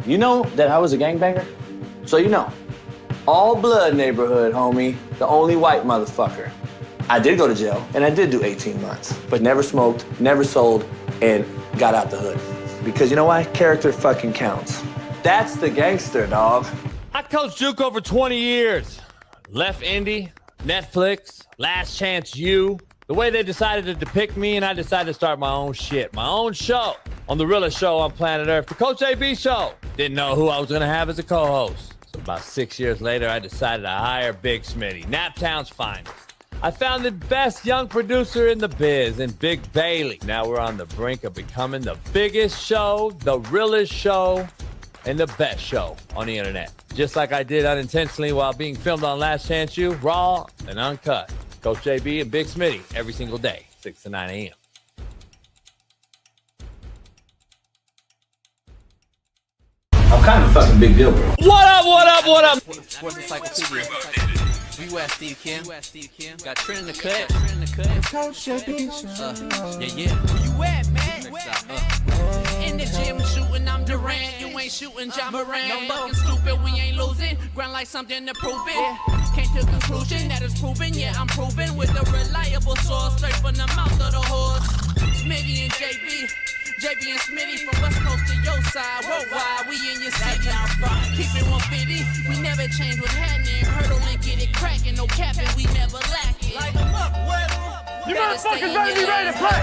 You know that I was a gangbanger? So you know. All blood neighborhood, homie. The only white motherfucker. I did go to jail, and I did do 18 months. But never smoked, never sold, and got out the hood. Because you know why? Character fucking counts. That's the gangster, dog. I coached JUCO for 20 years. Left Indy, Netflix, Last Chance U. The way they decided to depict me, and I decided to start my own shit, my own show on the realest show on Planet ERF, the Coach AB show. Didn't know who I was going to have as a co-host. So about 6 years later, I decided to hire Big Smitty, Naptown's finest. I found the best young producer in the biz in Big Bailey. Now we're on the brink of becoming the biggest show, the realest show, and the best show on the internet. Just like I did unintentionally while being filmed on Last Chance U, raw and uncut. Coach JB and Big Smitty every single day, 6 to 9 a.m. I'm kind of a fucking big deal, bro. What up, what up, what up? Sports Encyclopedia. Steve Kim. Got Trent in the cut. Coach JB. Yeah. Where you at, man? In the gym shooting, I'm Durant. You ain't shooting John Moran. No fucking stupid, we ain't losing. Grind like something to prove it. Came to conclusion that is proven. Yeah, I'm proven with a reliable source straight from the mouth of the horse. Smitty and JB. JB and Smitty from West Coast to your side. Worldwide, we in your city. Keep it 150. We never change what's happening. Hurdle and get it cracking. No capping, we never lack it. Light them up, you motherfuckers better be ready to play.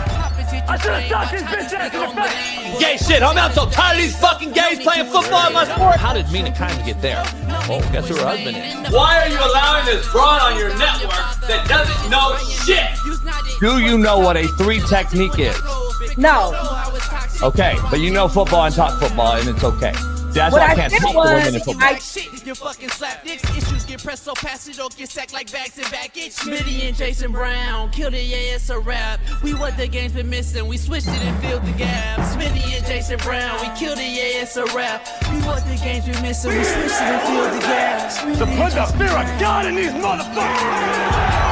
I should have shot this bitch ass in the face. Gay shit, homie, I'm so tired of these fucking gays playing football in my sport. How did Mina Kimes get there? Oh, guess who her husband is. Why are you allowing this broad on your network that doesn't know shit? Do you know what a 3 technique is? No. Okay, but you know football and talk football, and it's okay. That's why I can't talk to women in football. You fucking slap dicks, issues get pressed so past it don't get sacked like bags and baggage. Smitty and Jason Brown, killed it, yeah, it's a rap. We what the game's been missing, we switched it and filled the gap. Smitty and Jason Brown, we killed it, yeah, it's a rap. We what the game's been missing, we switched it and filled the gap. To put the fear of God in these motherfuckers!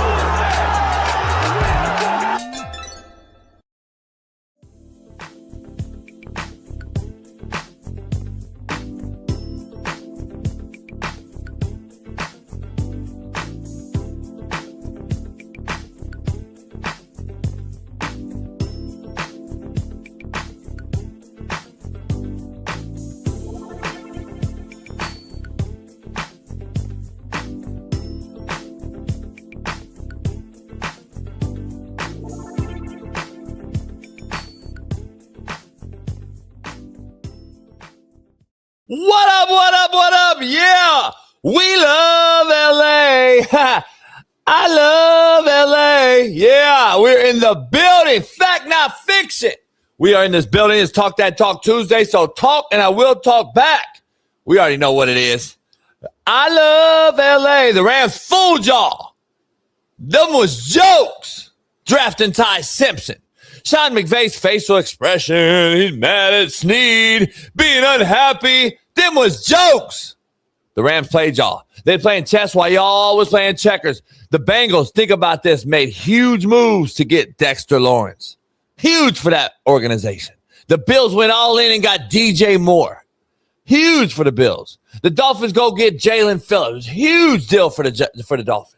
What up, what up, what up? Yeah, we love LA. I love LA. Yeah, we're in the building. Fact, not fiction. We are in this building. It's Talk That Talk Tuesday, so talk and I will talk back. We already know what it is. I love LA. The Rams fooled y'all. Them was jokes. Drafting Ty Simpson. Sean McVay's facial expression. He's mad at Snead. Being unhappy. Them was jokes. The Rams played y'all. They playing chess while y'all was playing checkers. The Bengals, think about this, made huge moves to get Dexter Lawrence. Huge for that organization. The Bills went all in and got DJ Moore. Huge for the Bills. The Dolphins go get Jalen Phillips. Huge deal for the Dolphins.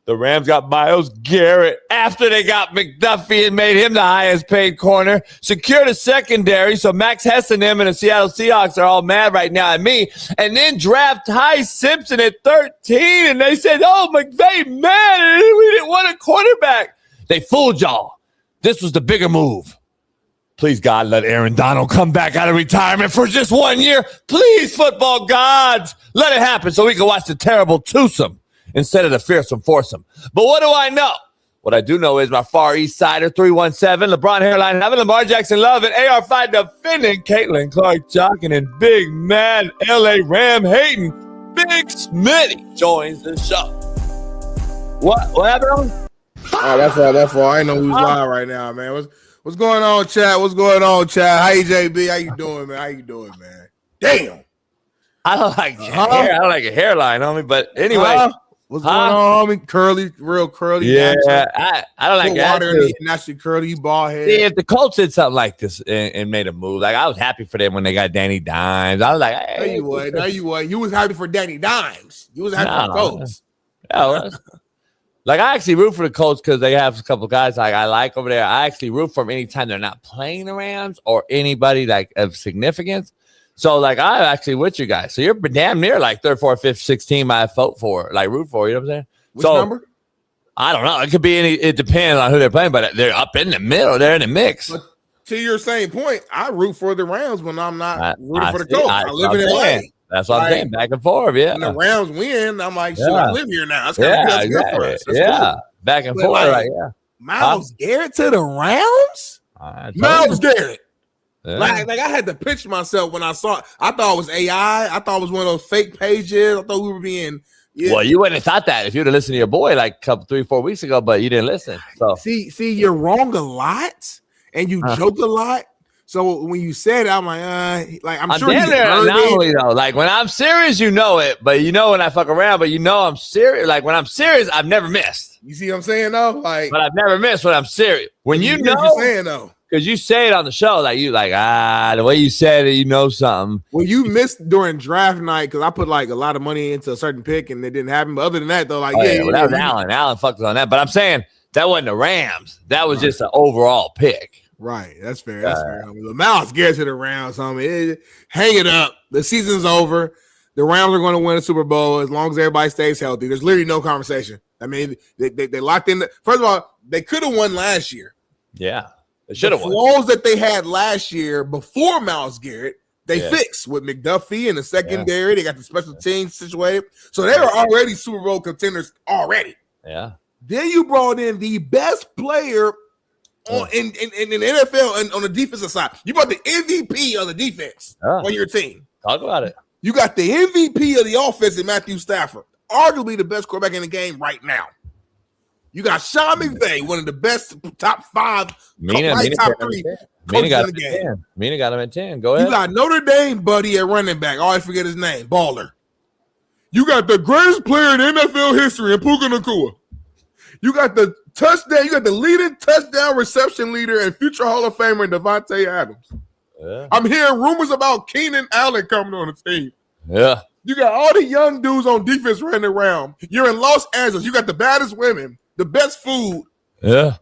The Rams got Myles Garrett after they got McDuffie and made him the highest paid corner. Secured a secondary, so Max Hessenham and the Seattle Seahawks are all mad right now at me. And then draft Ty Simpson at 13, and they said, oh, McVay, man, we didn't want a quarterback. They fooled y'all. This was the bigger move. Please, God, let Aaron Donald come back out of retirement for just 1 year. Please, football gods, let it happen so we can watch the terrible twosome instead of the fearsome foursome. But what do I know? What I do know is my Far East Sider 317, LeBron Hairline Heaven, Lamar Jackson Love, and AR5 defending Caitlin Clark Jockin and Big Mad LA Ram hating Big Smitty joins the show. What happened? Oh, that's all. I ain't know who's live right now, man. What's going on, chat? What's going on, chat? Hey, JB, how you doing, man? Damn. I don't like hair. I don't like a hairline, homie. But anyway, What's going on, homie? Curly, real curly. Yeah, I don't like water in the naturally curly, you bald head. See, if the Colts did something like this and made a move, like I was happy for them when they got Danny Dimes. I was like, hey, no, you would. No, you would. You was happy for Danny Dimes. You was happy for the Colts. Yeah, like I actually root for the Colts because they have a couple guys like I like over there. I actually root for them anytime they're not playing the Rams or anybody like of significance. So, like, I'm actually with you guys. So, you're damn near like third, fourth, fifth, 6th team I vote for, like, root for. You know what I'm saying? Which number? I don't know. It could be any. It depends on who they're playing, but they're up in the middle. They're in the mix. But to your same point, I root for the Rams when I'm not rooting for the Colts. I live in LA. That's what I'm saying. Back and forth, yeah. When the Rams win, I'm like, should I live here now? That's good for us. That's cool. Back and forth, like, yeah. Myles Garrett to the Rams? Myles Garrett. Yeah. Like I had to picture myself when I saw it. I thought it was AI. I thought it was one of those fake pages. I thought we were being. Yeah. Well, you wouldn't have thought that if you'd have listened to your boy like 3-4 weeks ago, but you didn't listen. So see, you're wrong a lot, and you joke a lot. So when you said it, I'm like I'm sure you're anomaly though. Like when I'm serious, you know it, but you know when I fuck around, but you know I'm serious. Like when I'm serious, I've never missed. You see what I'm saying though? Like, but I've never missed when I'm serious. When you know, what you're saying though. Because you say it on the show, like you like the way you said it, you know something. Well, you missed during draft night because I put like a lot of money into a certain pick and it didn't happen. But other than that, though, like that was Allen. Allen fucked on that. But I'm saying that wasn't the Rams. That was just an overall pick. Right. That's fair. That's fair. The Myles Garrett to the Rams, homie. Hang it up. The season's over. The Rams are going to win a Super Bowl as long as everybody stays healthy. There's literally no conversation. I mean, they locked in. First of all, they could have won last year. Yeah. They should have won. The flaws that they had last year before Myles Garrett, they fixed with McDuffie and the secondary. They got the special teams situated. So they were already Super Bowl contenders already. Yeah. Then you brought in the best player in the NFL and on the defensive side. You brought the MVP of the defense on your team. Talk about it. You got the MVP of the offense in Matthew Stafford, arguably the best quarterback in the game right now. You got Shaun McVay, one of the best top 5, top 3 coaches in the game. Mina got him at 10. Go ahead. You got Notre Dame buddy at running back. I always forget his name. Baller. You got the greatest player in NFL history in Puka Nacua. You got the touchdown. You got the leading touchdown reception leader and future Hall of Famer Devontae Adams. Yeah. I'm hearing rumors about Keenan Allen coming on the team. Yeah. You got all the young dudes on defense running around. You're in Los Angeles. You got the baddest women. The best food. Yeah.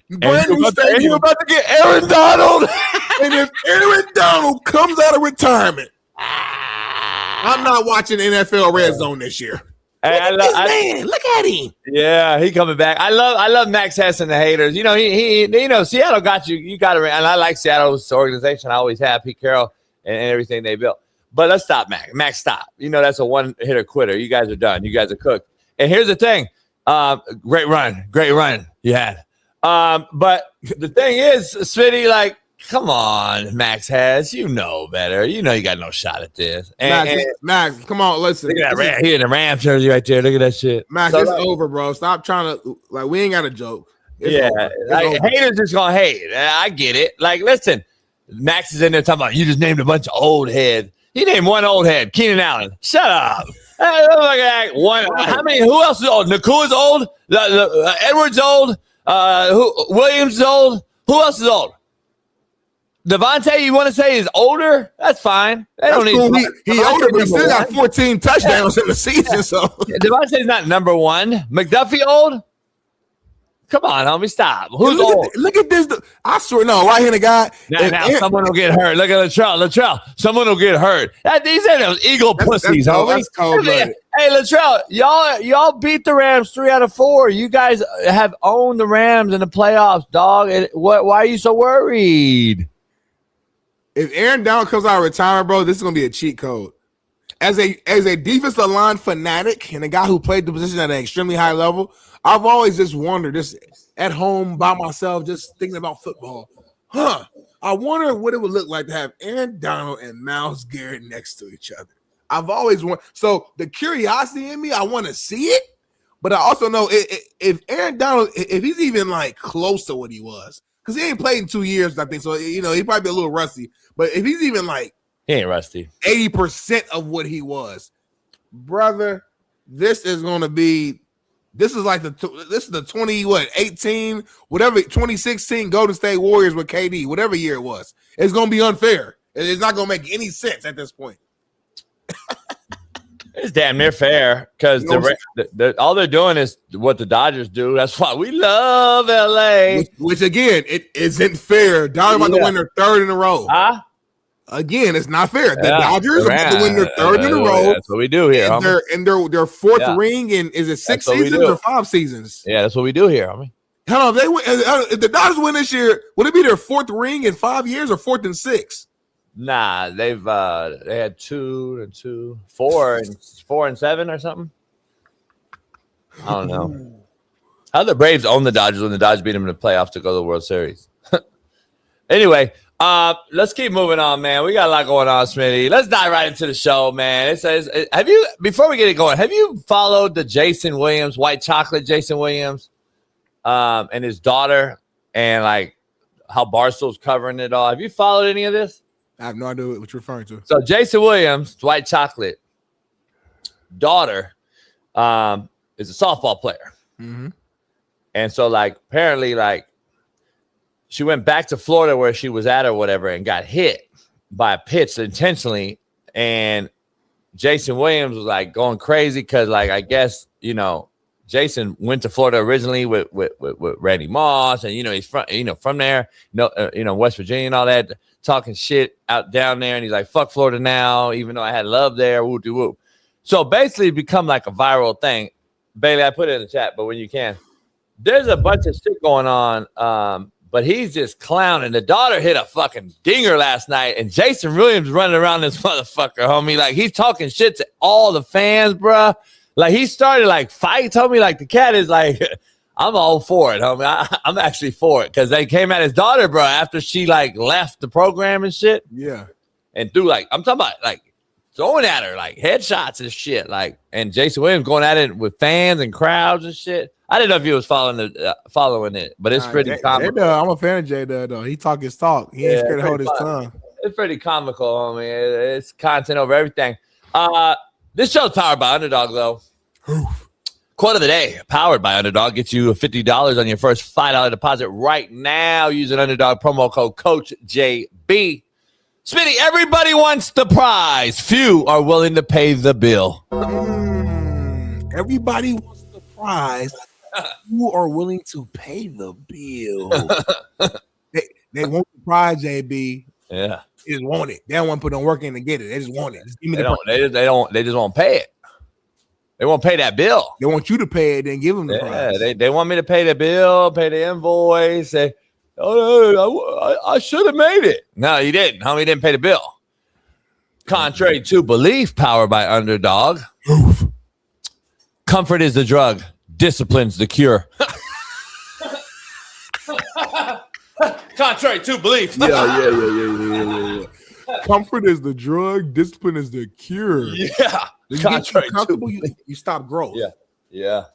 Brand new stadium. You're about to get Aaron Donald. And if Aaron Donald comes out of retirement, I'm not watching NFL Red Zone this year. Hey, look at him. Yeah, he coming back. I love Max Hess and the haters. You know, he Seattle got you. You got it. And I like Seattle's organization. I always have Pete Carroll and everything they built. But let's stop, Max. Max, stop. You know, that's a one-hitter quitter. You guys are done. You guys are cooked. And here's the thing. Great run you had. But the thing is, Smitty, like, come on, Max has, you know better. You know you got no shot at this. Max, come on, listen. Look at that here in the Rams jersey right there. Look at that shit. Max, it's over, bro. Stop trying to, like, we ain't got a joke. Haters just gonna hate. I get it. Like, listen, Max is in there talking about you just named a bunch of old heads. He named one old head, Keenan Allen. Shut up. How many? Who else is old? Nakua's old. Edwards old. Williams is old. Who else is old? Devontae, you want to say is older? That's fine. They don't need. Cool. He older, but he still got 14 touchdowns in the season. So Devontae's not number one. McDuffie old. Come on, homie, stop. Who's old? Look at this. I swear, no, right-handed guy. Now someone will get hurt. Look at Latrell. Someone will get hurt. These are those eagle pussies, homie. That's cold-blooded. Hey, Latrell, y'all beat the Rams 3 out of 4. You guys have owned the Rams in the playoffs, dog. Why are you so worried? If Aaron Donald comes out of retirement, bro, this is gonna be a cheat code. As a defensive line fanatic and a guy who played the position at an extremely high level, I've always just wondered, just at home by myself, just thinking about football. I wonder what it would look like to have Aaron Donald and Myles Garrett next to each other. I've always wondered. So the curiosity in me, I want to see it, but I also know if Aaron Donald, if he's even like close to what he was, because he ain't played in 2 years, I think. So, you know, he probably be a little rusty. But if he's even like he ain't rusty, 80% of what he was, brother, this is going to be. This is like this is the 18 whatever 2016 Golden State Warriors with KD, whatever year it was. It's going to be unfair. It's not going to make any sense at this point. It's damn near fair because all they're doing is what the Dodgers do. That's why we love LA. Which again, it isn't fair. Dodgers about to win their third in a row. Huh? Again, it's not fair. The Dodgers are about to win their third in a row. That's what we do here. And their fourth ring in is it 6 seasons or 5 seasons? Yeah, that's what we do here. I mean, hold on, if the Dodgers win this year, would it be their 4th ring in 5 years or 4th and 6? Nah, they had 2 and 2, 4 and 7 or something. I don't know. How the Braves own the Dodgers when the Dodgers beat them in the playoffs to go to the World Series. Anyway, let's keep moving on, man. We got a lot going on, Smitty. Let's dive right into the show, man. Before we get it going, have you followed the Jason Williams, white chocolate Jason Williams, and his daughter, and like how Barstool's covering it all? Have you followed any of this? I have no idea what you're referring to. So Jason Williams, white chocolate, daughter, is a softball player. Mm-hmm. And so like apparently like she went back to Florida where she was at or whatever and got hit by a pitch intentionally. And Jason Williams was like going crazy because like I guess, you know, Jason went to Florida originally with Randy Moss, and he's from there, West Virginia and all that, talking shit out down there, and he's like, fuck Florida now, even though I had love there, woo de woo. So basically it become like a viral thing. Bailey, I put it in the chat, but when you can, there's a bunch of shit going on, but he's just clowning. The daughter hit a fucking dinger last night, and Jason Williams running around this motherfucker, homie, like he's talking shit to all the fans, bruh. Like he started like fights, homie. Like the cat is like, I'm all for it, homie. I'm actually for it because they came at his daughter, bro, after she like left the program and shit. Yeah, and threw like I'm talking about like throwing at her like headshots and shit. Like and Jason Williams going at it with fans and crowds and shit. I didn't know if he was following it, but it's pretty comical. I'm a fan of J-Dub though. He talk his talk. He ain't scared to hold his tongue. It's pretty comical, homie. It's content over everything. This show's powered by Underdog, though. Quote of the day, powered by Underdog, gets you $50 on your first $5 deposit right now using Underdog promo code CoachJB. Smitty, everybody wants the prize. Few are willing to pay the bill. Everybody wants the prize. You are willing to pay the bill. they want the prize, JB. Yeah. They just want it. They don't want to put no work in to get it. They just want it. Just give me they just won't pay it. They won't pay that bill. They want you to pay it, then give them the prize. They want me to pay the bill, pay the invoice. Say, I should have made it. No, you didn't. Homie didn't pay the bill. Contrary to belief, powered by Underdog. Comfort is the drug. Discipline's the cure. Contrary to belief. Yeah. Comfort is the drug. Discipline is the cure. Yeah. Contrary to you stop growth. Yeah.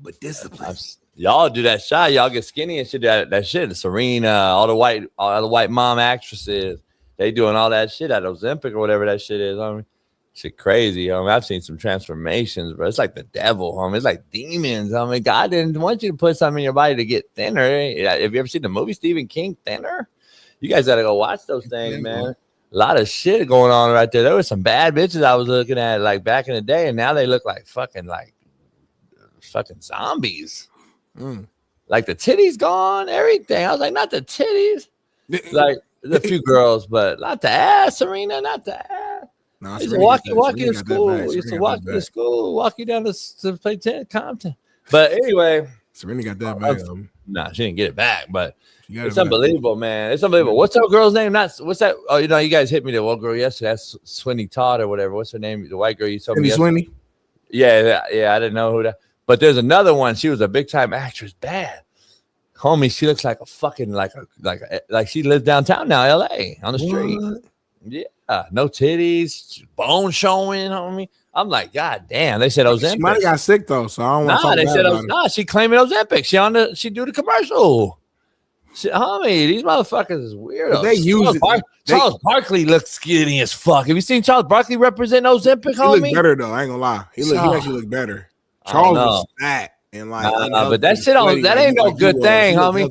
But discipline. Y'all do that shot. Y'all get skinny and shit. That shit. Serena, all the white mom actresses, they doing all that shit at Ozempic or whatever that shit is. I mean, shit crazy. I mean, I've seen some transformations, bro. It's like the devil. I mean, it's like demons. I mean, God didn't want you to put something in your body to get thinner. Have you ever seen the movie Stephen King, Thinner? You guys got to go watch those things, man. A lot of shit going on right there. There were some bad bitches I was looking at like back in the day, and now they look like fucking zombies. Like the titties gone, everything. I was like, not the titties. Like there's a few girls, but not the ass, Serena, not the ass. No, I used to walk you to school. Used to walk you to school, walk you down to play tennis, Compton. But anyway, Serena got that back. Nah, she didn't get it back, but it's unbelievable, man. It's unbelievable. What's that girl's name? What's that? Oh, you guys hit me the one girl yesterday. That's Sweeney Todd or whatever. What's her name? The white girl you told me. Sweeney? Yeah. I didn't know who that. But there's another one. She was a big time actress. Bad. Homie, she looks like a fucking like she lives downtown now, LA, on the street. Yeah, no titties, bone showing, homie. I'm like, God damn. They said Ozempic. She might have got sick though, so I don't want to talk about it. She claiming Ozempic. She do the commercial. Shit, homie, these motherfuckers is weirdos. They use Charles Barkley looks skinny as fuck. Have you seen Charles Barkley represent Ozempic, He homie? look better though. I ain't gonna lie. He actually look better. Charles was fat and like, but that shit that ain't no good thing, homie.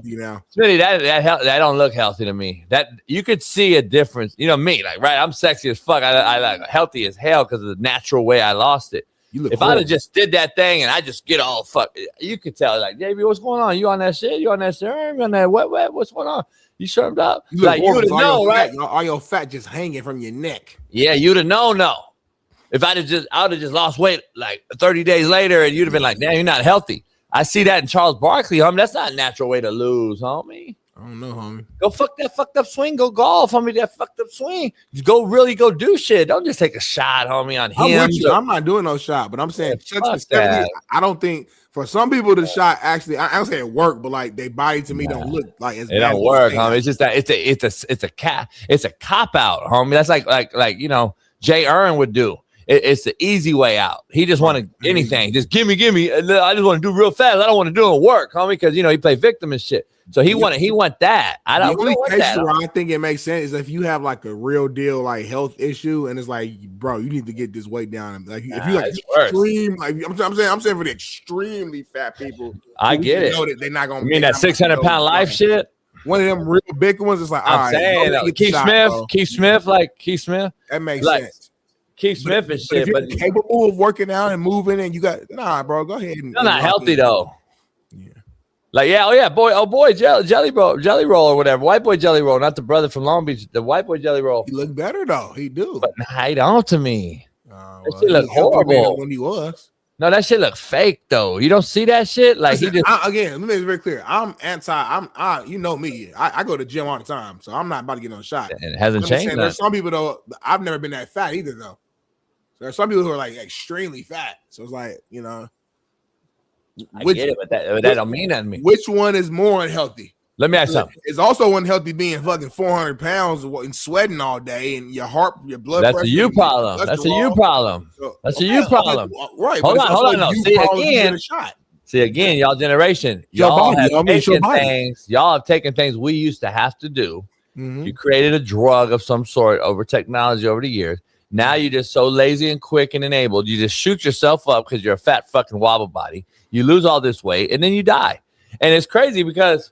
Smitty, that don't look healthy to me. That you could see a difference. You know me, like right. I'm sexy as fuck. I like healthy as hell because of the natural way I lost it. If I'd have just did that thing and I just get all fucked, you could tell like, JB, what's going on? You on that shit? You on that serum? You on that wet? What's going on? You sharpened up? Like you would have known, right? All your fat just hanging from your neck. Yeah, you'd have known. No, if I would have just lost weight like 30 days later, and you'd have been like, damn, you're not healthy. I see that in Charles Barkley, homie. That's not a natural way to lose, homie. I don't know, homie. Go fuck that fucked up swing. Go golf, homie. That fucked up swing. Go do shit. Don't just take a shot, homie, on him. I'm not doing no shot, but I'm saying I don't think for some people the shot actually. I don't say it work, but like their body to me don't look like it's. It don't work, homie. It's just that it's a cop out, homie. That's like you know Jay Earn would do. It's the easy way out. He just wanted anything. Just give me. I just want to do real fast. I don't want to do it work, homie, because you know he played victim and shit. So he want that. I don't want that. I think it makes sense is if you have like a real deal like health issue and it's like, bro, you need to get this weight down. Like if you like extreme, like I'm saying for the extremely fat people, I get it. Know that they're not gonna. You mean that 600-pound life shit? One of them real big ones is like, I'm saying Keith Smith. That makes sense. Keith Smith and shit, but if you're capable of working out and moving, and you got bro, go ahead. You're not healthy though. Yeah. Like boy, Jelly Roll or whatever, white boy Jelly Roll, not the brother from Long Beach, the white boy Jelly Roll. He look better though, he do. But he don't to me. That shit look horrible when he was. No, that shit look fake though. You don't see that shit. Like Listen, again, let me make it very clear. You know me. I go to the gym all the time, so I'm not about to get no shot. And it hasn't changed. There's some people though. I've never been that fat either though. There are some people who are like extremely fat. So it's like, you know. I get it, but that don't mean nothing to me. Which one is more unhealthy? Let me ask you something. It's also unhealthy being fucking 400 pounds and sweating all day and your blood That's pressure. A you problem. That's a you problem. That's a you problem. Right. Hold on. No. See again, y'all generation. Y'all have taken things we used to have to do. Mm-hmm. You created a drug of some sort over technology over the years. Now you're just so lazy and quick and enabled. You just shoot yourself up because you're a fat fucking wobble body. You lose all this weight and then you die. And it's crazy because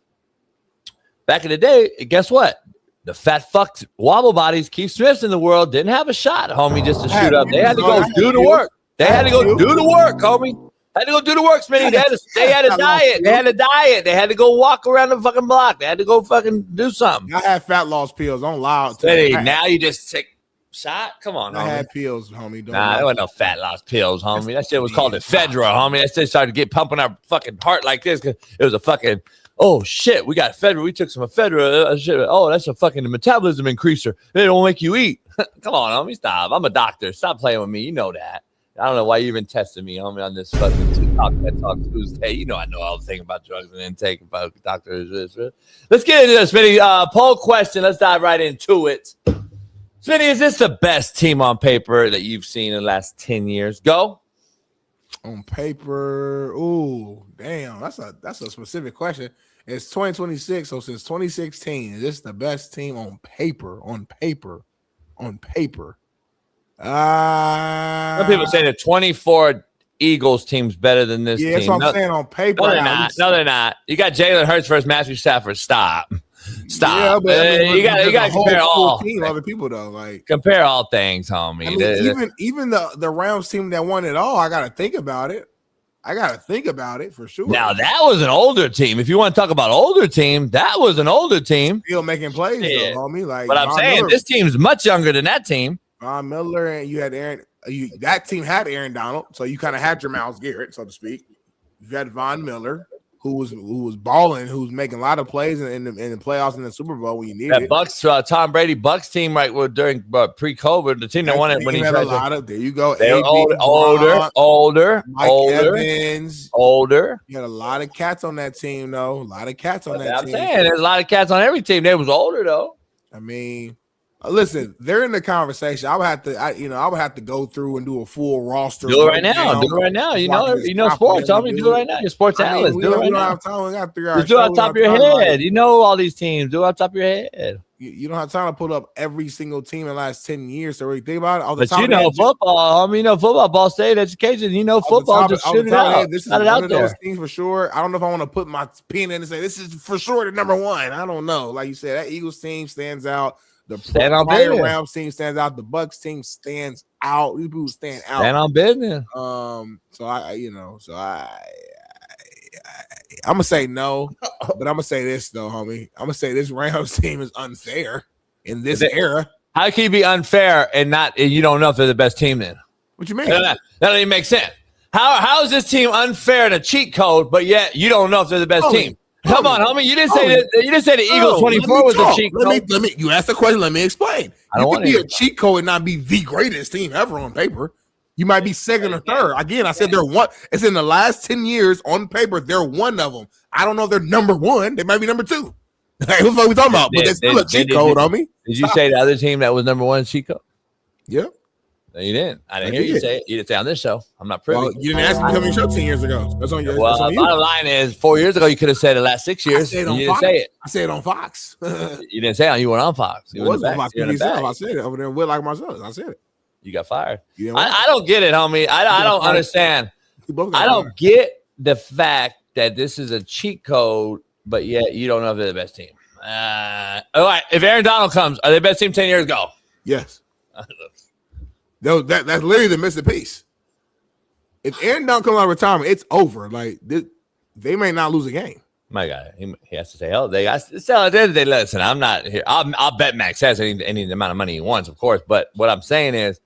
back in the day, guess what? The fat fucked wobble bodies, Keith Smiths in the world didn't have a shot, homie, just to shoot up. They had to go do the work. They had to go do the work, homie. Had to go do the work, Smitty. They had a diet. They had a diet. They had to go walk around the fucking block. They had to go fucking do something. I had fat loss pills. Don't lie. Smitty, now you just take shot? Come on, homie. I had pills, homie. There wasn't no fat loss pills, homie. That shit was called ephedra, homie. That shit started to get pumping our fucking heart like this because it was a fucking, oh shit, we got ephedra. We took some ephedra. Oh, that's a fucking metabolism increaser. They don't make you eat. Come on, homie, stop. I'm a doctor. Stop playing with me. You know that. I don't know why you even tested me, homie, on this fucking Talk Tuesday. You know I know all the thing about drugs and intake about doctors. Let's get into this, Smitty. Poll question. Let's dive right into it. Smitty, is this the best team on paper that you've seen in the last 10 years? Go. On paper, ooh, damn, that's a specific question. It's 2026, so since 2016, is this the best team on paper? Some people say the 24 Eagles team's better than this team. Yeah, that's what I'm saying on paper. No, they're not. You got Jalen Hurts versus Matthew Stafford. Stop. Yeah, but you got to compare all team, other people though. Like compare all things, homie. I mean, even the Rams team that won it all, I got to think about it. For sure. Now that was an older team. If you want to talk about older team, that was an older team. Still making plays, though, homie. Like, but I'm saying this team's much younger than that team. Von Miller, and you had Aaron. That team had Aaron Donald, so you kind of had your Myles Garrett, so to speak. You had Von Miller, who was balling, who's making a lot of plays in the playoffs in the Super Bowl when you needed that Bucks, Tom Brady Bucks team, right? During pre-COVID, the team that won it when he had a lot of. There you go. They were older, Mike Evans, older. You had a lot of cats on that team, though. A lot of cats on that team. I'm saying there's a lot of cats on every team. They was older though. I mean, Listen, they're in the conversation. I would have to go through and do a full roster. Do it right now. Do it right now. You know sports. Tell me, do it right now. You're sports analyst. Do it right now. We got 3 hours. Just do it on top of your head. You know all these teams. Do it on top of your head. You don't have time to pull up every single team in the last 10 years to really think about it. But you know football. You know football, Ball State education. You know football. Just shoot it out. This is one of those teams for sure. I don't know if I want to put my pin in and say this is for sure the number one. I don't know. Like you said, that Eagles team stands out. The prior Rams team stands out. The Bucks team stands out. These people stand out. Stand on business. I'm gonna say no, but I'm gonna say this though, homie. I'm gonna say this Rams team is unfair in this era. How can you be unfair and you don't know if they're the best team then? What you mean? That doesn't even make sense. How is this team unfair in a cheat code, but yet you don't know if they're the best team? Come on, homie. You didn't say that. You didn't say the Eagles 24 was a cheat code. Let me. You asked the question. Let me explain. You could be a cheat code and not be the greatest team ever on paper. You might be second or third. Again, I said they're one. It's in the last 10 years on paper. They're one of them. I don't know if they're number one. They might be number two. Hey, what the fuck we talking about? But they're still a cheat code, homie. Did you say the other team that was number one cheat code? Yeah. No, you didn't. I didn't hear you say it. You didn't say on this show. I'm not privy. Well, you didn't ask me to come on your show 10 years ago. That's on your. Well, that's on you. bottom line is 4 years ago you could have said the last 6 years. I said on you Fox. Didn't say it. I said it on Fox. You didn't say it. You were on Fox. It was on Fox. I said it over there with like Marcellus. I said it. You got fired. I don't get it, homie. I don't understand. I don't get the fact that this is a cheat code, but yet you don't know if they're the best team. All right. If Aaron Donald comes, are they the best team 10 years ago? Yes. That's literally the missing piece. If Aaron Donald comes out of retirement, it's over. Like they may not lose a game. My God, he has to say, "Oh, they got." So at the end of the day, listen, I'm not here. I'll bet Max has any amount of money he wants, of course. But what I'm saying is,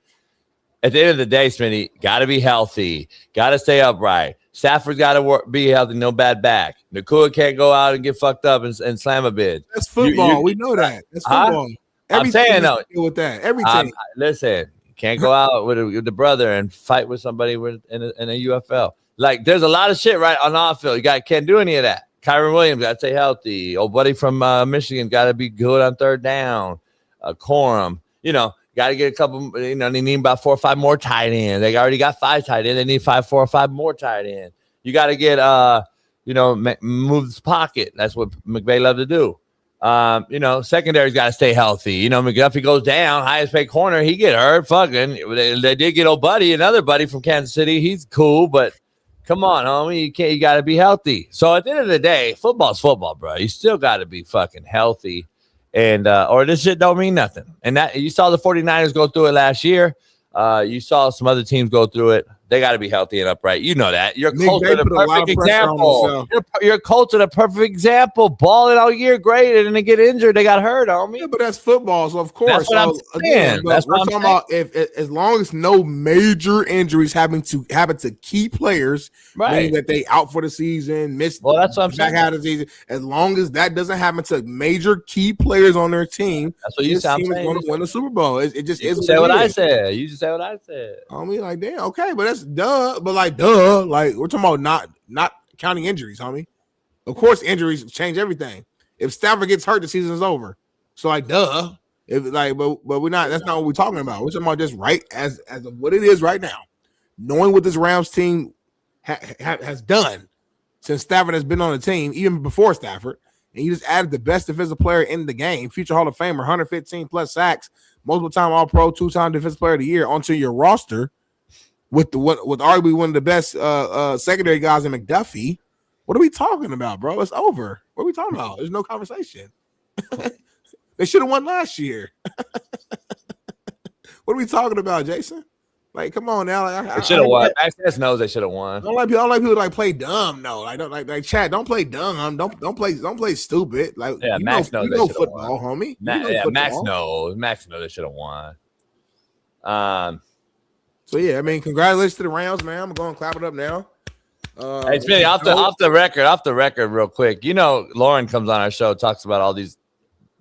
at the end of the day, Smitty, got to be healthy, got to stay upright. Stafford's got to be healthy, no bad back. Nakua can't go out and get fucked up and slam a bid. That's football. We know that. That's football. I'm saying though, with that, everything. Listen. Can't go out with the brother and fight with somebody in a UFL. Like, there's a lot of shit right on off field. You can't do any of that. Kyron Williams got to stay healthy. Old buddy from Michigan got to be good on third down. Corum, got to get a couple. They need about 4 or 5 more tight ends. They already got 5 tight ends. They need 4 or 5 more tight ends. You got to get move this pocket. That's what McVay loved to do. Secondary's got to stay healthy. McDuffie goes down, highest paid corner, he get hurt. Fucking, they did get old buddy, another buddy from Kansas City. He's cool, but come on, homie, you got to be healthy. So at the end of the day, football's football, bro. You still got to be fucking healthy, and or this shit don't mean nothing. And that you saw the 49ers go through it last year. You saw some other teams go through it. They got to be healthy and upright. You know that. You're Colts are the perfect example. You're Colts are the perfect example. Balling all year, great, and then they get injured. They got hurt, homie. Yeah, but that's football, so of course. That's what I'm saying. That's what I'm talking about. As long as no major injuries happen to key players, meaning that they out for the season, miss. Well, that's what I'm saying. Back out of the season. As long as that doesn't happen to major key players on their team, that's what you sound saying. Going to win the Super Bowl. It just is. Say what I said. You just say what I said. Homie, like damn, okay, but that's duh. But like duh, like we're talking about not counting injuries, homie. Of course, injuries change everything. If Stafford gets hurt, the season is over. So like duh. But we're not. That's not what we're talking about. We're talking about just right as of what it is right now. Knowing what this Rams team has done since Stafford has been on the team, even before Stafford, and you just added the best defensive player in the game, future Hall of Famer, 115 plus sacks, multiple time All-Pro, 2-time Defensive Player of the Year onto your roster with arguably one of the best secondary guys in McDuffie. What are we talking about, bro? It's over. What are we talking about? There's no conversation. They should have won last year. What are we talking about, Jason? Like, come on now. They should have won. Max knows they should have won. I don't like people like play dumb. No, I don't like Chad. Don't play dumb. Don't play stupid. Like, yeah, Max knows they should have football, won. Homie. Max knows. Max knows they should have won. So yeah, I mean, congratulations to the Rams, man. I'm going to clap it up now. Hey, Smitty, off the record, real quick. Lauren comes on our show, talks about all these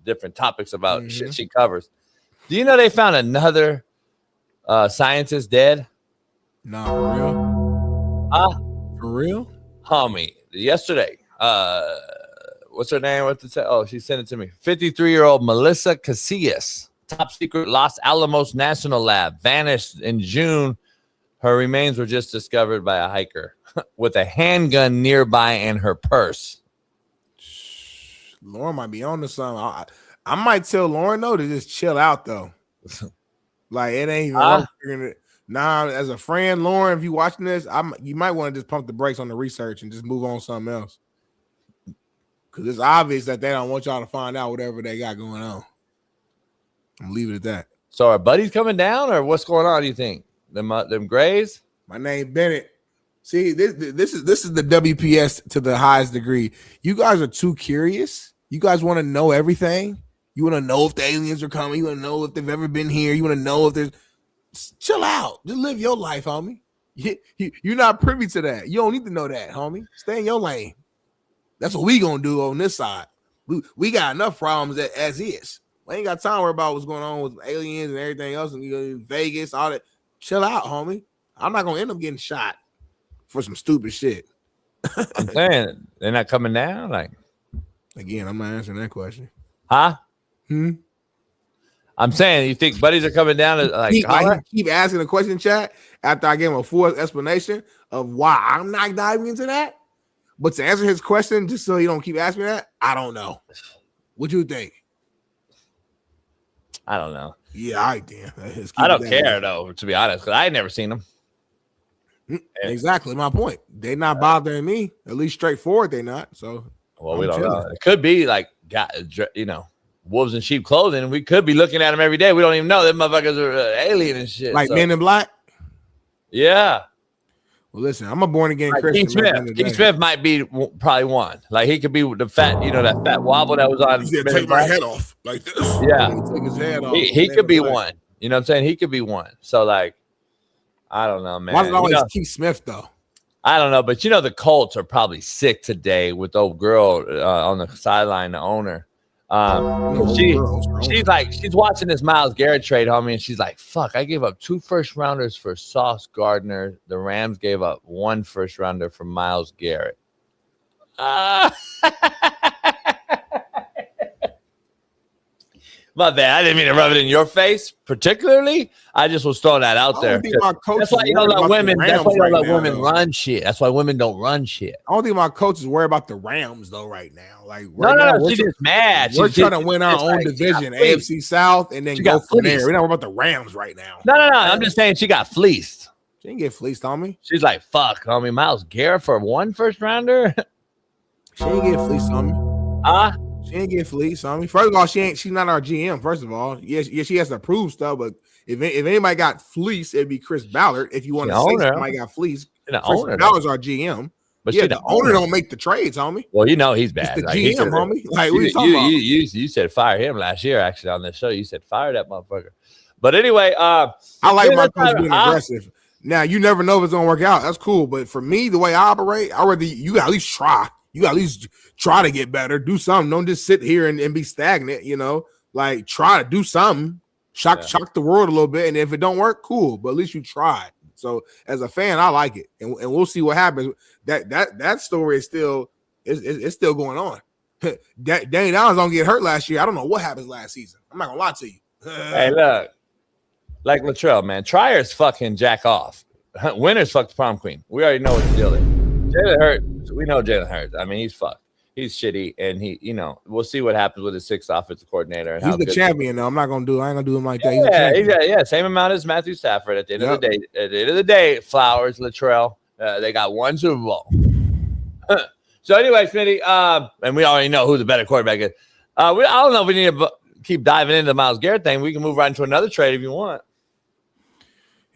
different topics about shit she covers. Do you know they found another scientist dead? Nah, for real? For real? Homie, yesterday. What's her name? What to say? Oh, she sent it to me. 53-year-old Melissa Casillas top secret Los Alamos National Lab. Vanished in June. Her remains were just discovered by a hiker with a handgun nearby in her purse. Lauren might be on to something. I might tell Lauren, though, to just chill out, though. Like, it ain't even worth figuring it. Nah, as a friend, Lauren, if you watching this, you might want to just pump the brakes on the research and just move on to something else. Because it's obvious that they don't want y'all to find out whatever they got going on. I'm leaving it at that. So are buddies coming down, or what's going on, do you think? Them Grays? My name Bennett. See, this is the WPS to the highest degree. You guys are too curious. You guys want to know everything. You want to know if the aliens are coming. You want to know if they've ever been here. You want to know if there's... Chill out. Just live your life, homie. You're not privy to that. You don't need to know that, homie. Stay in your lane. That's what we gonna do on this side. We got enough problems as is. We ain't got time to worry about what's going on with aliens and everything else and Vegas, all that. Chill out, homie. I'm not gonna end up getting shot for some stupid shit. I'm saying they're not coming down. Like, again, I'm not answering that question. Huh? I'm saying, you think buddies are coming down to keep asking the question, chat, after I gave him a full explanation of why I'm not diving into that. But to answer his question, just so you don't keep asking me that, I don't know. What you think? I don't know. Yeah, all right, then. I don't care, though, to be honest, because I ain't never seen them. Exactly my point. They're not bothering me. At least straightforward, they're not. So, well, we don't know. It could be like, wolves in sheep clothing. We could be looking at them every day. We don't even know that motherfuckers are alien and shit. Like Men in Black? Yeah. Well, listen, I'm a born again Christian. Keith Smith might be probably one. Like, he could be the fat, that fat wobble that was on. He's gonna take my head off like this. Yeah. Take his head off. He could be one. You know what I'm saying? He could be one. So, like, I don't know, man. Why is it always Keith Smith, though? I don't know, but the Colts are probably sick today with the old girl on the sideline, the owner. She's watching this Myles Garrett trade, homie, and she's like, fuck, I gave up 2 first rounders for Sauce Gardner. The Rams gave up 1 first rounder for Myles Garrett. My bad. I didn't mean to rub it in your face, particularly. I just was throwing that out there. That's why you don't let women. That's why you don't let women run shit. That's why women don't run shit. I don't think my coach is worried about the Rams though right now. Like no, she's just mad. We're trying to win our own division, AFC South, and then go from there. We're not worried about the Rams right now. No. I'm just saying she got fleeced. She didn't get fleeced, homie. She's like, fuck, homie. Myles Garrett for 1 first rounder. She didn't get fleeced, homie. She ain't get fleeced. I mean, first of all, she's not our GM. First of all, yes, she has to approve stuff. But if anybody got fleeced, it'd be Chris Ballard. If you want to say somebody got fleeced, Chris Ballard's our GM. But the owner don't make the trades, homie. Well, he's bad. It's the GM, homie. Like, what are you talking about? You said fire him last year, actually, on this show. You said fire that motherfucker. But anyway, I like my coach being aggressive. Now, you never know if it's gonna work out. That's cool. But for me, the way I operate, you at least try. You got to at least try to get better. Do something. Don't just sit here and be stagnant, Like, try to do something. Shock the world a little bit. And if it don't work, cool. But at least you tried. So, as a fan, I like it. And we'll see what happens. That story is still it's still going on. Danny Downs don't get hurt last year. I don't know what happens last season. I'm not going to lie to you. Hey, look. Like Latrell, man. Tryers fucking jack off. Winners fuck the prom queen. We already know what the deal is. Jalen Hurts, we know Jalen Hurts. I mean, he's fucked. He's shitty, and we'll see what happens with his 6th offensive coordinator. And he's the champion, though. I ain't gonna do him like that. Yeah, same amount as Matthew Stafford. At the end of the day, Flowers, Latrell, they got 1 Super Bowl. So anyway, Smitty, and we already know who the better quarterback is. I don't know if we need to keep diving into the Myles Garrett thing. We can move right into another trade if you want.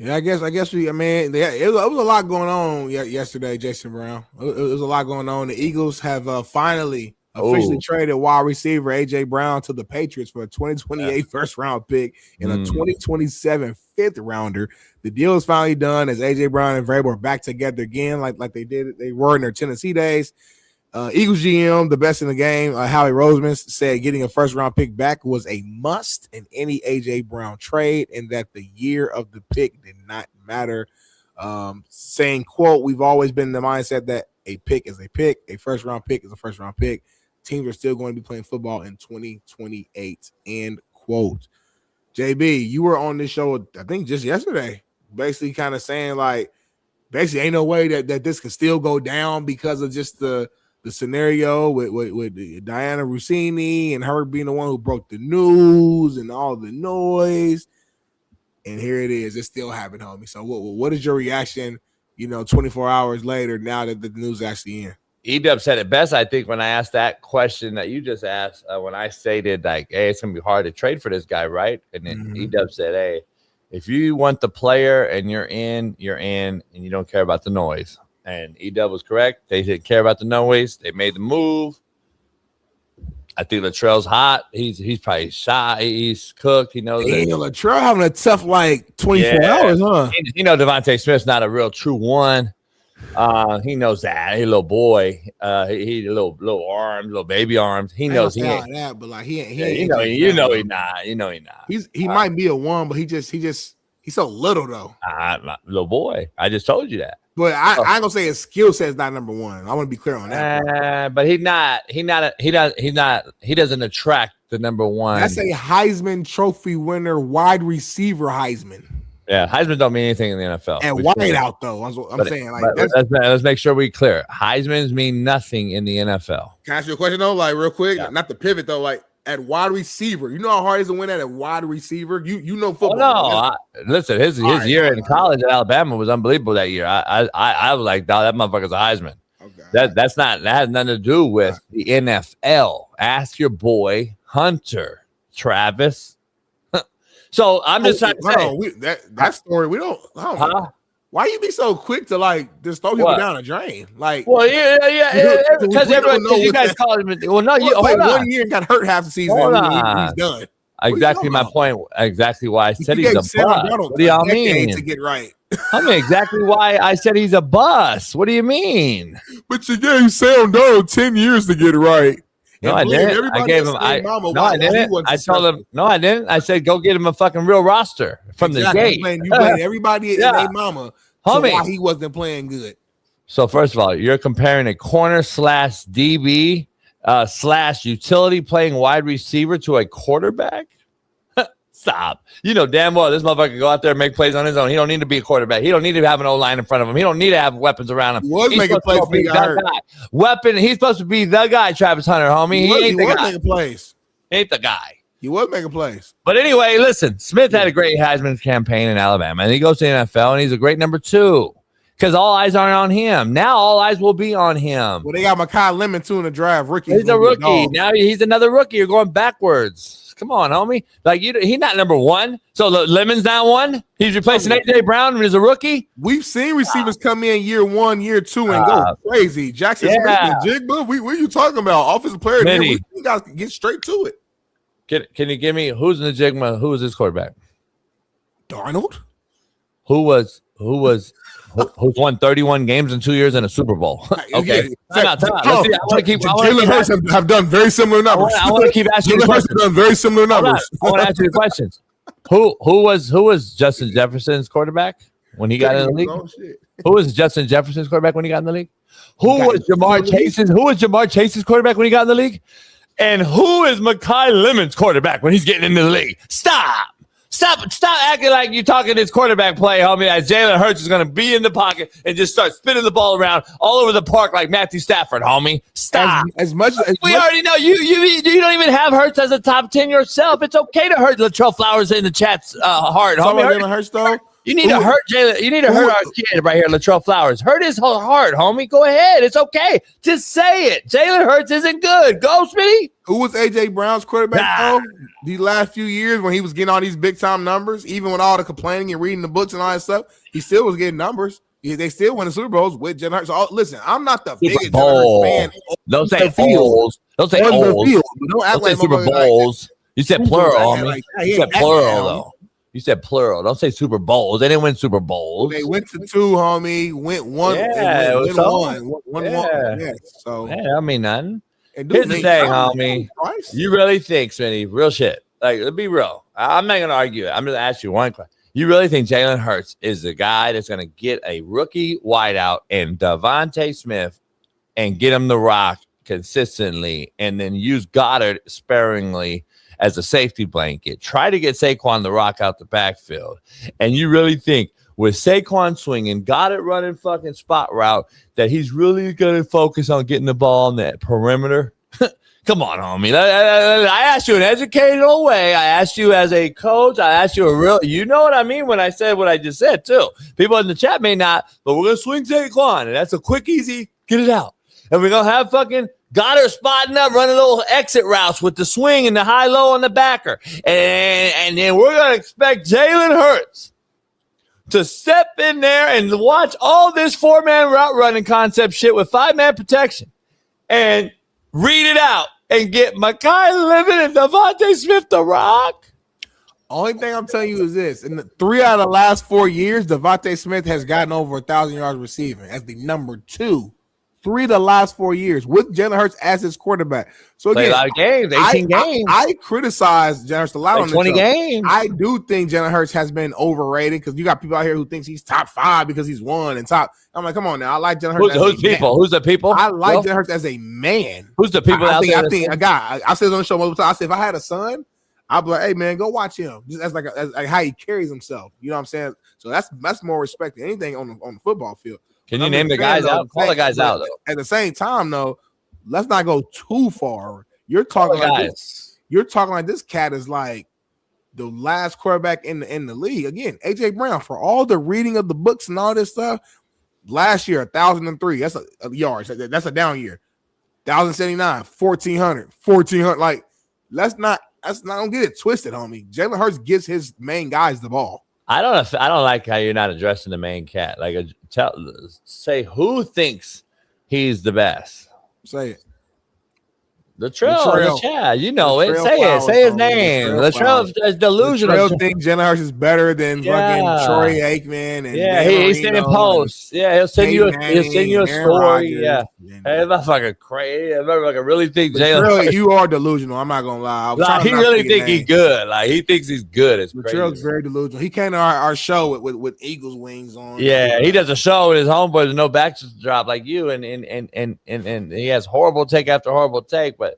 Yeah, I guess it was a lot going on yesterday, Jason Brown. It was a lot going on. The Eagles have finally officially traded wide receiver AJ Brown to the Patriots for a 2028 first round pick and a 2027 5th rounder. The deal is finally done as AJ Brown and Vrabel are back together again, like they were in their Tennessee days. Eagles GM, the best in the game, Howie Roseman, said getting a first round pick back was a must in any AJ Brown trade, and that the year of the pick did not matter. Saying, quote, we've always been in the mindset that a pick is a pick, a first round pick is a first round pick. Teams are still going to be playing football in 2028, end quote. JB, you were on this show, I think just yesterday, basically kind of saying like, basically ain't no way that this can still go down because of just the scenario with Diana Rossini and her being the one who broke the news and all the noise. And here it is. It's still happening, homie. So what is your reaction, 24 hours later now that the news is actually in? E-Dub said it best, I think, when I asked that question that you just asked, when I stated, like, hey, it's going to be hard to trade for this guy, right? And then E-Dub said, hey, if you want the player and you're in, and you don't care about the noise. And E-Dub was correct. They didn't care about the noise. They made the move. I think Latrell's hot. He's probably shy. He's cooked. He knows that. Latrell having a tough, 24 hours, huh? Devontae Smith's not a real true one. He knows that. He's a little boy. He little arms, little baby arms. He knows he ain't that, but he ain't. He not. He not. He might be a one, but he's so little though. Little boy. I just told you that. But I ain't gonna say his skill set is not number one. I want to be clear on that. But he doesn't attract the number one. That's a Heisman Trophy winner, wide receiver Heisman. Yeah, Heisman don't mean anything in the NFL. And wide out though. I'm saying let's make sure we clear. Heisman's mean nothing in the NFL. Can I ask you a question though? Real quick, not to pivot though. At wide receiver, you know how hard it is to win at a wide receiver. You know football. Listen, his year in college at Alabama was unbelievable that year. I was like, dog, that motherfucker's a Heisman. Okay. That has nothing to do with the NFL. Ask your boy Hunter Travis. So I'm just trying to say that story. We don't. Why you be so quick to just throw people down a drain? Because you guys call him. Well, no, you played 1 year and got hurt half the season. He's done. Exactly my point. Exactly why I said he's a bust. What do y'all mean? To get right. I mean exactly why I said he's a bust. What do you mean? But you gave Sam Darnold 10 years to get right. No, I didn't. I gave him. No, I didn't. I told him. No, I didn't. I said go get him a fucking real roster from the gate. You blame everybody and their mama. Homie. Why he wasn't playing good. So first of all, you're comparing a corner / DB / utility playing wide receiver to a quarterback. Stop. You know damn well this motherfucker go out there and make plays on his own. He don't need to be a quarterback. He don't need to have an O-line in front of him. He don't need to have weapons around him. He was making plays. He's supposed to be the guy, Travis Hunter, homie. He ain't the guy. Making plays. Ain't the guy. He was making plays. But anyway, listen, Smith had a great Heisman campaign in Alabama, and he goes to the NFL, and he's a great number 2 because all eyes aren't on him. Now all eyes will be on him. Well, they got Mekhi Lemon, too, in the draft. He's a rookie. Now he's another rookie. You're going backwards. Come on, homie. He's not number 1. So Lemon's not 1. He's replacing A.J. Brown as a rookie. We've seen receivers come in year 1, year 2, and go crazy. Jackson Smith and Jigba. What are you talking about? Offensive player. We got to get straight to it. Can you give me who's in the Jigma? Who was his quarterback? Darnold. Who's won 31 games in 2 years in a Super Bowl? Okay, time out. Jalen Hurts have done very similar numbers. I want to keep asking you questions. Done very similar numbers. I want to ask you the questions. Who was Justin Jefferson's quarterback when he got in the league? Who was Justin Jefferson's quarterback when he got in the league? Who was Jamar Chase's quarterback when he got in the league? And who is Mekhi Lemon's quarterback when he's getting into the league? Stop acting like you're talking this quarterback play, homie, as Jalen Hurts is going to be in the pocket and just start spinning the ball around all over the park like Matthew Stafford, homie. Stop. As much as we already know you don't even have Hurts as a top 10 yourself. It's okay to hurt Latrell Flowers in the chat's heart, homie. Jalen Hurts, though? You need to hurt Jalen. You need to hurt our kid right here, Latrell Flowers. Hurt his whole heart, homie. Go ahead. It's okay. Just say it. Jalen Hurts isn't good. Go, Smitty. Who was A.J. Brown's quarterback, though? These last few years when he was getting all these big-time numbers, even with all the complaining and reading the books and all that stuff, he still was getting numbers. They still win the Super Bowls with Jalen Hurts. So, listen, I'm not the biggest Jalen Hurts fan. Don't say Bowls. Don't say Bowls. Don't act like Super Bowls. You said plural, homie. You said plural, though. You said plural. Don't say Super Bowls. They didn't win Super Bowls. They went to 2, homie. Went 1. Yeah, went 1. Yeah. So I mean nothing. Here's the thing, homie. You really think, Smitty, real shit. Let's be real. I'm not gonna argue it. I'm gonna ask you one question. You really think Jalen Hurts is the guy that's gonna get a rookie wideout and Devontae Smith and get him the rock consistently, and then use Goddard sparingly as a safety blanket, try to get Saquon the rock out the backfield, and you really think with Saquon swinging, got it running fucking spot route, that he's really going to focus on getting the ball on that perimeter? Come on, homie. I asked you in an educational way. I asked you as a coach. I asked you you know what I mean when I said what I just said, too. People in the chat may not, but we're going to swing Saquon, and that's a quick, easy, get it out. And we're going to have fucking Goddard spotting up, running little exit routes with the swing and the high-low on the backer. And then we're going to expect Jalen Hurts to step in there and watch all this 4-man route running concept shit with 5-man protection and read it out and get Mekhi Living and Devontae Smith the rock. Only thing I'm telling you is this: in the 3 out of the last 4 years, Devontae Smith has gotten over 1,000 yards receiving as the number 2. 3 of the last 4 years with Jalen Hurts as his quarterback. So again, a lot of games, 18 games. I criticize Jalen Hurts a lot on 20 games. I do think Jalen Hurts has been overrated because you got people out here who thinks he's top 5 because he's won and top. I'm like, come on now. I like Jalen Hurts. Who's people? Who's the people? I like Jalen Hurts as a man. Who's the people out there? I think a guy. I said on the show multiple times. I said if I had a son, I'd be like, hey man, go watch him. Just as like how he carries himself. You know what I'm saying? So that's more respect than anything on the football field. Can you name the guys out? Call the guys out, though. At the same time, though, let's not go too far. You're talking like this. You're talking like this cat is like the last quarterback in the league. Again, AJ Brown, for all the reading of the books and all this stuff, last year 1,003. That's a yards. That's a down year. 1,079, 1,400. Like, don't get it twisted, homie. Jalen Hurts gives his main guys the ball. I don't like how you're not addressing the main cat. Like, say who thinks he's the best. Say it. The Chad, you know it. Say it. Say his name. Latrell is delusional. Latrell thinks Jalen Hurts is better than fucking Troy Aikman. And he's sending posts. Yeah, he'll send you a story. Yeah, hey, that's fucking crazy. I really think Jalen Hurts. You are delusional. I'm not gonna lie. He really think he's good. Like he thinks he's good. It's Latrell's very delusional. He came to our show with Eagles wings on. Yeah, he does a show with his homeboys with no backdrop like you, and he has horrible take after horrible take, but.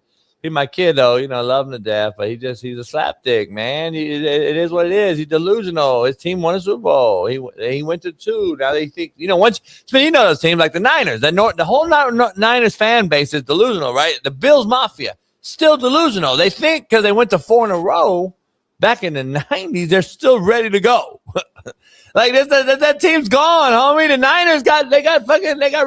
He's my kid, though. You know, I love him to death, but he's a slapdick, man. It is what it is. He's delusional. His team won a Super Bowl. He went to 2. Now they think, once those teams like the Niners, the whole Niners fan base is delusional, right? The Bills Mafia, still delusional. They think because they went to 4 in a row back in the 90s, they're still ready to go. Like that team's gone, homie. The Niners got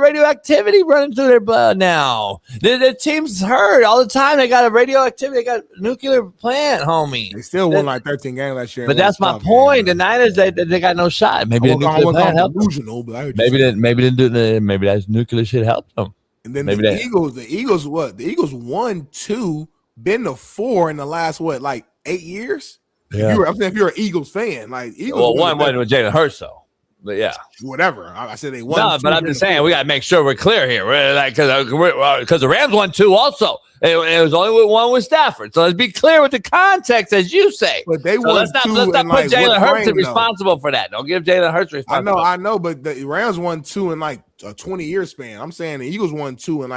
radioactivity running through their blood now. The team's hurt all the time. They got a radioactivity. They got a nuclear plant, homie. They still won like 13 games last year. But that's my point. The Niners they got no shot. Maybe the nuclear plant helped them. Maybe that nuclear shit helped them. And then the Eagles what? The Eagles won 2, been to 4 in the last 8 years. Yeah. If you're an Eagles fan, like Eagles. Well, one with Jalen Hurts, though. But yeah, whatever. I said they won. No, but I'm just saying we got to make sure we're clear here. We're like because the Rams won 2 also. It was only with 1 with Stafford. So let's be clear with the context, as you say. But they won. Let's not put Jalen Hurts responsible for that. Don't give Jalen Hurts responsibility. I know, but the Rams won 2 in like a 20-year span. I'm saying the Eagles won 2 in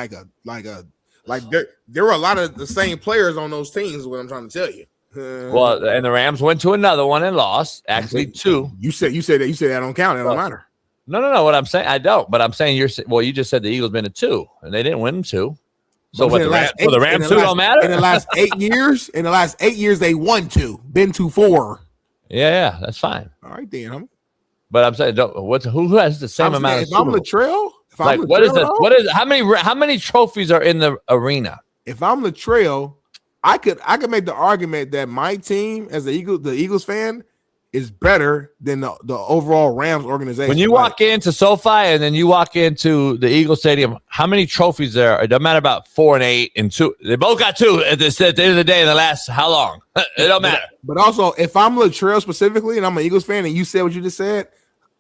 there were a lot of the same players on those teams. Is what I'm trying to tell you. Well, and the Rams went to another one and lost. Actually, 2. You said that don't count. It don't matter. No. What I'm saying, I don't. But I'm saying you just said the Eagles been to 2 and they didn't win them 2. So what? The Rams 2 don't matter. In the last 8 years, they won 2, been to 4. Yeah, that's fine. All right, then, homie. But I'm saying, who has the same amount of? If I'm Latrell, how many trophies are in the arena? If I'm Latrell, I could make the argument that my team as the Eagles fan is better than the overall Rams organization. When you walk into SoFi and then you walk into the Eagles Stadium, how many trophies there are? It doesn't matter about 4 and 8 and 2. They both got 2 at the end of the day in the last how long? It don't matter. But also, if I'm Latrell specifically and I'm an Eagles fan and you said what you just said,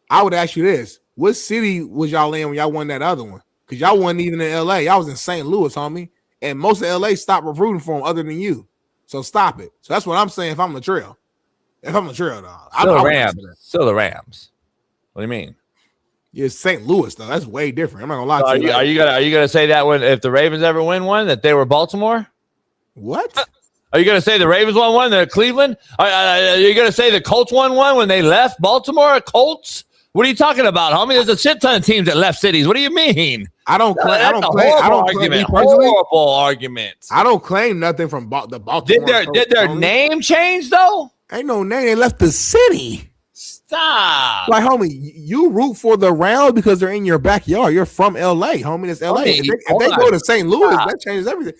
I would ask you this. What city was y'all in when y'all won that other one? Because y'all wasn't even in LA. Y'all was in St. Louis, homie. And most of LA stopped recruiting for him other than you. So stop it. So that's what I'm saying if I'm Latrell. If I'm Latrell, though. Still the Rams. What do you mean? It's St. Louis, though. That's way different. I'm not gonna lie to you. Are you gonna say that if the Ravens ever win one, that they were Baltimore? What? Are you going to say the Ravens won one? The Cleveland? Are you going to say the Colts won one when they left Baltimore? Colts? What are you talking about, homie? There's a shit ton of teams that left cities. What do you mean? Horrible argument. I don't claim nothing from the Baltimore. Did their name change though? Ain't no name. They left the city. Stop. Like, homie, you root for the Rams because they're in your backyard. You're from LA, homie. It's LA. If they go to St. Louis, that changes everything.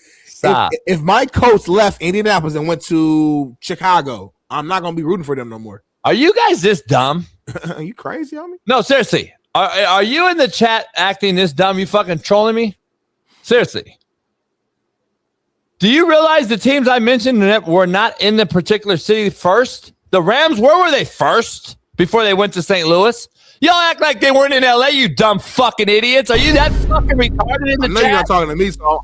If my coach left Indianapolis and went to Chicago, I'm not gonna be rooting for them no more. Are you guys this dumb? Are you crazy, homie? No, seriously. Are you in the chat acting this dumb? You fucking trolling me? Seriously. Do you realize the teams I mentioned were not in the particular city first? The Rams, where were they first before they went to St. Louis? Y'all act like they weren't in LA, you dumb fucking idiots. Are you that fucking retarded in the chat? I know you're not talking to me, so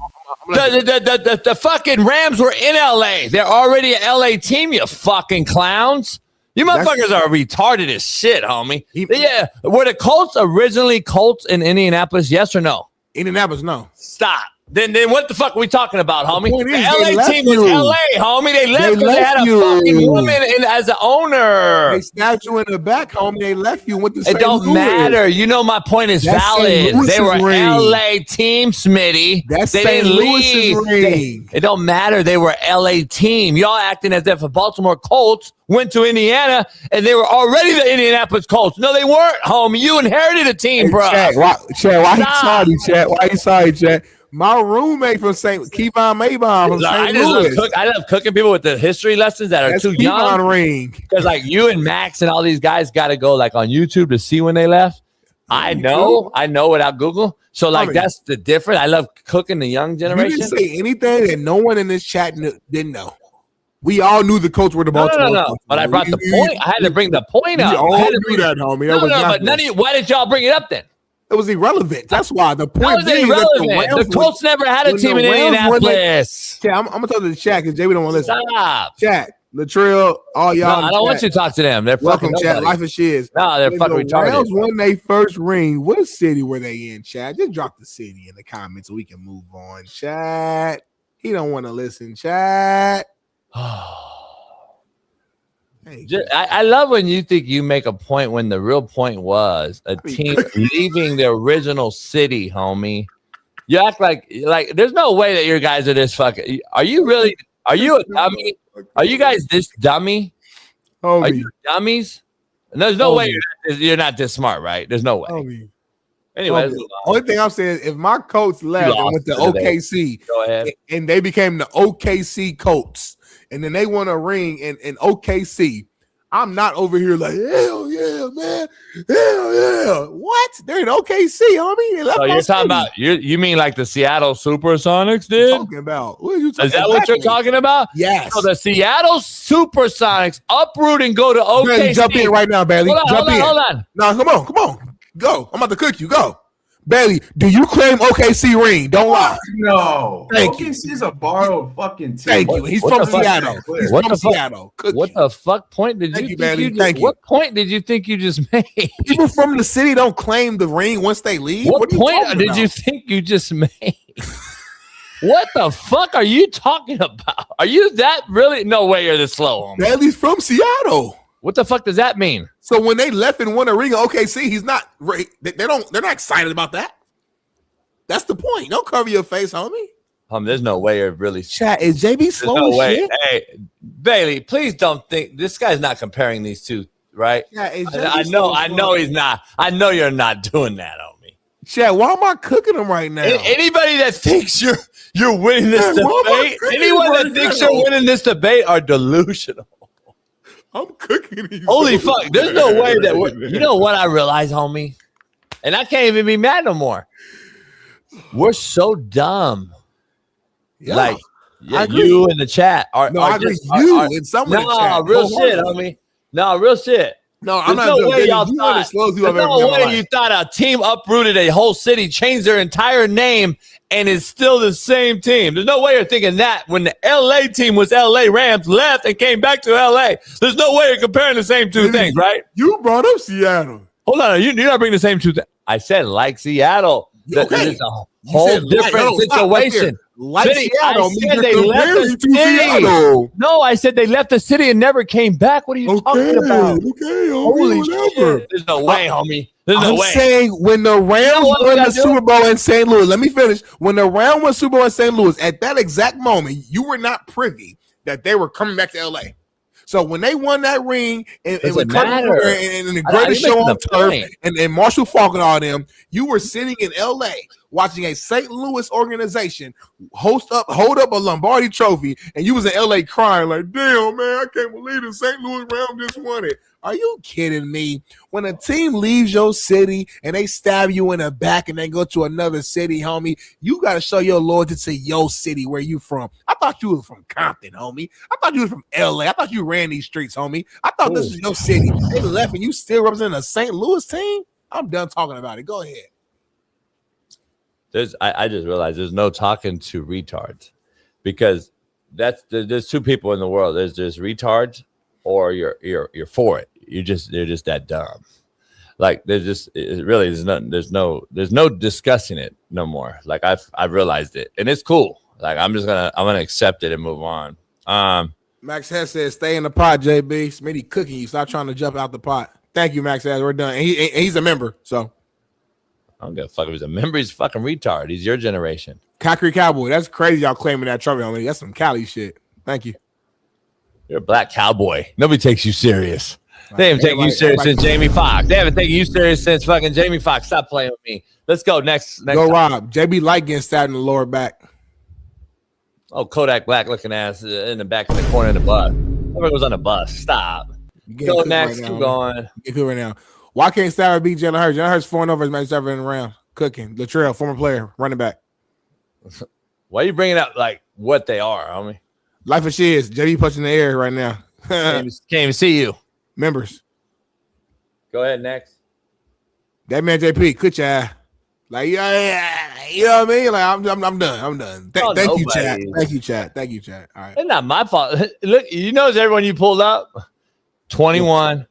the fucking Rams were in LA. They're already an LA team, you fucking clowns. You motherfuckers are retarded as shit, homie. Yeah. Were the Colts originally Colts in Indianapolis? Yes or no? Indianapolis, no. Stop. Then what the fuck are we talking about, homie? The LA team was LA, homie. They left because they had a fucking woman as an owner. They stabbed you in the back, homie. They left you with the same. It don't matter. You know my point is valid. They were LA team, Smitty. That's they St. didn't Louis's ring. It don't matter. They were LA team. Y'all acting as if the Baltimore Colts went to Indiana and they were already the Indianapolis Colts. No, they weren't, homie. You inherited a team, bro. Chad, why you sorry, Chad? Why you sorry, Chad? My roommate from Kevon Maybon from St. Louis. I love cooking people with the history lessons that are too young. Ring. Because like you and Max and all these guys got to go like on YouTube to see when they left. I know without Google. So like that's the difference. I love cooking the young generation. You didn't say anything that no one in this chat didn't know. We all knew the Colts were the Baltimore. No. But I brought the point. I had to bring the point up. We all knew that, homie. But none of you. Why did y'all bring it up then? It was irrelevant. That's why the point. That was irrelevant. The Colts never had a team in Indianapolis. I'm gonna talk to the chat because JB don't want to listen. Stop. Chat, Latrell, all y'all. No, I don't want you to talk to them. They're welcome, fucking chat. Life of shiz. No, they're fucking retarded. Rams won their first ring. What city were they in, chat? Just drop the city in the comments so we can move on, chat. He don't want to listen, chat. I love when you think you make a point when the real point was a team leaving the original city, homie. You act like there's no way that your guys are this fucking. Are you really? Are you a dummy? Are you guys this dummy? Are you dummies? And there's no way you're not this smart, right? There's no way. Anyway, only thing I'm saying is if my coach left and went to OKC, go ahead, and they became the OKC Colts. And then they won a ring in OKC. I'm not over here like, hell yeah, man. Hell yeah. What? They're in OKC, homie. So you're talking about, you mean like the Seattle Supersonics did? Talking about? What are you talking Is that what you're talking about? Yes. So the Seattle Supersonics uproot and go to OKC. Bailey, jump in right now, Bailey. Hold on. No, come on. Go. I'm about to cook you. Go. Bailey, do you claim OKC ring? Don't lie. No. Thank you. OKC's a borrowed fucking team. Thank you. He's from Seattle. Seattle. What the fuck point did you think What point did you think you just made? People from the city don't claim the ring once they leave. What point did you think you just made? What the fuck are you talking about? Are you that really? No way you're this slow. Bailey's from Seattle. What the fuck does that mean? So when they left and won a ring of OKC, he's not. They're not excited about that. That's the point. Don't cover your face, homie. There's no way you're really. Chat, is JB slow? No way. Shit? Hey, Bailey, please don't think this guy's not comparing these two, right? Yeah, I know he's not. I know you're not doing that, homie. Chat, why am I cooking him right now? Anybody that thinks you're winning this debate, anyone that thinks you're winning this debate are delusional. I'm cooking these. Holy fuck. There's no way that you know what I realize, homie? And I can't even be mad no more. We're so dumb. Yeah. Like you in the chat are. No, I agree. In some of the chat. No, real shit, homie. No, real shit. No, I'm not. No way y'all thought. There's no way you thought a team uprooted a whole city, changed their entire name, and is still the same team. There's no way you're thinking that when the LA team was LA Rams, left and came back to LA. There's no way you're comparing the same two things, right? You brought up Seattle. Hold on, you're not bringing the same two things. I said like Seattle. Okay. It's a whole different situation. Like City, Seattle, I means said you're they left comparing the to city. Seattle. No, I said they left the city and never came back. What are you talking about? Okay, Holy whatever. shit. There's no way, homie. There's no I'm way. saying when the Rams what we won gotta the do? Super Bowl in St. Louis, let me finish. When the Rams won Super Bowl in St. Louis, at that exact moment, you were not privy that they were coming back to LA. So when they won that ring and Doesn't with Kurt matter. Warner and the greatest you're show missing on the turf point. and Marshall Faulk and all them, you were sitting in LA watching a St. Louis organization hold up a Lombardi trophy, and you was in LA crying like, damn, man, I can't believe the St. Louis Rams just won it. Are you kidding me? When a team leaves your city and they stab you in the back and they go to another city, homie, you got to show your loyalty to your city where you from. I thought you was from Compton, homie. I thought you was from LA. I thought you ran these streets, homie. I thought this was your city. They left and you still representing a St. Louis team? I'm done talking about it. Go ahead. I just realized there's no talking to retards, because there's two people in the world. There's retards, or you're for it. They're just that dumb. Like there's no discussing it no more. Like I've realized it, and it's cool. Like I'm gonna accept it and move on. Max Hess says, stay in the pot, JB. Smitty cooking you. Stop trying to jump out the pot. Thank you, Max Hess. We're done. And he's a member, so. I don't give a fuck if he's a member. He's a fucking retard. He's your generation. Concrete Cowboy. That's crazy y'all claiming that trophy on me. That's some Cali shit. Thank you. You're a black cowboy. Nobody takes you serious. They haven't taken you serious since Jamie Foxx. They haven't taken you serious since fucking Jamie Foxx. Stop playing with me. Let's go next. Go Rob. JB Light getting stabbed in the lower back. Oh, Kodak Black looking ass in the back of the corner of the bus. Whoever was on the bus. Stop. Go next. Keep going. Get good right now. Why can't Sauer beat Jalen Hurts? Jalen Hurts 4-0 his match ever in the round. Cooking. Latrell, former player, running back. Why are you bringing up like what they are, homie? Life of shiz. JB punching the air right now. Can't even see you. Members. Go ahead, next. That man JP, quit your eye. Like, yeah, you know what I mean? Like, I'm done. I'm done. Thank you, chat. Thank you, chat. Thank you, chat. All right. It's not my fault. Look, you notice everyone you pulled up? 21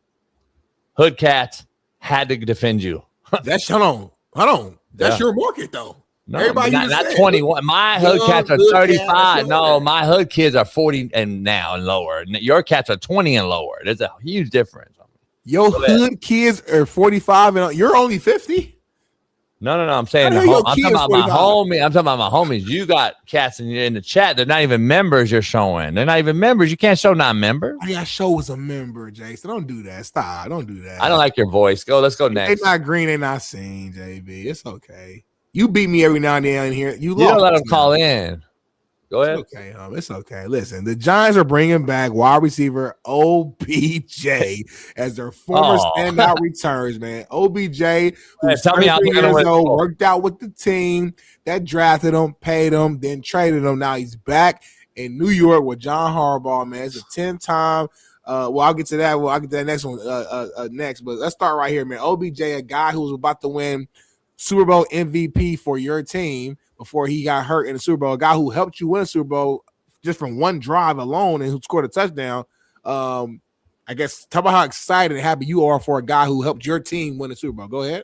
hood cats had to defend you. That's hold on. That's your market though. No, everybody not 21. My hood cats are 35. No, my hood kids are 40 and now and lower. Your cats are 20 and lower. There's a huge difference. Your hood kids are 45 and you're only 50. No. I'm saying I'm talking about my homie. I'm talking about my homies. You got cats in the chat. They're not even members. You're showing. They're not even members. You can't show non-members. I got show as a member, Jason. Don't do that. Stop. Don't do that. I don't like your voice. Let's go next. They not green. They not seen, JB. It's okay. You beat me every now and then in here. You don't let them call in. Go ahead. It's okay, it's okay. Listen, the Giants are bringing back wide receiver OBJ as their former standout returns, man. OBJ, who's tell me how years old, worked out with the team that drafted him, paid him, then traded him. Now he's back in New York with John Harbaugh, man. It's a 10-time. I'll get to that. I'll get to that next one next. But let's start right here, man. OBJ, a guy who was about to win Super Bowl MVP for your team before he got hurt in the Super Bowl, a guy who helped you win a Super Bowl just from one drive alone and who scored a touchdown. I guess talk about how excited and happy you are for a guy who helped your team win the Super Bowl. Go ahead.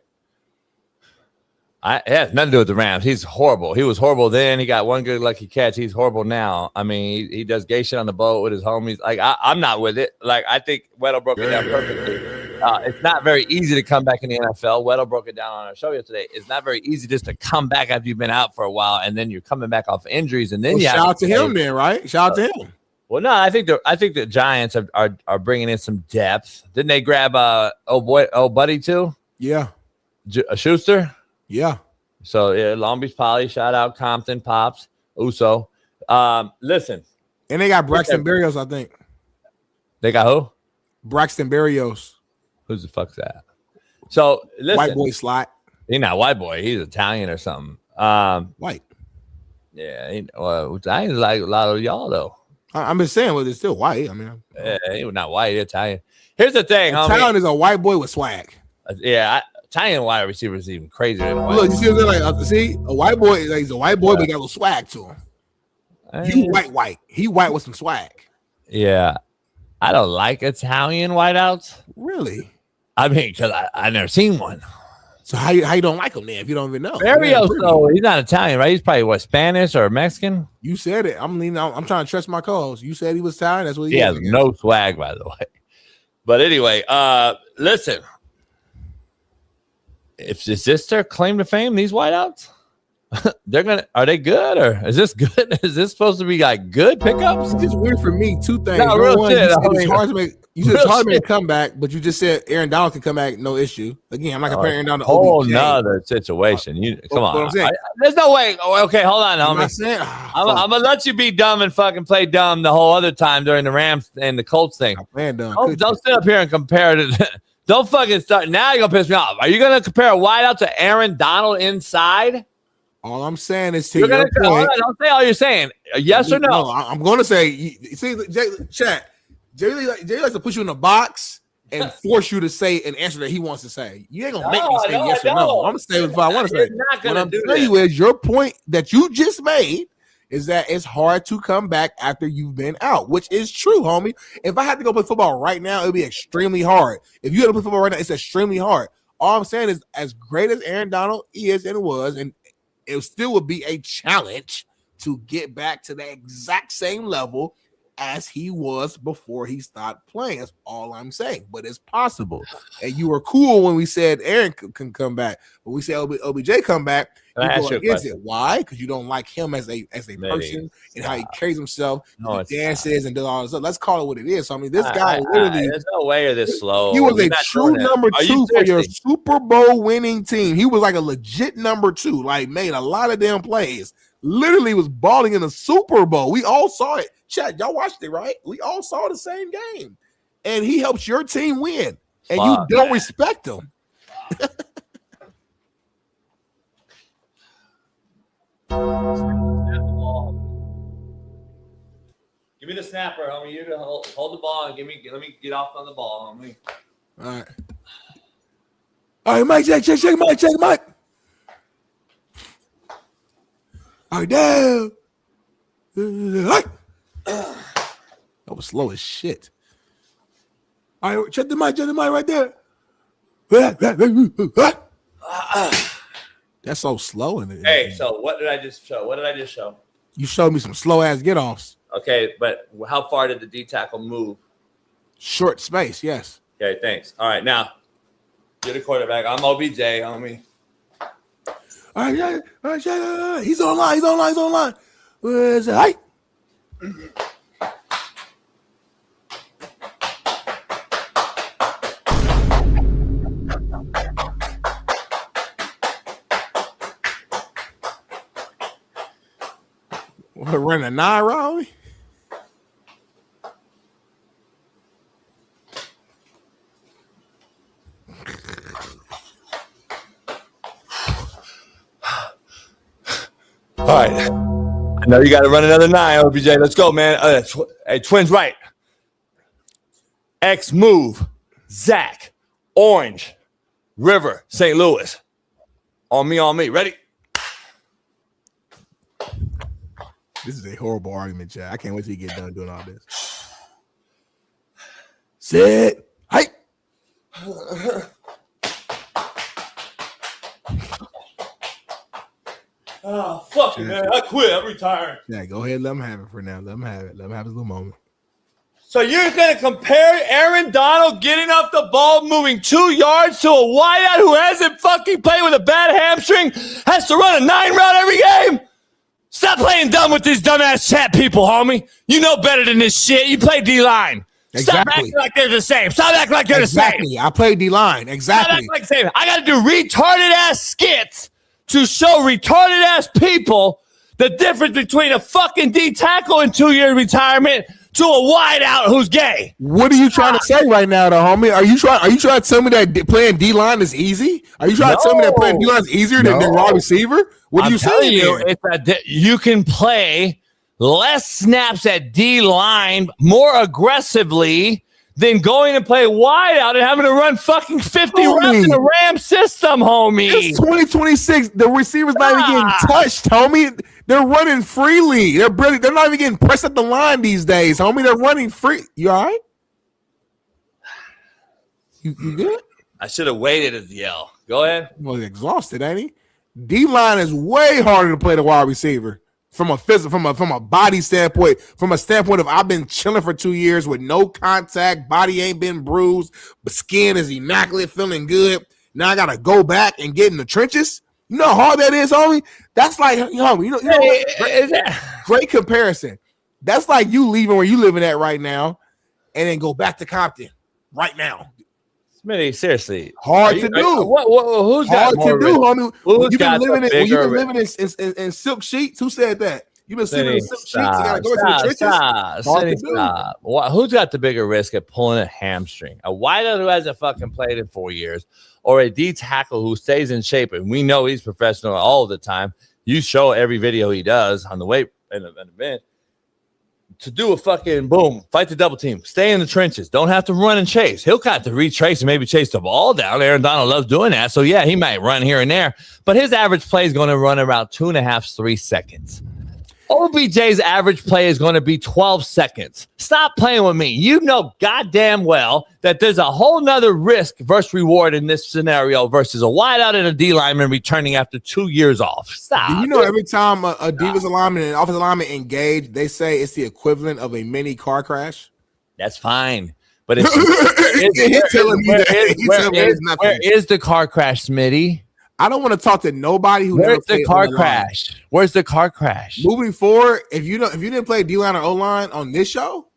It has nothing to do with the Rams. He's horrible. He was horrible then. He got one good lucky catch. He's horrible now. I mean, he does gay shit on the boat with his homies. Like, I'm not with it. Like, I think Weddle broke it down perfectly. It's not very easy to come back in the NFL. Weddle broke it down on our show yesterday. It's not very easy just to come back after you've been out for a while, and then you're coming back off injuries, and then shout out to him then, right? Shout out to him. Well, no, I think the Giants are bringing in some depth. Didn't they grab old buddy too? Yeah, Schuster. Yeah. So yeah, Long Beach Poly. Shout out Compton Pops Uso. Listen, and they got Braxton Berrios. I think they got who? Braxton Berrios. Who's the fuck's that? So listen, white boy slot. He's not white boy. He's Italian or something. White. Yeah. Italians like a lot of y'all though. I'm just saying, well, it's still white. I mean, he was not white. Italian. Here's the thing, Italian is a white boy with swag. Yeah. Italian wide receiver is even crazier than white. Look, you see what I'm saying? Like, see, a white boy, like, he's a white boy, but he got a little swag to him. You white. He white with some swag. Yeah. I don't like Italian whiteouts. Really? I mean, because I never seen one. So how you don't like him then if you don't even know? Barrios, though, he's not Italian, right? He's probably what, Spanish or Mexican? You said it. I'm trying to trust my co-host. You said he was Italian. That's what he has no swag, by the way. But anyway, listen. Is this their claim to fame, these wideouts? Are they good or is this good? Is this supposed to be like good pickups? It's weird for me. Two things. No, real shit. It's hard to make. You said it's hard to make a comeback, but you just said Aaron Donald can come back, no issue. Again, I'm not comparing Aaron Donald to OBJ. Another situation. Come on. There's no way. Okay, hold on, homie. I'm gonna let you be dumb and fucking play dumb the whole other time during the Rams and the Colts thing. Don't sit up here and compare it. Don't fucking start. Now you're gonna piss me off. Are you gonna compare a wideout to Aaron Donald inside? All I'm saying is to your point. Don't say all you're saying. Yes or no? I'm going to say. See, chat. Jay likes to put you in a box and force you to say an answer that he wants to say. You ain't gonna make me say yes or no. I'm gonna say what I want to say. What I'm telling you is your point that you just made is that it's hard to come back after you've been out, which is true, homie. If I had to go play football right now, it would be extremely hard. If you had to play football right now, it's extremely hard. All I'm saying is, as great as Aaron Donald is and was, and it still would be a challenge to get back to the exact same level as he was before he stopped playing. That's all I'm saying. But it's possible. And you were cool when we said Aaron can come back. When we said OBJ come back, you go against it. Why? Because you don't like him as a person and how he carries himself, dances and does all this stuff. Let's call it what it is. So I mean, this guy literally, there's no way you're this slow. He was a true number two for your Super Bowl winning team. He was like a legit number two, like made a lot of damn plays. Literally was balling in the Super Bowl. We all saw it. Chat, y'all watched it, right? We all saw the same game. And he helps your team win. And you don't respect him. Give me the snapper, homie. You hold the ball and let me get off on the ball, homie. All right, Mike, check Mike. All right, down. That was slow as shit. All right, check the mic right there. That's so slow in it. Hey, so what did I just show? You showed me some slow ass get offs. Okay, but how far did the D tackle move? Short space, yes. Okay, thanks. All right, now you're the quarterback. I'm OBJ, homie. All right, he's online. Where's it? Hey. We're running a 9 round. All right. I know you got to run another 9, OBJ. Let's go, man. Hey, twins right. X move. Zach. Orange. River. St. Louis. On me. Ready? This is a horrible argument, Chad. I can't wait till you get done doing all this. Sit. Hey. Oh, fuck it, man. I quit. I'm retiring. Yeah, go ahead. Let him have it for now. Let him have it. Let him have his little moment. So you're going to compare Aaron Donald getting off the ball, moving 2 yards to a wideout who hasn't fucking played with a bad hamstring, has to run a 9 route every game? Stop playing dumb with these dumbass chat people, homie. You know better than this shit. You play D-line. Exactly. Stop acting like they're the same. Stop acting like they're the same. I play D-line. Exactly. Stop acting like the same. I got to do retarded-ass skits to show retarded-ass people the difference between a fucking D-tackle in 2-year retirement to a wideout who's gay. What are you trying to say right now, though, homie? Are you trying to tell me that playing D-line is easy? Are you trying to tell me that playing D-line is easier than wide receiver? What are you saying? You can play less snaps at D-line more aggressively than going and play wideout and having to run fucking 50 reps in a Ram system, homie. It's 2026. The receiver's not even getting touched, homie. They're running freely. They're not even getting pressed at the line these days, homie. They're running free. You all right? You good? I should have waited at the yell. Go ahead. Well, exhausted, ain't he? D-line is way harder to play the wide receiver from a body standpoint, from a standpoint of I've been chilling for 2 years with no contact, body ain't been bruised, but skin is immaculate, feeling good. Now I gotta go back and get in the trenches. You know how hard that is, homie? That's like, great comparison. That's like you leaving where you living at right now and then go back to Compton right now. Smitty, seriously, hard to do. Who's hard got more to do, homie? Who's You've been living bigger in silk sheets. Who said that? You've been sleeping in silk sheets. You gotta go into the trenches. Stop. Who's got the bigger risk at pulling a hamstring? A wideout who hasn't fucking played in 4 years, or a D tackle who stays in shape, and we know he's professional all the time. You show every video he does on the weight in the event. To do a fucking boom, fight the double team, stay in the trenches, don't have to run and chase. He'll have to retrace and maybe chase the ball down. Aaron Donald loves doing that. So, yeah, he might run here and there, but his average play is going to run around 2.5, 3 seconds. OBJ's average play is going to be 12 seconds. Stop playing with me. You know goddamn well that there's a whole nother risk versus reward in this scenario versus a wideout and a D lineman returning after 2 years off. Stop. Do you know every time a defensive lineman and an offensive lineman engage, they say it's the equivalent of a mini car crash? That's fine. But where is the car crash, Smitty? I don't want to talk to nobody who. Where's the car crash? Where's the car crash? Moving forward, if you didn't play D-line or O-line on this show,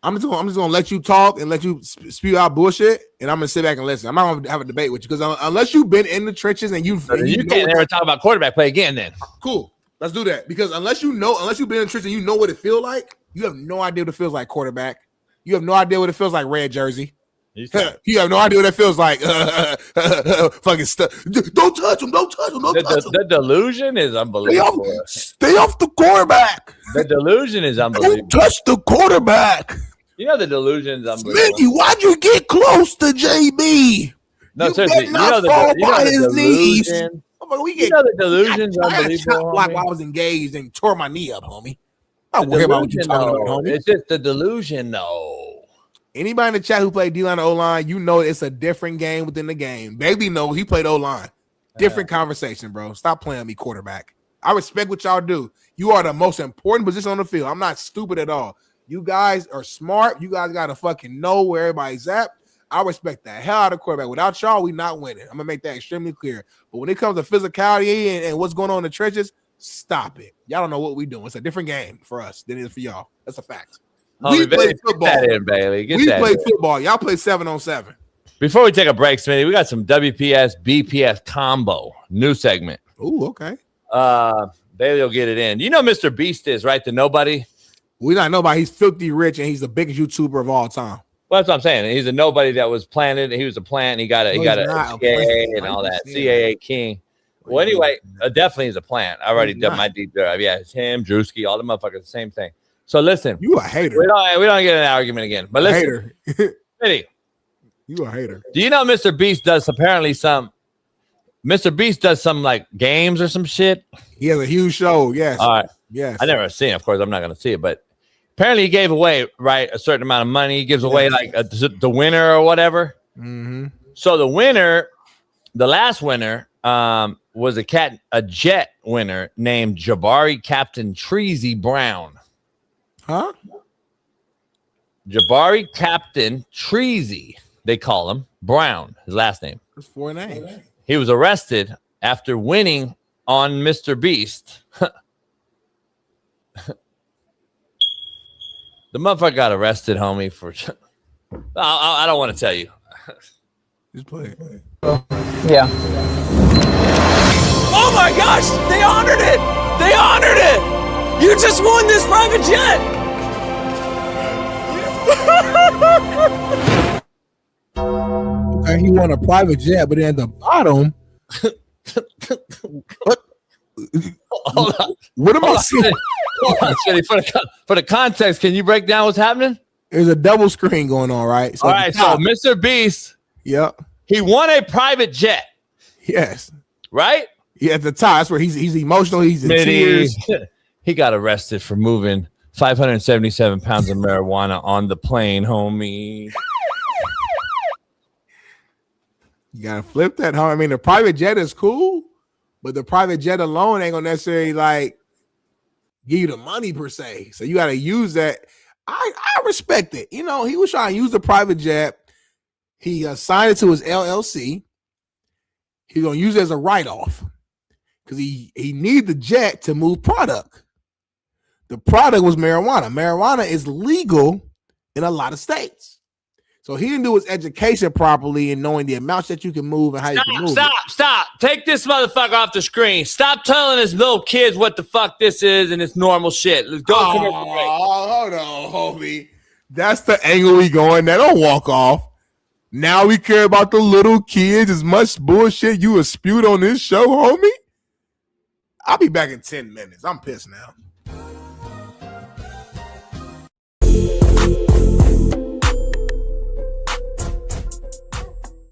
I'm just gonna let you talk and let you spew out bullshit, and I'm gonna sit back and listen. I'm not gonna have a debate with you because unless you've been in the trenches and you can't ever talk about quarterback play again. Then cool, let's do that because unless you've been in the trenches and you know what it feels like, you have no idea what it feels like quarterback. You have no idea what it feels like red jersey. You have no idea what that feels like. Fucking stuff. Don't touch him. Don't touch him. The delusion is unbelievable. Stay off the quarterback. The delusion is unbelievable. Don't touch the quarterback. You know the delusion is unbelievable. Smitty, why'd you get close to JB? No, seriously. You know the delusion. The delusion is unbelievable. Like I was engaged and tore my knee up, homie. I don't worry about what you're talking about, homie. It's just the delusion, though. Anybody in the chat who played D-line or O-line, you know it's a different game within the game. Baby knows he played O-line. Different conversation, bro. Stop playing me quarterback. I respect what y'all do. You are the most important position on the field. I'm not stupid at all. You guys are smart. You guys got to fucking know where everybody's at. I respect the hell out of quarterback. Without y'all, we not winning. I'm going to make that extremely clear. But when it comes to physicality and what's going on in the trenches, stop it. Y'all don't know what we doing. It's a different game for us than it is for y'all. That's a fact. We play football. We play football. Y'all play 7-on-7. Before we take a break, Smitty, we got some WPS BPS combo new segment. Ooh, okay. Bailey will get it in. You know Mr. Beast is right? The nobody. We not nobody. He's filthy rich and he's the biggest YouTuber of all time. Well, that's what I'm saying. He's a nobody that was planted. He was a plant. He got a CAA and all that. CAA king. Well, anyway, definitely is a plant. I already done my deep dive. Yeah, it's him, Drewski, all the motherfuckers, the same thing. So listen, you a hater. We don't get an argument again. But listen, Smitty, you a hater. Do you know Mr. Beast does some like games or some shit? He has a huge show. Yes. All right. Yes. I never seen it. Of course, I'm not going to see it, but apparently he gave away a certain amount of money. He gives away like the winner or whatever. Mm-hmm. So the last winner, was a Jet winner named Jabari Captain Treasy Brown. Huh? Jabari Captain Treasy, they call him Brown, his last name. That's 4 names. He was arrested after winning on Mr. Beast. The motherfucker got arrested, homie, for I don't want to tell you. Just play it. Yeah. Oh my gosh, they honored it! They honored it! You just won this private jet! Okay, he won a private jet, but then at the bottom, what am I saying? For the context, can you break down what's happening? There's a double screen going on, right? So all right, so Mr. Beast, yep, he won a private jet. Yes, right. Yeah, at the top, that's where he's emotional. He's in tears. He got arrested for moving 577 pounds of marijuana on the plane, homie. You gotta flip that, huh? I mean, the private jet is cool, but the private jet alone ain't gonna necessarily like give you the money per se. So you gotta use that. I respect it. You know, he was trying to use the private jet. He assigned it to his LLC. He's gonna use it as a write-off because he need the jet to move product. The product was marijuana. Marijuana is legal in a lot of states. So he didn't do his education properly in knowing the amounts that you can move and how you can move. Stop. Take this motherfucker off the screen. Stop telling his little kids what the fuck this is and it's normal shit. Let's go. Hold on, homie. That's the angle we going. Now don't walk off. Now we care about the little kids as much bullshit you have spewed on this show, homie. I'll be back in 10 minutes. I'm pissed now.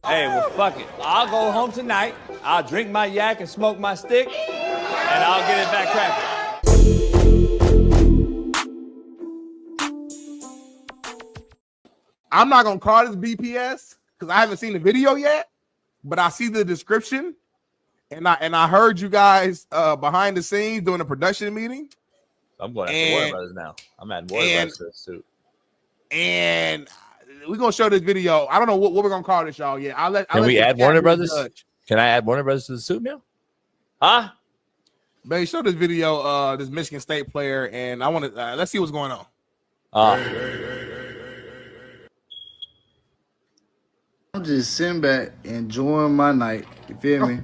Hey, well, fuck it. I'll go home tonight. I'll drink my yak and smoke my stick, and I'll get it back cracking. I'm not gonna call this BPS because I haven't seen the video yet, but I see the description, and I heard you guys behind the scenes doing a production meeting. I'm going after Warner Brothers now. I'm adding Warner Brothers to this too. And we're gonna show this video. I don't know what we're gonna call this, y'all. Yeah, Can we add Warner Brothers? Can I add Warner Brothers to the suit now? Huh? But show this video, this Michigan State player, and I want to let's see what's going on. I'm just sitting back, enjoying my night. You feel me?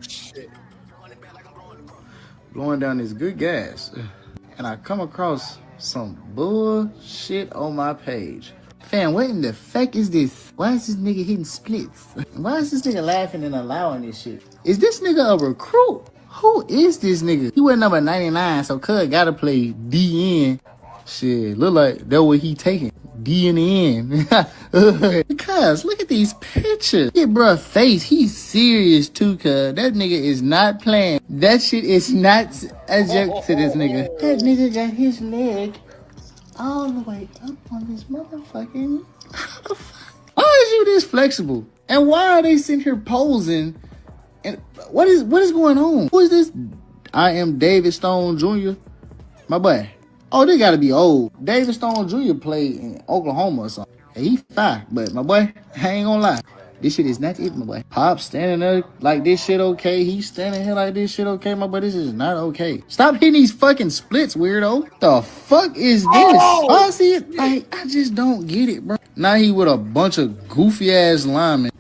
Blowing down this good gas. And I come across some bullshit on my page. Fam, what in the fuck is this? Why is this nigga hitting splits? Why is this nigga laughing and allowing this shit? Is this nigga a recruit? Who is this nigga? He went number 99, so Cud gotta play DN. Shit, look like that what he taking. D in the end. Because look at these pictures. Look at bruh face. He's serious too, cuz. That nigga is not playing. That shit is not a joke to this nigga. That nigga got his leg all the way up on this motherfucking. Why is you this flexible? And why are they sitting here posing? And what is going on? Who is this? I am David Stone Jr. My boy. Oh, they gotta be old. David Stone Jr. played in Oklahoma or something. He fine, but my boy, I ain't gonna lie. This shit is not it, my boy. Pop standing there like this shit okay. He standing here like this shit okay, my boy. This is not okay. Stop hitting these fucking splits, weirdo. The fuck is this? Oh, I see it. Like, I just don't get it, bro. Now he with a bunch of goofy ass linemen.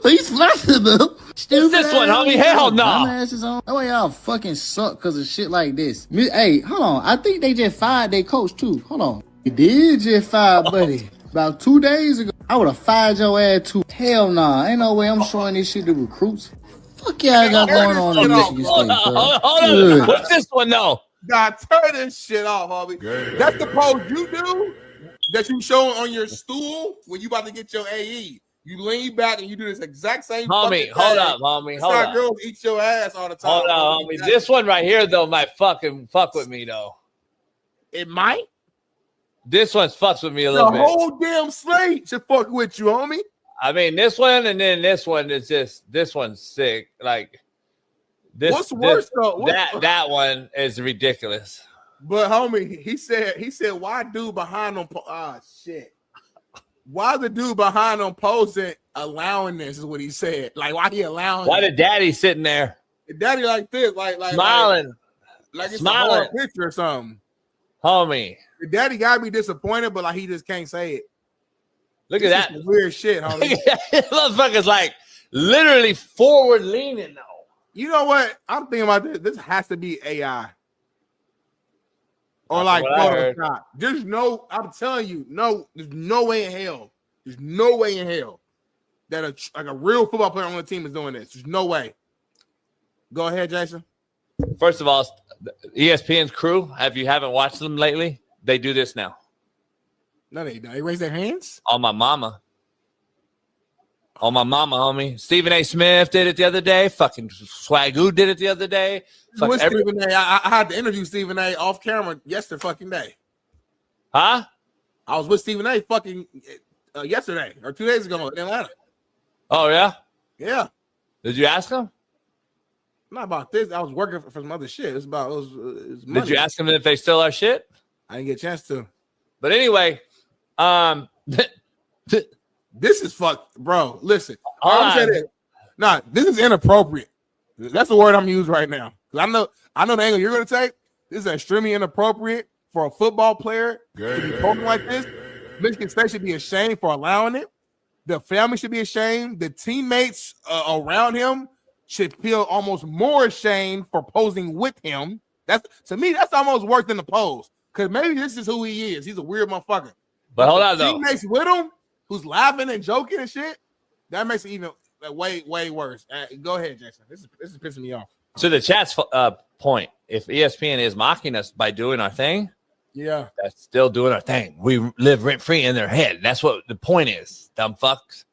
He's flexible. What's this one, homie? Hell no. That's why y'all fucking suck because of shit like this. Hey, hold on. I think they just fired their coach too. Hold on. They did just fire Buddy. About 2 days ago, I would have fired your ass too. Hell nah. Ain't no way I'm showing this shit to recruits. Fuck y'all got going on in Michigan State, bro. Hold on. What's this one, though? God, turn this shit off, homie. That's the pose you do that you show on your stool when you about to get your AE. You lean back and you do this exact same. Homie, hold up, homie. Hold up. Girls eat your ass all the time. Hold on, homie. This one right here, though, might fuck with me, though. It might. This one fucks with me a little bit. The whole damn slate should fuck with you, homie. I mean, this one and then this one is just, this one's sick. Like, this. What's worse, though? That one is ridiculous. But, homie, he said, why dude behind him? Shit. Why the dude behind him posing allowing this is what he said. Like, why he allowing Why the daddy sitting there? The daddy like this, like smiling. Like it's smiling. a horror picture or something. Homie. The daddy gotta be disappointed, but like he just can't say it. Look at that. Weird shit, homie. Motherfucker's like literally forward leaning though. You know what? I'm thinking about this. This has to be AI. Or like Photoshop. There's no, I'm telling you, no, there's no way in hell. There's no way in hell that a real football player on the team is doing this. There's no way. Go ahead, Jason. First of all, ESPN's crew, if you haven't watched them lately, they do this now. No, they don't. They raise their hands? On my mama. On my mama, homie. Stephen A. Smith did it the other day. Fucking Swagoo did it the other day. Stephen A. I had to interview Stephen A. off camera yesterday fucking day. Huh? I was with Stephen A. fucking yesterday or 2 days ago in Atlanta. Oh, yeah? Yeah. Did you ask him? Not about this. I was working for some other shit. It's about it was money. Did you ask them if they still are shit? I didn't get a chance to. But anyway, this is fucked, bro. Listen, Hold I'm saying on. this. Nah, this is inappropriate. That's the word I'm using right now. I know the angle you're gonna take. This is extremely inappropriate for a football player to be talking like this. Michigan State should be ashamed for allowing it. The family should be ashamed. The teammates around him should feel almost more ashamed for posing with him. That's to me, that's almost worse than the pose. Because maybe this is who he is. He's a weird motherfucker. But hold on, though. Teammates with him, who's laughing and joking and shit, that makes it even way worse. Go ahead, Jason. This is pissing me off. To the chat's point, if ESPN is mocking us by doing our thing, yeah, that's still doing our thing. We live rent free in their head. That's what the point is, dumb fucks.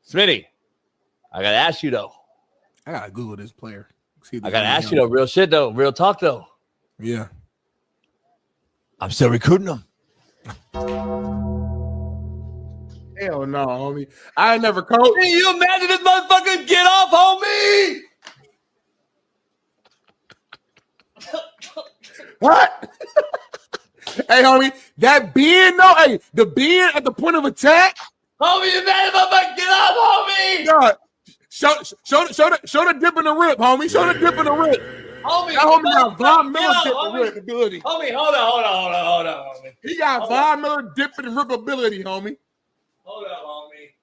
Smitty, I gotta ask you though. I gotta Google this player. I gotta ask you though, real shit though, real talk though. Yeah, I'm still recruiting them. Hell no, homie. I ain't never coached. Can you imagine this motherfucker get off, homie? What? Hey, homie, that being though, hey, the being at the point of attack. Homie, you mad if I get off, homie? God, show the dip in the rip, homie. Show the dip in the rip. Homie, That homie got Von Miller dip and rip ability. Homie, hold on, homie. He got Von Miller dip and rip ability, homie. Hold up, homie.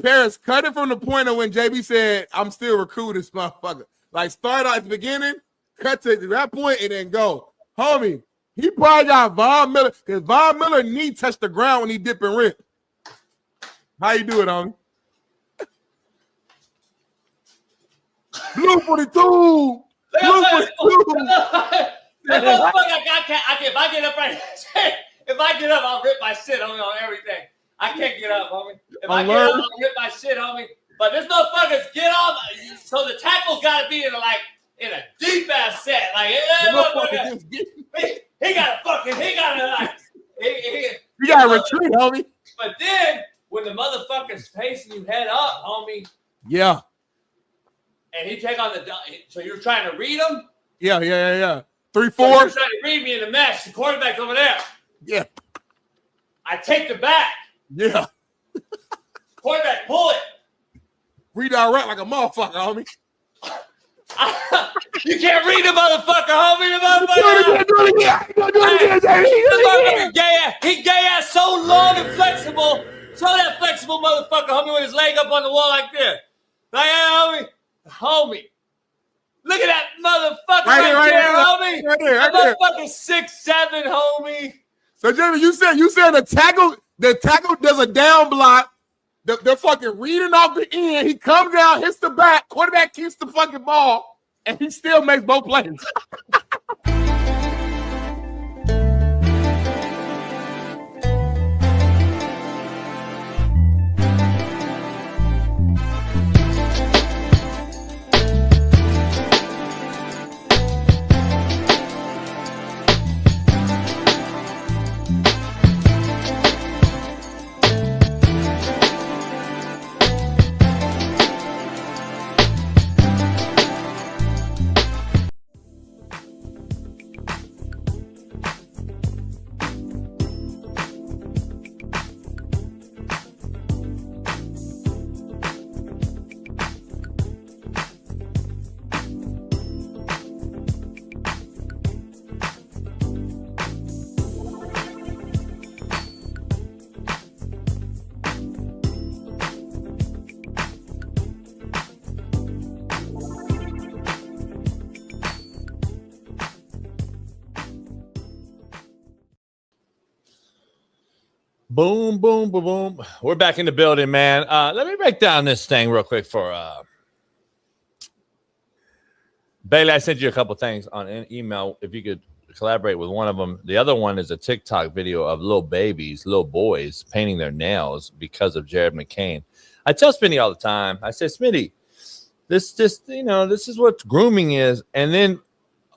Paris, cut it from the point of when JB said, I'm still recruiting this motherfucker. Like, start out at the beginning, cut to that point, and then go. Homie, he probably got Von Miller, because Von Miller knee touched the ground when he dip and rip. How you do it, homie? Blue 42. Blue 42. That motherfucker, if I get up right if I get up, I'll rip my shit, homie, on everything. I can't get up, homie. If I get up, I'll rip my shit, homie. But this motherfucker's get off, so the tackle's got to be in a deep ass set. Like, he got to retreat, homie. But then when the motherfucker's facing you head up, homie. Yeah. And he take on so you're trying to read him? Yeah. 3-4. So you're trying to read me in the mesh. The quarterback's over there. Yeah. I take the back. Yeah. Quarterback, pull it. Redirect like a motherfucker, homie. You can't read the motherfucker, homie. Do it again. He gay ass so long and flexible. Show that flexible motherfucker, homie, with his leg up on the wall like this. Like, hey, homie. Look at that motherfucker right there, homie. Right there. That motherfucker's 6'7", homie. So, Jimmy, you said the tackle does a down block. They're fucking reading off the end. He comes down, hits the back. Quarterback keeps the fucking ball, and he still makes both plays. Boom, boom, boom, boom. We're back in the building, man. Let me break down this thing real quick for Bailey. I sent you a couple things on an email. If you could collaborate with one of them. The other one is a TikTok video of little boys painting their nails because of Jared McCain. I tell Smitty all the time. I say, Smitty, this is what grooming is. And then,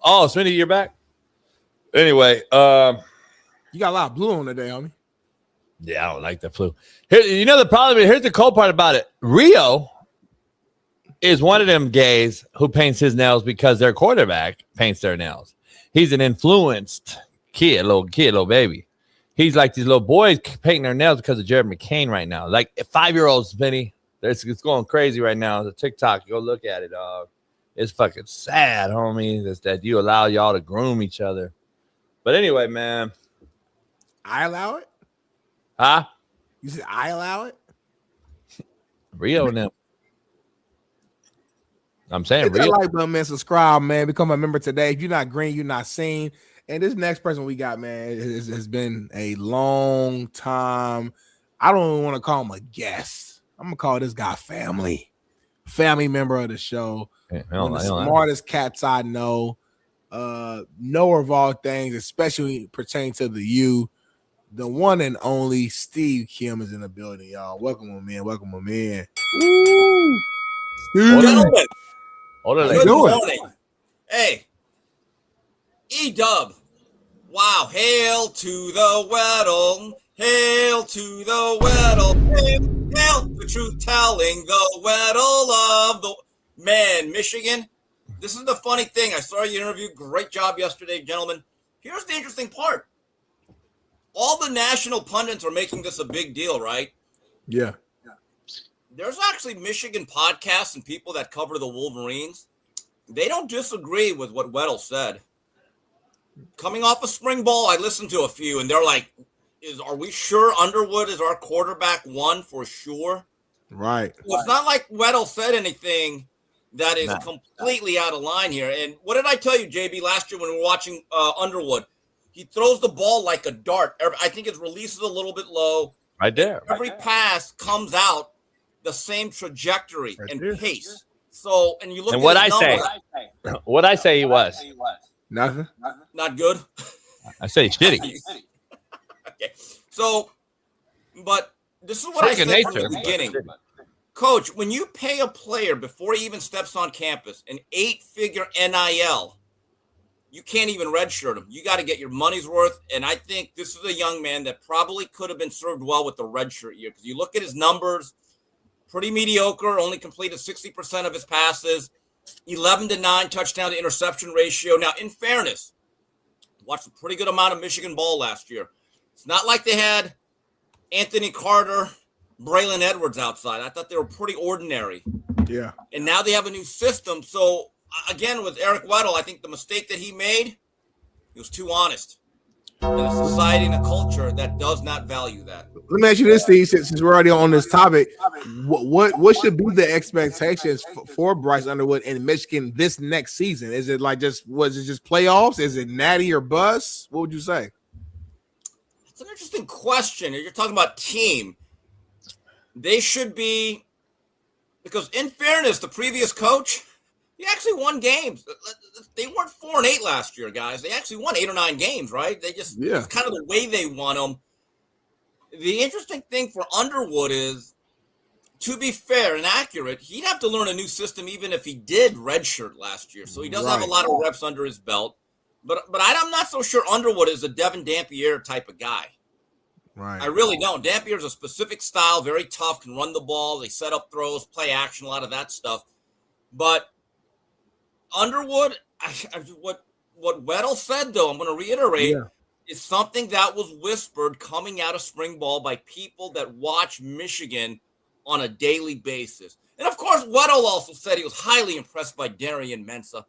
Smitty, you're back. Anyway, you got a lot of blue on today, homie. Yeah, I don't like the flu. Here, you know the problem. Here's the cool part about it. Rio is one of them gays who paints his nails because their quarterback paints their nails. He's an influenced little baby. He's like these little boys painting their nails because of Jared McCain right now. Like 5-year-olds, Smitty. It's going crazy right now. The TikTok, go look at it, dog. It's fucking sad, homie. That's that you allow y'all to groom each other. But anyway, man. I allow it? Huh? You said I allow it? Rio and them. I'm saying Hit that Rio. like button, man. Subscribe, man. Become a member today. If you're not green, you're not seen. And this next person we got, man, has been a long time. I don't even want to call him a guest. I'm going to call this guy family member of the show. One of the smartest cats I know. Knower of all things, especially pertaining to the U. The one and only Steve Kim is in the building, y'all. Welcome him in. Welcome him in. Woo! Gentlemen, Good morning. Hey, E-Dub. Wow, hail to the Weddle. Hail to the Weddle. Hail the truth telling, the Weddle of the... Man, Michigan, this is the funny thing. I saw your interview. Great job yesterday, gentlemen. Here's the interesting part. All the national pundits are making this a big deal, right? Yeah. There's actually Michigan podcasts and people that cover the Wolverines. They don't disagree with what Weddle said. Coming off a spring ball, I listened to a few, and they're like, are we sure Underwood is our quarterback one for sure? Right. Well, it's not like Weddle said anything that is completely out of line here. And what did I tell you, JB, last year when we were watching Underwood? He throws the ball like a dart. I think his release is a little bit low. Right there. Every pass comes out the same trajectory and pace. So, and you look and at what I numbers, say, what I say he was. Nothing. Not good. I say shitty. Okay. So, but this is what I said from the beginning. Coach, when you pay a player before he even steps on campus an 8-figure NIL, you can't even redshirt him. You got to get your money's worth. And I think this is a young man that probably could have been served well with the redshirt year. Because you look at his numbers, pretty mediocre, only completed 60% of his passes, 11-9 touchdown to interception ratio. Now, in fairness, watched a pretty good amount of Michigan ball last year. It's not like they had Anthony Carter, Braylon Edwards outside. I thought they were pretty ordinary. Yeah. And now they have a new system. So, again, with Eric Weddle, I think the mistake that he made, he was too honest. In a society and a culture that does not value that. Let me ask you this, Steve, since we're already on this topic. What should be the expectations for Bryce Underwood in Michigan this next season? Is it like just playoffs? Is it natty or bust? What would you say? It's an interesting question. You're talking about team. They should be, because in fairness, the previous coach, he actually won games. They weren't 4-8 last year, guys. They actually won 8 or 9 games, right? They just, it's kind of the way they won them. The interesting thing for Underwood is, to be fair and accurate, he'd have to learn a new system even if he did redshirt last year. So he does have a lot of reps under his belt. But I'm not so sure Underwood is a Devin Dampier type of guy. Right. I really don't. Dampier's a specific style, very tough, can run the ball. They set up throws, play action, a lot of that stuff. But Underwood, what Weddle said, though, I'm going to reiterate, is something that was whispered coming out of spring ball by people that watch Michigan on a daily basis. And, of course, Weddle also said he was highly impressed by Darian Mensah.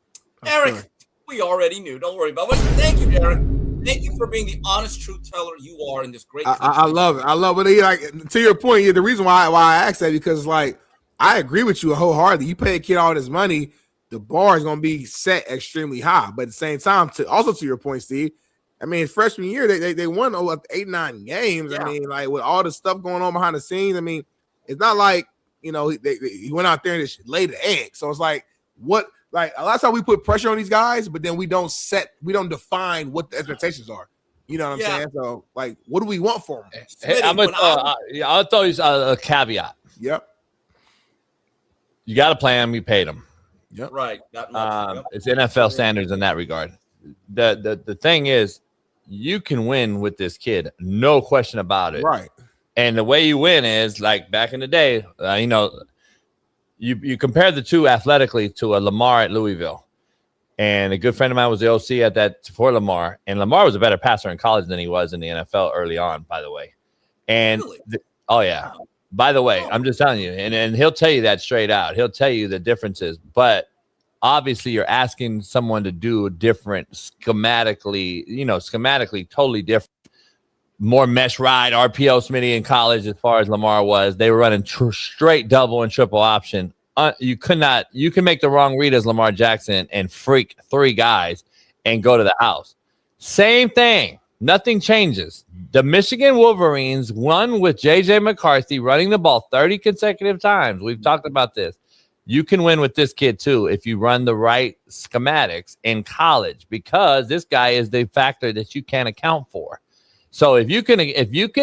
Eric, we already knew. Don't worry about it. Thank you, Eric. Thank you for being the honest truth teller you are in this great country. I love it. I love it. Like, to your point, the reason why I asked that, because, like, I agree with you wholeheartedly. You pay a kid all this money, the bar is going to be set extremely high. But at the same time, to your point, Steve, I mean, freshman year, they won 8-9 games. Yeah. I mean, like, with all the stuff going on behind the scenes, I mean, it's not like, he went out there and just laid the egg. So it's like, like, a lot of times we put pressure on these guys, but then we don't define what the expectations are. You know what I'm saying? So, like, what do we want for them? Hey, I'll throw you a caveat. Yep. You got to play them. You paid them. Yep. Right. It's NFL standards in that regard. The thing is, you can win with this kid, no question about it. Right. And the way you win is like back in the day, you compare the two athletically to a Lamar at Louisville. And a good friend of mine was the OC at that for Lamar. And Lamar was a better passer in college than he was in the NFL early on, by the way. And Really? oh, yeah. By the way, I'm just telling you. And he'll tell you that straight out. He'll tell you the differences. But obviously, you're asking someone to do different schematically, totally different. More mesh ride, RPO Smitty in college as far as Lamar was. They were running straight double and triple option. You can make the wrong read as Lamar Jackson and freak 3 guys and go to the house. Same thing. Nothing changes. The Michigan Wolverines won with J.J. McCarthy running the ball 30 consecutive times. We've talked about this. You can win with this kid too if you run the right schematics in college, because this guy is the factor that you can't account for. So if you can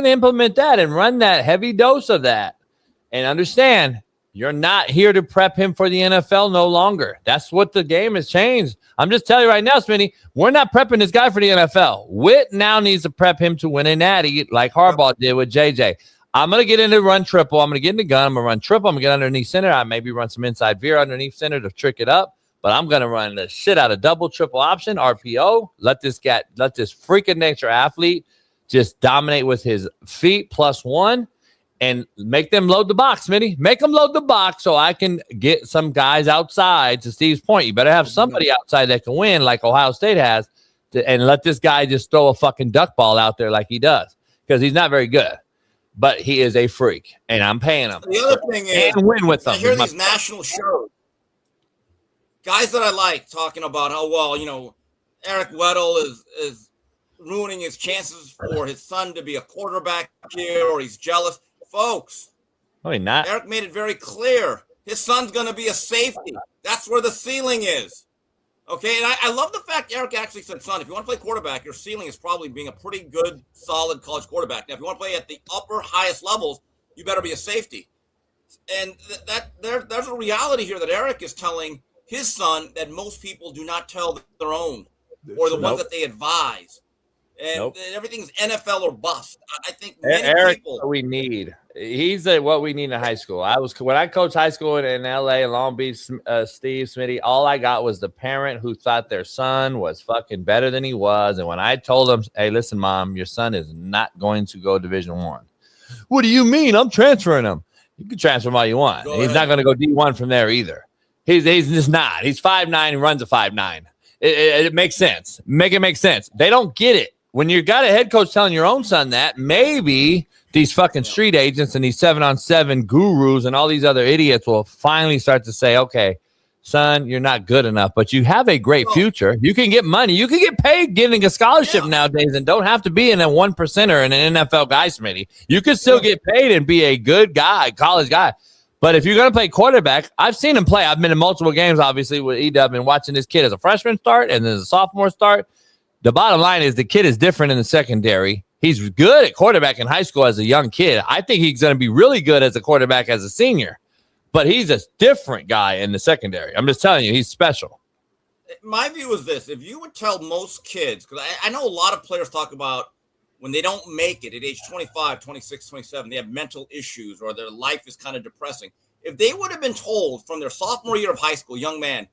implement that and run that heavy dose of that and understand you're not here to prep him for the NFL no longer. That's what the game has changed. I'm just telling you right now, Smitty, we're not prepping this guy for the NFL. Witt now needs to prep him to win a natty like Harbaugh did with JJ. I'm going to get into run triple. I'm going to get into gun. I'm going to run triple. I'm going to get underneath center. I maybe run some inside veer underneath center to trick it up. But I'm going to run the shit out of double, triple option, RPO. Let this freaking nature athlete just dominate with his feet +1 and make them load the box, Smitty. Make them load the box so I can get some guys outside. To Steve's point, you better have somebody outside that can win like Ohio State has, and let this guy just throw a fucking duck ball out there like he does, because he's not very good. But he is a freak, and I'm paying him. The other thing is, and win with them. I hear these national shows. Guys that I like talking about how, well, Eric Weddle is ruining his chances for his son to be a quarterback here, or he's jealous. Folks, no, he's not. Eric made it very clear. His son's going to be a safety. That's where the ceiling is. Okay, and I love the fact Eric actually said, son, if you want to play quarterback, your ceiling is probably being a pretty good, solid college quarterback. Now, if you want to play at the upper, highest levels, you better be a safety. And there's a reality here that Eric is telling his son that most people do not tell their own, or the ones that they advise. And everything's NFL or bust. I think Eric, people, what we need. He's what we need in high school. When I coached high school in LA and Long Beach, Steve Smitty, all I got was the parent who thought their son was fucking better than he was. And when I told him, hey, listen, Mom, your son is not going to go Division I. What do you mean? I'm transferring him. You can transfer him all you want. He's not going to go D1 from there either. He's just not. He's 5'9", he runs a 5'9". It makes sense. Make it make sense. They don't get it. When you got a head coach telling your own son that, maybe these fucking street agents and these 7-on-7 gurus and all these other idiots will finally start to say, okay, son, you're not good enough, but you have a great future. You can get money. You can get paid getting a scholarship nowadays and don't have to be in a 1%er and an NFL guy, Smitty. You can still get paid and be a good guy, college guy. But if you're going to play quarterback, I've seen him play. I've been in multiple games, obviously, with EW and watching this kid as a freshman start and then as a sophomore start. The bottom line is the kid is different in the secondary. He's good at quarterback in high school as a young kid. I think he's going to be really good as a quarterback as a senior. But he's a different guy in the secondary. I'm just telling you, he's special. My view is this. If you would tell most kids, because I know a lot of players talk about when they don't make it at age 25, 26, 27, they have mental issues or their life is kind of depressing. If they would have been told from their sophomore year of high school, young man,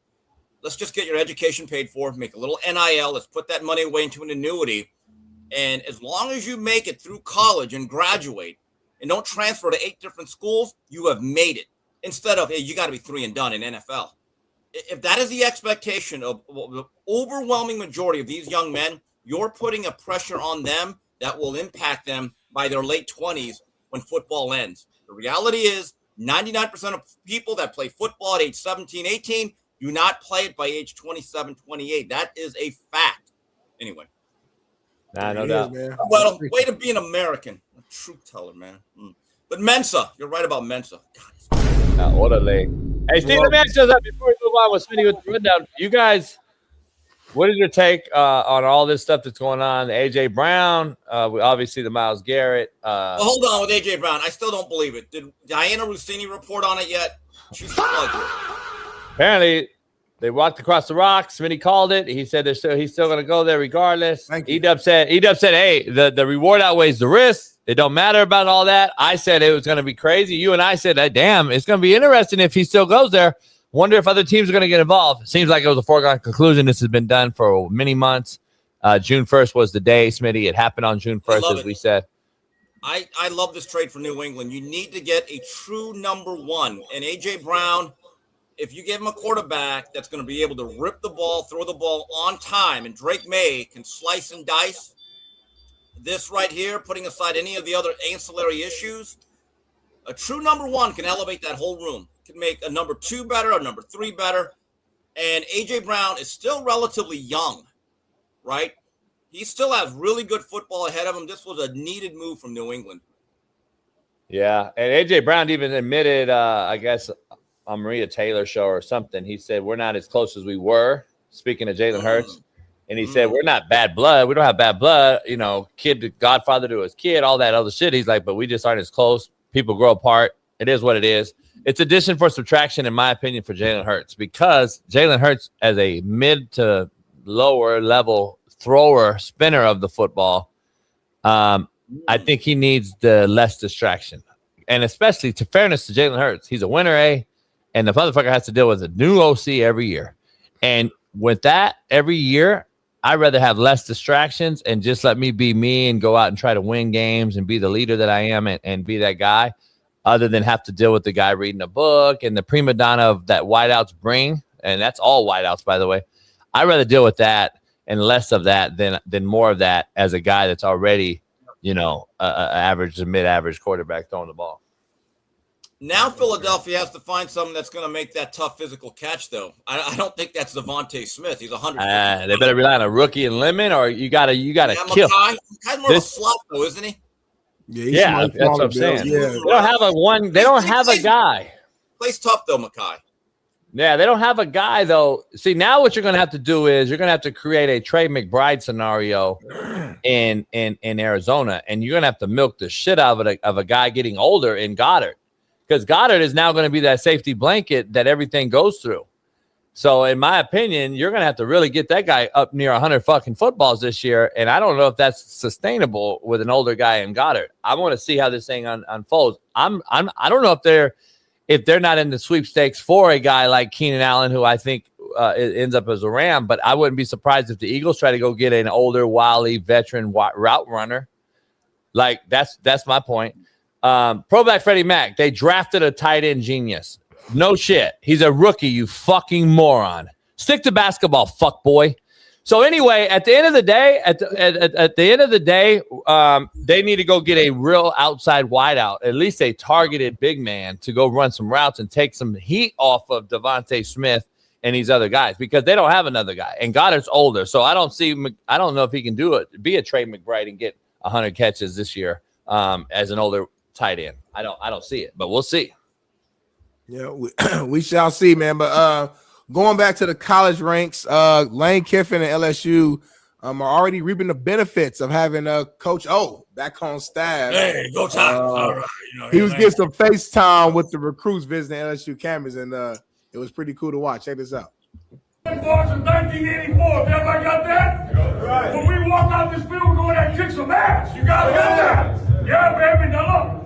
let's just get your education paid for, make a little NIL, let's put that money away into an annuity. And as long as you make it through college and graduate and don't transfer to 8 different schools, you have made it. Instead of, hey, you got to be 3 and done in NFL. If that is the expectation of the overwhelming majority of these young men, you're putting a pressure on them that will impact them by their late 20s when football ends. The reality is 99% of people that play football at age 17, 18, do not play it by age 27, 28. That is a fact. Anyway. Nah, no doubt. Well, way to be an American. A truth teller, man. But Mensa, you're right about Mensa. God, what a leg. Hey, Steve, let me ask you that before we move on with Smitty with the rundown. You guys, what is your take on all this stuff that's going on? A.J. Brown, obviously the Myles Garrett. Well, hold on with A.J. Brown. I still don't believe it. Did Diana Rossini report on it yet? She's like it. Apparently, They walked across the rocks. Smitty called it. He said he's still going to go there regardless. Edub said, hey, the reward outweighs the risk. It don't matter about all that. I said it was going to be crazy. You and I said, damn, it's going to be interesting if he still goes there. Wonder if other teams are going to get involved. Seems like it was a foregone conclusion. This has been done for many months. June 1st was the day, Smitty. It happened on June 1st, as we said. I love this trade for New England. You need to get a true number one. And A.J. Brown, if you give him a quarterback that's going to be able to rip the ball, throw the ball on time, and Drake May can slice and dice this right here, putting aside any of the other ancillary issues, a true number one can elevate that whole room, can make a number 2 better, a number 3 better. And A.J. Brown is still relatively young, right? He still has really good football ahead of him. This was a needed move from New England. Yeah, and A.J. Brown even admitted, I guess, on Maria Taylor's show or something, he said, we're not as close as we were, speaking of Jalen Hurts. And he said, we're not bad blood. We don't have bad blood. You know, kid, godfather to his kid, all that other shit. He's like, but we just aren't as close. People grow apart. It is what it is. It's addition for subtraction, in my opinion, for Jalen Hurts, because Jalen Hurts, as a mid to lower level thrower, spinner of the football, I think he needs the less distraction. And especially, to fairness to Jalen Hurts, he's a winner, and the motherfucker has to deal with a new OC every year. And with that, every year, I'd rather have less distractions and just let me be me and go out and try to win games and be the leader that I am and be that guy, other than have to deal with the guy reading a book and the prima donna of that wideouts bring. And that's all wideouts, by the way. I'd rather deal with that and less of that than more of that as a guy that's already, you know, average to mid-average quarterback throwing the ball. Now Philadelphia has to find someone that's going to make that tough physical catch, though. I don't think that's Devontae Smith. He's 100. They better rely on a rookie and Lemon, or you gotta kill. He's more of a slot, though, isn't he? Yeah, that's what I'm saying. Yeah. They don't have They don't have a guy. Plays tough though, Mackay. Yeah, they don't have a guy though. See, now what you're going to have to do is you're going to have to create a Trey McBride scenario in Arizona, and you're going to have to milk the shit out of a guy getting older in Goddard. Because Goddard is now going to be that safety blanket that everything goes through. So, in my opinion, you're going to have to really get that guy up near 100 fucking footballs this year. And I don't know if that's sustainable with an older guy in Goddard. I want to see how this thing unfolds. I don't know if they're not in the sweepstakes for a guy like Keenan Allen, who I think ends up as a Ram. But I wouldn't be surprised if the Eagles try to go get an older, wily, veteran route runner. Like, that's my point. Pro back Freddie Mac, they drafted a tight end genius. No shit. He's a rookie, you fucking moron. Stick to basketball, fuck boy. So anyway, at the end of the day, they need to go get a real outside wideout, at least a targeted big man to go run some routes and take some heat off of Devontae Smith and these other guys, because they don't have another guy. And Goddard's older, so I don't know if he can do it, be a Trey McBride and get 100 catches this year as an older tight end. I don't see it, but we'll see. Yeah, we shall see, man. But going back to the college ranks, Lane Kiffin and LSU are already reaping the benefits of having Coach O back on staff. Hey, go time. All right. He was getting some FaceTime with the recruits visiting LSU campus, and it was pretty cool to watch. Check this out. Boys in 1984, everybody got that? Right. When we walk out this field, we're going to kick some ass. You got that? Yeah, baby. Now look.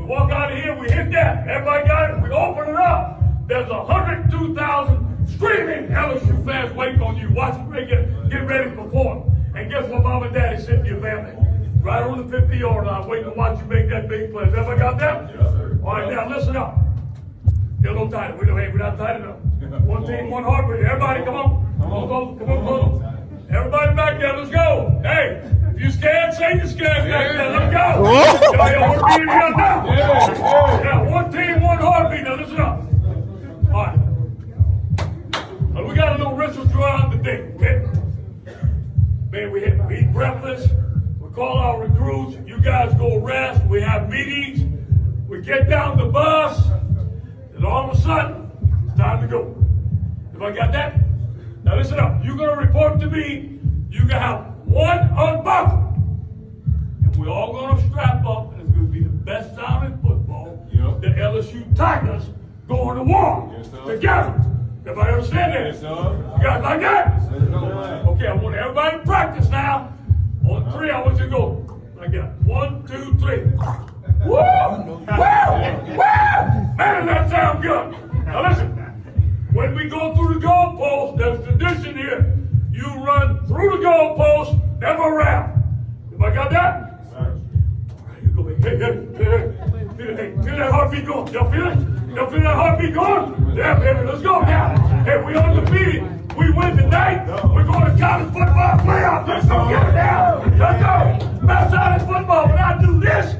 Walk out of here, we hit that. Everybody got it? We open it up. There's 102,000 screaming LSU fans waiting on you. Watch them get ready to perform. And guess what mom and daddy sitting in your family? Right on the 50-yard line, waiting to watch you make that big play. Everybody got that? Yes, sir. All right, now listen up. Get a little tighter. We're not tight enough. One team, one heartbeat. Everybody, come on. Come on. Everybody back there, let's go. Hey. You scared? Say you scared back there. Let's go. Y'all want to be here now? Yeah, one team, one heartbeat. Now listen up. All right. Now, we got a little ritual throughout the day, okay? Man, we eat breakfast. We call our recruits. You guys go rest. We have meetings. We get down the bus. And all of a sudden, it's time to go. Everybody got that? Now listen up. You're going to report to me. You can have one unbuckled. And we're all going to strap up, and it's going to be the best sounding football. Yep. The LSU Tigers going to war together. Everybody understand that? Yes, sir. You guys like that? Okay, I want everybody to practice now. On 3, I want you to go like that. 1, 2, 3. Woo! Woo! Woo! Man, that sounds good. Now listen, when we go through the goalpost, there's a tradition here. You run through the goalpost, never around. Everybody got that? All right, you go. Hey, feel that heartbeat going. Y'all feel it? Y'all feel that heartbeat going? Yeah, baby, let's go now. Hey, we undefeated. We win tonight. We're going to college football playoffs. Let's go get it down. Let's go. Best college football. When I do this,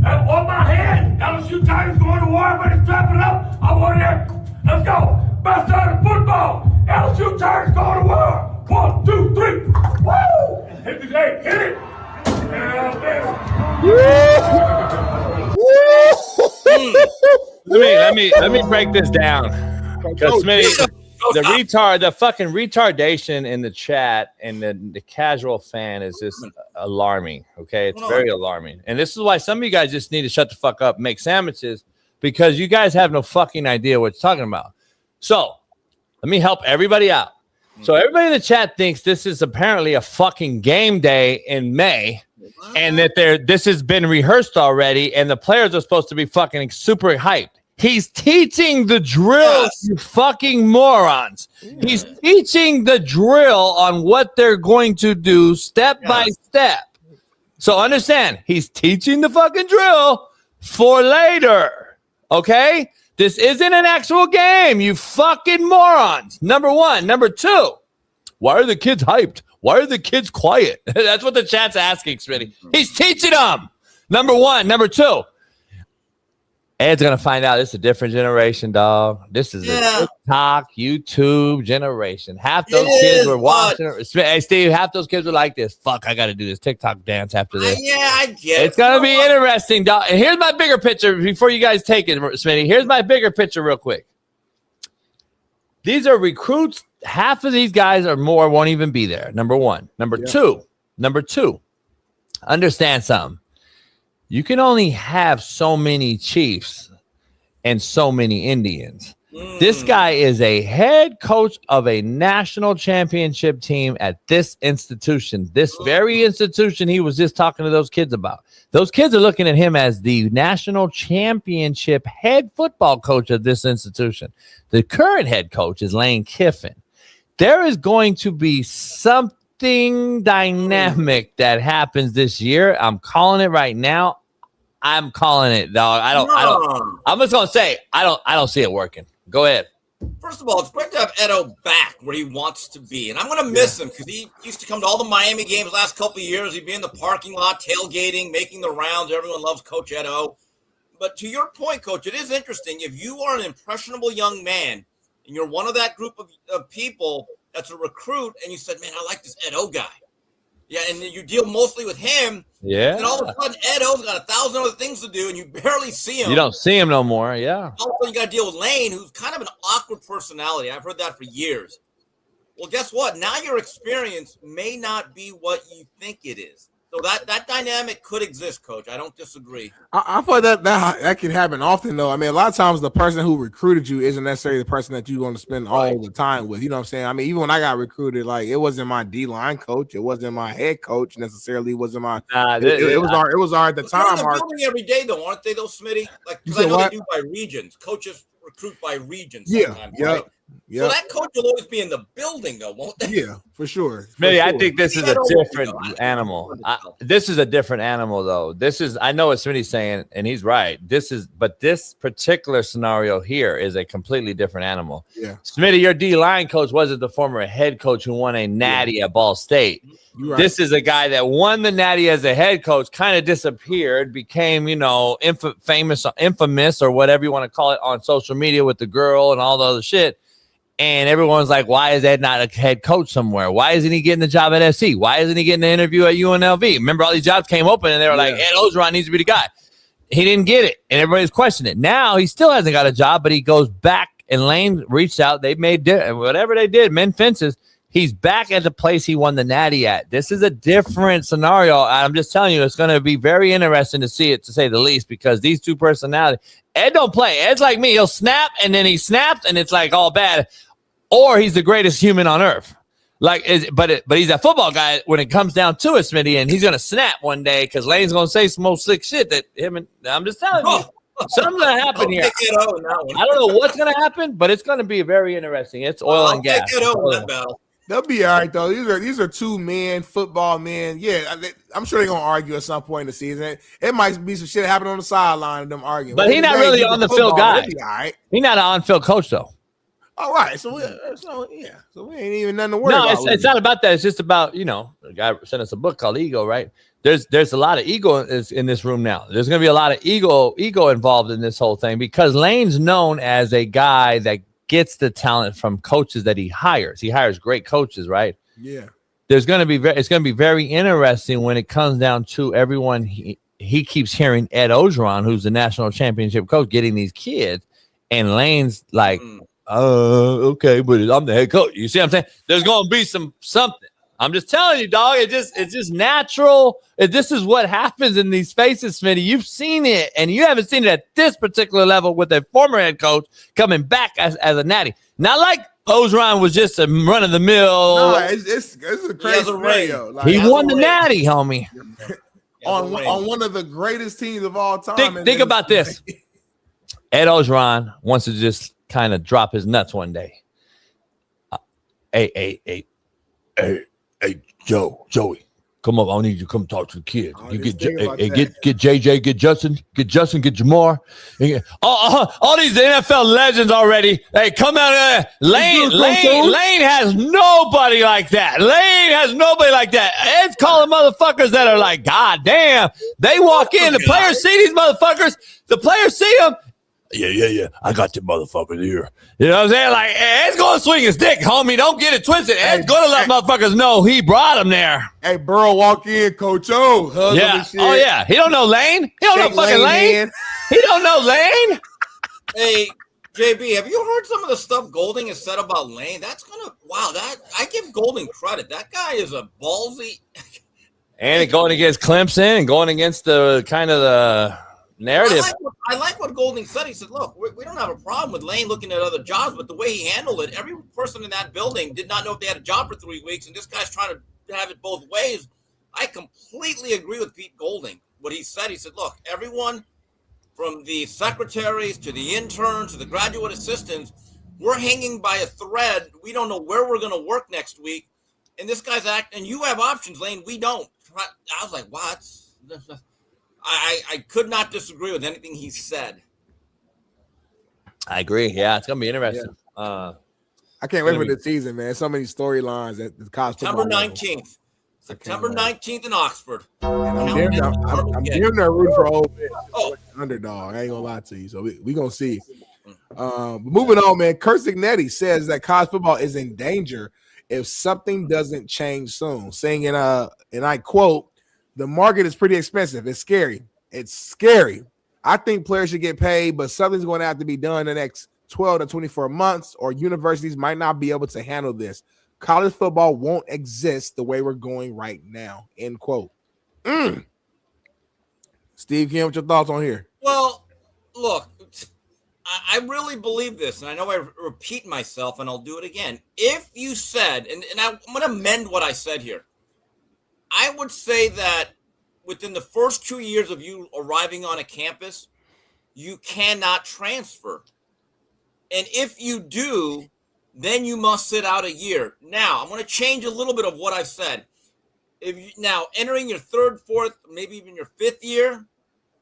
on my head, LSU Tigers going to war. Everybody strap it up. I want it. Let's go. Best college football. LSU Tigers going to war. 1, 2, 3. Woo! Hit the day. Hit it. Let me break this down. Because the fucking retardation in the chat and the casual fan is just alarming. Okay, it's very alarming, and this is why some of you guys just need to shut the fuck up, and make sandwiches, because you guys have no fucking idea what you're talking about. So let me help everybody out. So everybody in the chat thinks this is apparently a fucking game day in May, and that this has been rehearsed already, and the players are supposed to be fucking super hyped. He's teaching the drill, you fucking morons. He's teaching the drill on what they're going to do step by step. So understand, he's teaching the fucking drill for later. Okay? This isn't an actual game, you fucking morons. Number one. Number two, why are the kids hyped? Why are the kids quiet? That's what the chat's asking, Smitty. He's teaching them. Number one. Number two, Ed's going to find out this is a different generation, dog. This is a TikTok, YouTube generation. Half those kids were watching. Hey, Steve, half those kids were like this. Fuck, I got to do this TikTok dance after this. I get it. It's going to be interesting, dog. And here's my bigger picture before you guys take it, Smitty. Here's my bigger picture real quick. These are recruits. Half of these guys or more won't even be there. Number one. Number two, understand something. You can only have so many Chiefs and so many Indians. This guy is a head coach of a national championship team at this institution, this very institution he was just talking to those kids about. Those kids are looking at him as the national championship head football coach of this institution. The current head coach is Lane Kiffin. There is going to be something dynamic that happens this year. I'm calling it right now. I'm calling it, dog. I'm just gonna say I don't see it working. Go ahead. First of all, it's great to have Edo back where he wants to be, and I'm gonna miss him because he used to come to all the Miami games last couple of years. He'd be in the parking lot, tailgating, making the rounds. Everyone loves Coach Edo. But to your point, Coach, it is interesting. If you are an impressionable young man and you're one of that group of people that's a recruit, and you said, "Man, I like this Edo guy." Yeah, and you deal mostly with him. Yeah. And all of a sudden, Edo's got 1,000 other things to do, and you barely see him. You don't see him no more, yeah. All of a sudden, you got to deal with Lane, who's kind of an awkward personality. I've heard that for years. Well, guess what? Now your experience may not be what you think it is. So that dynamic could exist, Coach. I don't disagree. I feel that can happen often, though. I mean, a lot of times the person who recruited you isn't necessarily the person that you're going to spend all the time with. You know what I'm saying? I mean, even when I got recruited, like it wasn't my D-line coach, it wasn't my head coach necessarily. It wasn't my. It was our at the time. They're building every day, though, aren't they, though, Smitty? Like I know they do by regions. Coaches recruit by regions. Sometimes, right? So that coach will always be in the building, though, won't they? Yeah, for sure. Maybe I think this is a different animal. This is a different animal, though. I know what Smitty's saying, and he's right. But this particular scenario here is a completely different animal. Yeah, Smitty, your D-line coach wasn't the former head coach who won a natty at Ball State. Right. This is a guy that won the natty as a head coach, kind of disappeared, became, infamous or whatever you want to call it on social media with the girl and all the other shit. And everyone's like, why is Ed not a head coach somewhere? Why isn't he getting the job at SC? Why isn't he getting an interview at UNLV? Remember, all these jobs came open, and they were like, Ed Ogeron needs to be the guy. He didn't get it, and everybody's questioning it. Now he still hasn't got a job, but he goes back, and Lane reached out. They made whatever they did, mend fences. He's back at the place he won the natty at. This is a different scenario. I'm just telling you, it's going to be very interesting to see it, to say the least, because these two personalities. Ed don't play. Ed's like me. He'll snap, and then he snaps, and it's like all bad. or he's the greatest human on earth. But he's a football guy when it comes down to it, Smitty, and he's gonna snap one day because Lane's gonna say some more slick shit that him and I'm just telling you, something's gonna happen here. I don't know what's gonna happen, but it's gonna be very interesting. It's oil and gas. They'll be all right though. These are two men, football men. Yeah, I'm sure they're gonna argue at some point in the season. It might be some shit happening on the sideline of them arguing. But he's not really on the field guy. All right. He's not an on-field coach though. All right, so we ain't even nothing to worry about. No, it's not about that. It's just about, the guy sent us a book called Ego, right? There's a lot of ego in this room now. There's going to be a lot of ego involved in this whole thing because Lane's known as a guy that gets the talent from coaches that he hires. He hires great coaches, right? Yeah. It's going to be very interesting when it comes down to everyone. He keeps hearing Ed Ogeron, who's the national championship coach, getting these kids, and Lane's like. Okay, but I'm the head coach. You see what I'm saying? There's going to be something. I'm just telling you, dog. It's just natural. This is what happens in these spaces, Smitty. You've seen it, and you haven't seen it at this particular level with a former head coach coming back as a natty. Not like Ogeron was just a run of the mill. No, it's a crazy scenario. Like, he won the natty, homie. on one of the greatest teams of all time. Think about this. Ed Ogeron wants to just kind of drop his nuts one day. Hey, Joey, come up. I need you to come talk to the kids. You get JJ, get Justin, get Jamar. All these NFL legends already. Hey, come out here. Lane has nobody like that. Ed's calling motherfuckers that are like, God damn. They walk in, the players see these motherfuckers. The players see them. Yeah. I got your motherfuckers here. You know what I'm saying? Like, Ed's going to swing his dick, homie. Don't get it twisted. Ed's going to let motherfuckers know he brought him there. Hey, Burrow walk in, Coach O. Hug him and shit. Oh, yeah. He don't know Lane. He don't know fucking Lane. He don't know Lane. Hey, JB, have you heard some of the stuff Golding has said about Lane? That's going to, I give Golding credit. That guy is a ballsy. And going against Clemson and going against the kind of the narrative. I like what Golding said. He said, look, we don't have a problem with Lane looking at other jobs, but the way he handled it, every person in that building did not know if they had a job for 3 weeks, and this guy's trying to have it both ways. I completely agree with Pete Golding. What he said, look, everyone from the secretaries to the interns to the graduate assistants, we're hanging by a thread. We don't know where we're going to work next week. And this guy's and you have options, Lane. We don't. I was like, what? I could not disagree with anything he said. I agree. Yeah, it's gonna be interesting. Yeah. I can't wait for the season, man. So many storylines at the college September 19th. September 19th in Oxford. And I'm damn near rooting for Ole Miss. Underdog. I ain't gonna lie to you. So we gonna see. Moving on, man. Kurt Signetti says that college football is in danger if something doesn't change soon. Saying and I quote, "The market is pretty expensive. It's scary. It's scary. I think players should get paid, but something's going to have to be done in the next 12 to 24 months, or universities might not be able to handle this. College football won't exist the way we're going right now." End quote. Steve Kim, what's your thoughts on here? Well, look, I really believe this, and I know I repeat myself, and I'll do it again. If you said, and I'm going to amend what I said here, I would say that within the first 2 years of you arriving on a campus, you cannot transfer. And if you do, then you must sit out a year. Now, I'm going to change a little bit of what I said. Now, entering your third, fourth, maybe even your fifth year,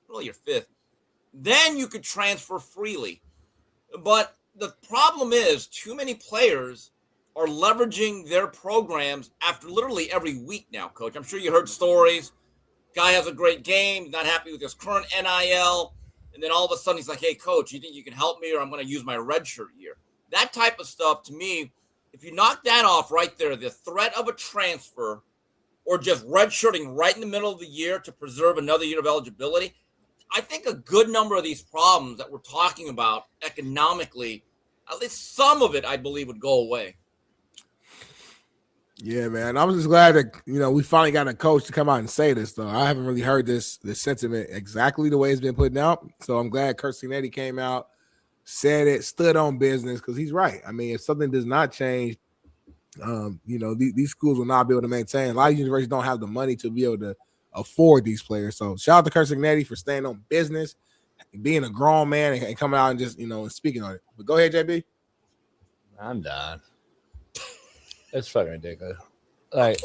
well, your fifth, then you could transfer freely. But the problem is too many players are leveraging their programs after literally every week now, Coach. I'm sure you heard stories. Guy has a great game, not happy with his current NIL, and then all of a sudden he's like, "Hey, Coach, you think you can help me, or I'm going to use my redshirt year?" That type of stuff, to me, if you knock that off right there, the threat of a transfer or just redshirting right in the middle of the year to preserve another year of eligibility, I think a good number of these problems that we're talking about economically, at least some of it, I believe, would go away. Yeah, man. I was just glad that, we finally got a coach to come out and say this, though. I haven't really heard this sentiment exactly the way it's been put out. So I'm glad Kurt Signetti came out. said it, stood on business, because he's right. I mean, if something does not change, these schools will not be able to maintain. A lot of universities don't have the money to be able to afford these players. So shout out to Kirk Cignetti for staying on business, being a grown man, and coming out and just and speaking on it. But go ahead, JB. I'm done. It's fucking ridiculous. Like,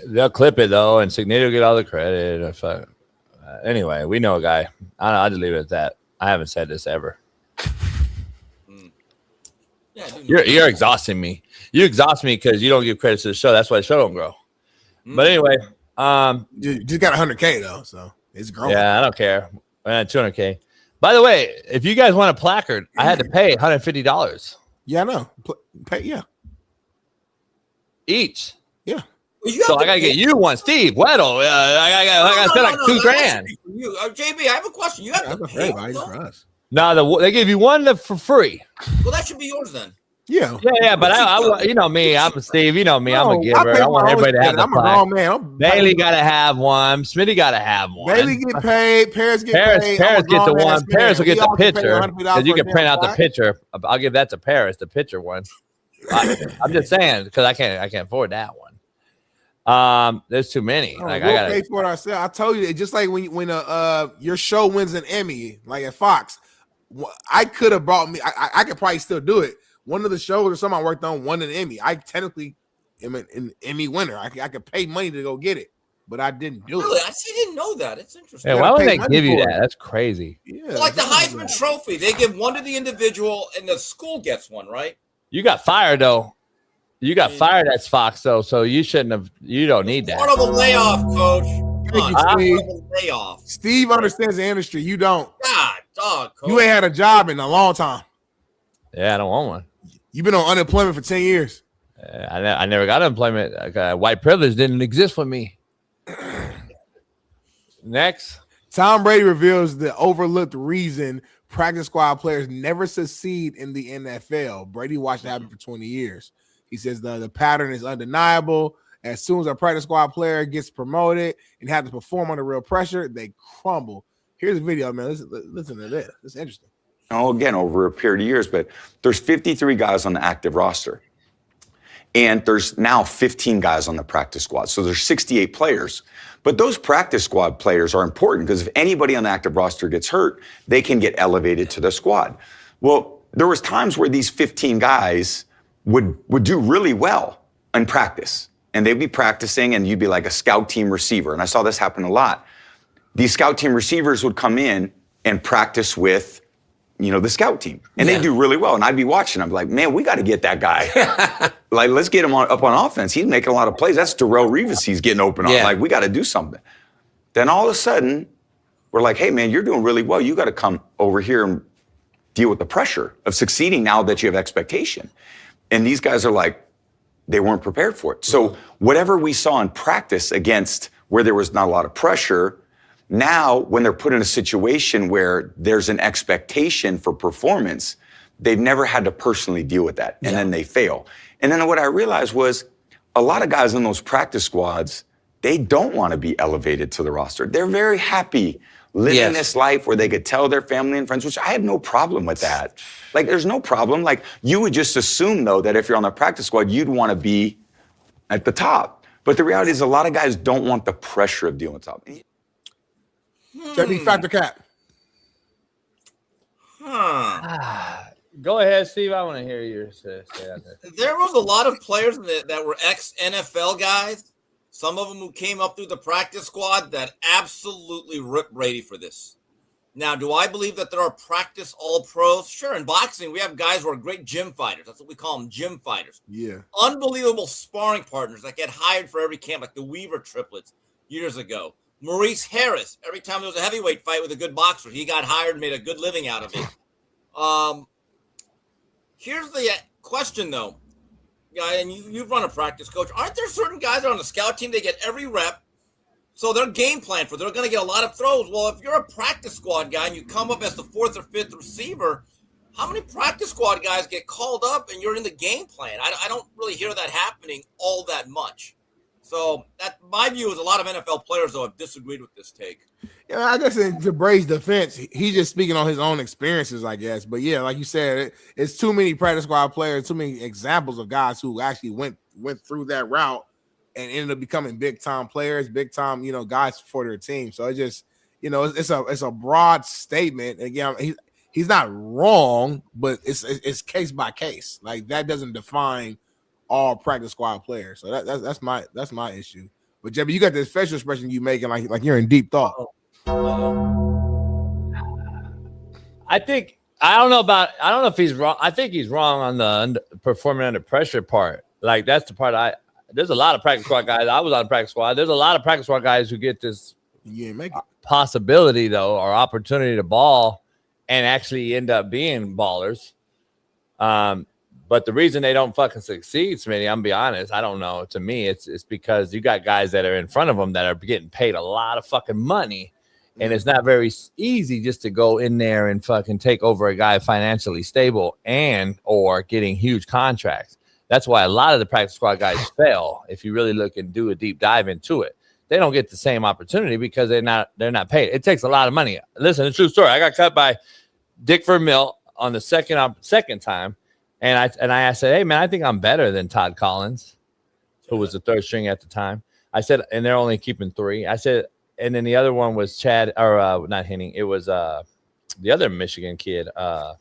they'll clip it though, and Cignetti will get all the credit. Anyway, we know a guy. I'll just leave it at that. I haven't said this ever. Yeah, you're exhausting me. You exhaust me because you don't give credit to the show. That's why the show don't grow. But anyway, you just got 100K though, so it's growing. Yeah, I don't care. 200K. By the way, if you guys want a placard, I had to pay $150. Yeah, I know. Pay each. Yeah. So I gotta get you one, Steve Weddle. I gotta spend like $2,000. JB, I have a question. You have to pay for us. No, they give you one for free. Well, that should be yours then. Yeah. But I you know me, I'm Steve. You know me, I'm a giver. I want everybody to have the I'm a grown man. Bailey gotta have one. Smitty gotta have one. Bailey get paid. Paris get paid. Paris get the one. Paris will get the picture because you can print out the picture. I'll give that to Paris, the picture one. I'm just saying because I can't afford that one. There's too many. We'll pay for it ourselves. I told you, it's just like when your show wins an Emmy, like at Fox. I could have brought me. I could probably still do it. One of the shows or something I worked on won an Emmy. I technically am an Emmy winner. I could pay money to go get it, but I didn't do it. I didn't know that. It's interesting. Yeah, why would they give you that? That's crazy. Yeah, well, like the Heisman Trophy, they give one to the individual, and the school gets one, right? You got fired though. You got fired at Fox though, so you shouldn't have. You don't need that. Part of a layoff, Coach. Steve understands the industry. You don't. God, dog, Coach. You ain't had a job in a long time. Yeah, I don't want one. You've been on unemployment for 10 years. I never got unemployment. White privilege didn't exist for me. Next. Tom Brady reveals the overlooked reason practice squad players never succeed in the NFL. Brady watched it happen for 20 years. He says the pattern is undeniable. As soon as a practice squad player gets promoted and has to perform under real pressure, they crumble. Here's a video, man. Listen to this. It's interesting. Again, over a period of years, but there's 53 guys on the active roster. And there's now 15 guys on the practice squad. So there's 68 players. But those practice squad players are important because if anybody on the active roster gets hurt, they can get elevated to the squad. Well, there was times where these 15 guys would do really well in practice. And they'd be practicing and you'd be like a scout team receiver. And I saw this happen a lot. These scout team receivers would come in and practice with the scout team. And they do really well. And I'd be watching. I'm like, man, we got to get that guy. Like, let's get him up on offense. He's making a lot of plays. That's Darrelle Revis. He's getting open. Yeah. Like, we got to do something. Then all of a sudden, we're like, hey, man, you're doing really well. You got to come over here and deal with the pressure of succeeding now that you have expectation. And these guys are like, they weren't prepared for it. So whatever we saw in practice against where there was not a lot of pressure, now, when they're put in a situation where there's an expectation for performance, they've never had to personally deal with that, and then they fail. And then what I realized was a lot of guys in those practice squads, they don't want to be elevated to the roster. They're very happy living this life where they could tell their family and friends, which I have no problem with that. Like, there's no problem. Like, you would just assume, though, that if you're on the practice squad, you'd want to be at the top. But the reality is a lot of guys don't want the pressure of dealing with top. JB, factor cap. Go ahead, Steve. I want to hear yours. There was a lot of players that were ex-NFL guys, some of them who came up through the practice squad that absolutely ripped Brady for this. Now, do I believe that there are practice all-pros? Sure, in boxing, we have guys who are great gym fighters. That's what we call them, gym fighters. Yeah. Unbelievable sparring partners that get hired for every camp, like the Weaver triplets years ago. Maurice Harris, every time there was a heavyweight fight with a good boxer, he got hired and made a good living out of it. Here's the question, though. Guy, and you've run a practice, coach. Aren't there certain guys that are on the scout team, they get every rep, so their game plan they're going to get a lot of throws. Well, if you're a practice squad guy and you come up as the fourth or fifth receiver, how many practice squad guys get called up and you're in the game plan? I don't really hear that happening all that much. So that my view is a lot of NFL players though have disagreed with this take. Yeah, I guess to Bray's defense, he's just speaking on his own experiences, I guess. But yeah, like you said, it's too many practice squad players, too many examples of guys who actually went through that route and ended up becoming big time players, big time, guys for their team. So it just, it's a broad statement. Again, he's not wrong, but it's case by case. Like that doesn't define all practice squad players. So that's my issue. But Jebby, you got this facial expression you making like you're in deep thought. I don't know if he's wrong. I think he's wrong on the performing under pressure part. Like that's the part there's a lot of practice squad guys. I was on practice squad. There's a lot of practice squad guys who get this possibility though, or opportunity to ball and actually end up being ballers. But the reason they don't fucking succeed, Smitty, I'm gonna be honest, I don't know. To me, it's because you got guys that are in front of them that are getting paid a lot of fucking money, and it's not very easy just to go in there and fucking take over a guy financially stable and or getting huge contracts. That's why a lot of the practice squad guys fail. If you really look and do a deep dive into it, they don't get the same opportunity because they're not paid. It takes a lot of money. Listen, it's a true story. I got cut by Dick Vermeil on the second time. And I said, hey, man, I think I'm better than Todd Collins, who was the third string at the time. I said, and they're only keeping 3. I said, and then the other one was Chad, or not Henning. It was the other Michigan kid. Elvis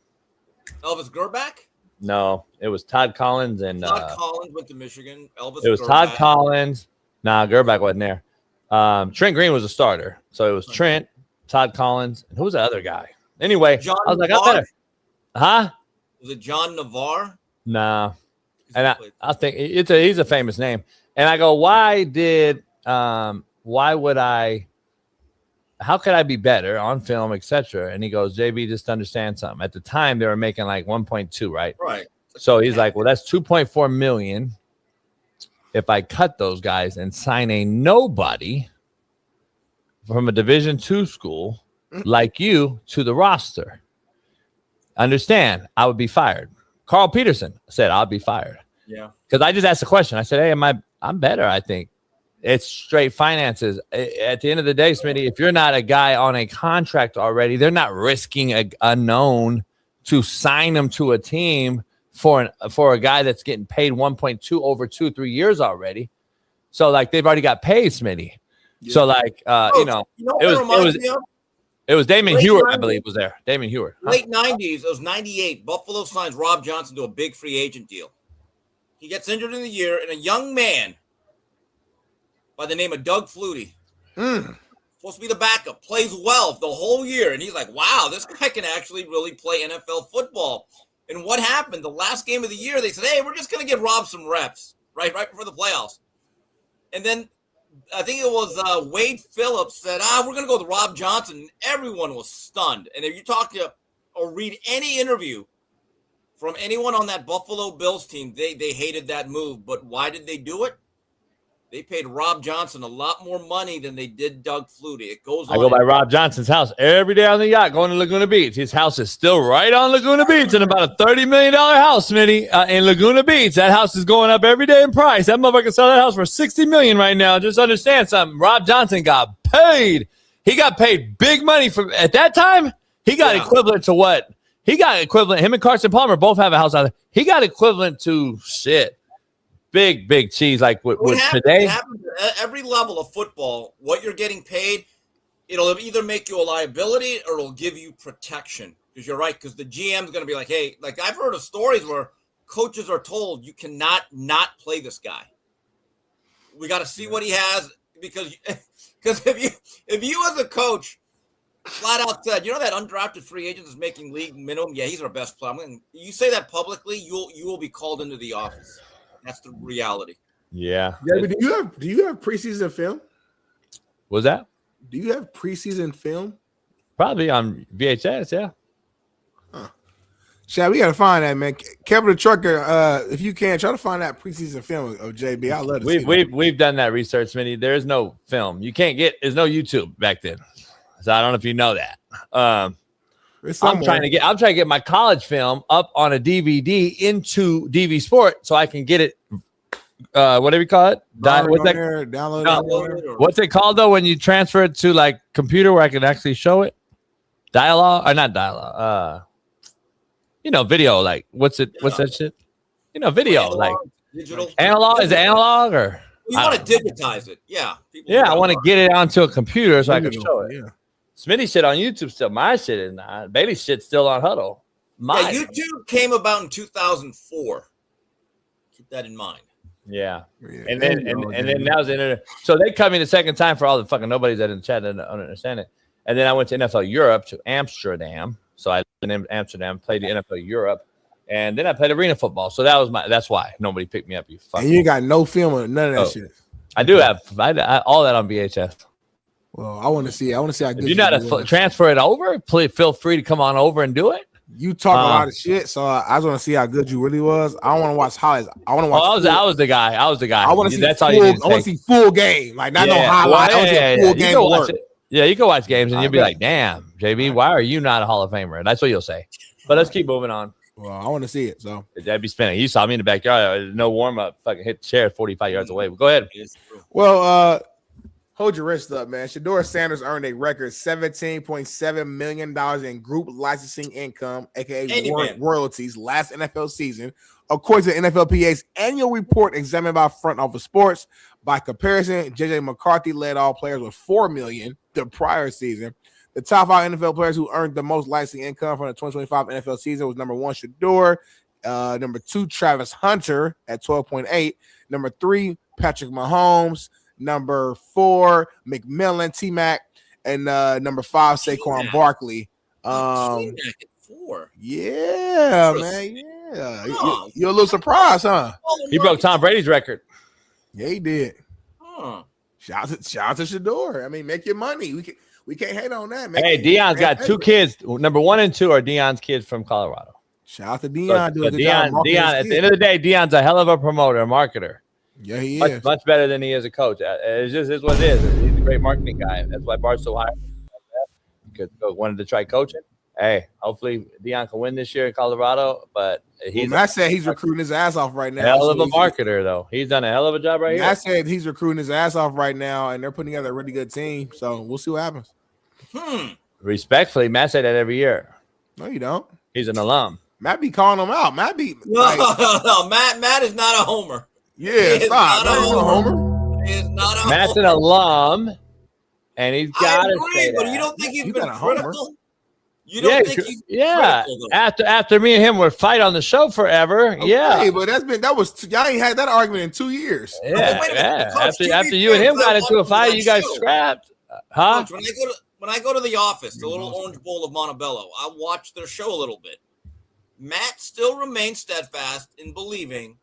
Gerback? No, it was Todd Collins. And Todd Collins went to Michigan. It was Gerback. Todd Collins. Nah, Gerback wasn't there. Trent Green was a starter. So it was Trent, Todd Collins, and who was the other guy? Anyway, John I was like, I'm better. Huh? Was it John Navarre? No. And I think he's a famous name. And I go, how could I be better on film, etc.? And he goes, JB, just understand something. At the time, they were making like 1.2, right? Right. So he's like, well, that's 2.4 million if I cut those guys and sign a nobody from a Division II school like you to the roster. Understand, I would be fired. Carl Peterson said I'll be fired. Yeah. Because I just asked the question. I said, hey, I'm better, I think. It's straight finances. At the end of the day, Smitty, if you're not a guy on a contract already, they're not risking a known to sign them to a team for a guy that's getting paid 1.2 over 2-3 years already. So like they've already got paid, Smitty. Yeah. So like it was Damon Heward, I believe, was there. Damon Heward. Late 90s, it was 98. Buffalo signs Rob Johnson to a big free agent deal. He gets injured in the year, and a young man by the name of Doug Flutie, supposed to be the backup, plays well the whole year. And he's like, wow, this guy can actually really play NFL football. And what happened? The last game of the year, they said, hey, we're just going to give Rob some reps, right before the playoffs. And then I think it was Wade Phillips said, we're going to go with Rob Johnson. And everyone was stunned. And if you talk to or read any interview from anyone on that Buffalo Bills team, they hated that move. But why did they do it? They paid Rob Johnson a lot more money than they did Doug Flutie. It goes on. I go by Rob Johnson's house every day on the yacht going to Laguna Beach. His house is still right on Laguna Beach and about a $30 million house, Smitty, in Laguna Beach. That house is going up every day in price. That motherfucker can sell that house for $60 million right now. Just understand something. Rob Johnson got paid. He got paid big money at that time. He got equivalent to what? He got equivalent. Him and Carson Palmer both have a house out there. He got equivalent to shit. Big cheese like with today. It happens at every level of football. What you're getting paid, it'll either make you a liability or it'll give you protection. Because you're right. Because the GM's going to be like, hey, like I've heard of stories where coaches are told you cannot not play this guy. We got to see what he has because if you as a coach flat out said, that undrafted free agent is making league minimum. Yeah, he's our best player. You say that publicly, you will be called into the office. That's the reality. Yeah. But do you have preseason film? Was that? Do you have preseason film? Probably on VHS, yeah. Huh. Chad, we gotta find that, man. Kevin the Trucker, if you can, try to find that preseason film of JB. I love it. We've done that research, Smitty. There is no film. There's no YouTube back then. So I don't know if you know that. I'm trying to get my college film up on a DVD into DV Sport so I can get it whatever you call it. Download it. What's it called though when you transfer it to like computer where I can actually show it? Dialogue or not dialogue? Video. Like what's it? What's that shit? Video Analog, like digital. analog. Is it analog or? You want to digitize it? Yeah. I want to get it onto a computer so I can show it. Yeah. Smitty shit on YouTube still. My shit is not. Bailey's shit's still on Huddle. YouTube came about in 2004. Keep that in mind. Yeah. And then now's the internet. So they come in the second time for all the fucking nobodies that in the chat that don't understand it. And then I went to NFL Europe to Amsterdam. So I lived in Amsterdam, played the NFL Europe, and then I played arena football. So that's why nobody picked me up. You fucking. And you got no film of none of that shit. I do have all that on VHS. Well, I want to see. I want to see how good. If you know how to transfer it over, please feel free to come on over and do it. You talk a lot of shit, so I just want to see how good you really was. I don't want to watch highlights. I want to watch. I was the guy. I want to see. That's all you need. I want to see full game, like not no highlights. I want to see full game work. Yeah, you can watch games and you'll be like, "Damn, JB, why are you not a Hall of Famer?" That's what you'll say. But let's keep moving on. Well, I want to see it. So that'd be spinning. You saw me in the backyard. No warm up. Fucking hit the chair 45 yards away. But go ahead. Well, hold your wrist up, man. Shedeur Sanders earned a record $17.7 million in group licensing income, aka royalties, last NFL season, according to NFLPA's annual report examined by Front Office Sports. By comparison, JJ McCarthy led all players with $4 million the prior season. The top 5 NFL players who earned the most licensing income from the 2025 NFL season was number 1, Shedeur, number 2, Travis Hunter at 12.8, number 3, Patrick Mahomes, number 4, McMillan, T-Mac, and number 5, Saquon Barkley. T-Mac at 4. Yeah, man. Yeah. You're a little surprised, huh? He broke Tom Brady's record. Yeah, he did. Huh. Shout out to Shedeur. I mean, make your money. We can't hate on that, man. Hey, Deion's got 2 kids. Number 1 and 2 are Deion's kids from Colorado. Shout out to Deion. Deion, at the end of the day, Deion's a hell of a promoter, a marketer. Yeah, he is. Much better than he is a coach. It's just is what it is. He's a great marketing guy. That's why Bart's so high. Because wanted to try coaching. Hey, hopefully Deion can win this year in Colorado. But Matt said he's recruiting his ass off right now. Hell of a marketer, though. He's done a hell of a job right here. Matt said he's recruiting his ass off right now, and they're putting together a really good team. So we'll see what happens. Respectfully, Matt said that every year. No, you don't. He's an alum. Matt be calling him out. Matt be no. Matt is not a homer. Yeah, stop. Not a homer. He is not a homer. Matt's an alum, and he's got to say but that. you don't think he's been critical? Homer. You don't think he's critical, though? After me and him would fight on the show forever. Okay, yeah, but y'all ain't had that argument in 2 years. Yeah, after you and him got into a fight, you guys scrapped. Huh? Coach, when I go to the office, the little orange bowl of Montebello, I watch their show a little bit. Matt still remains steadfast in believing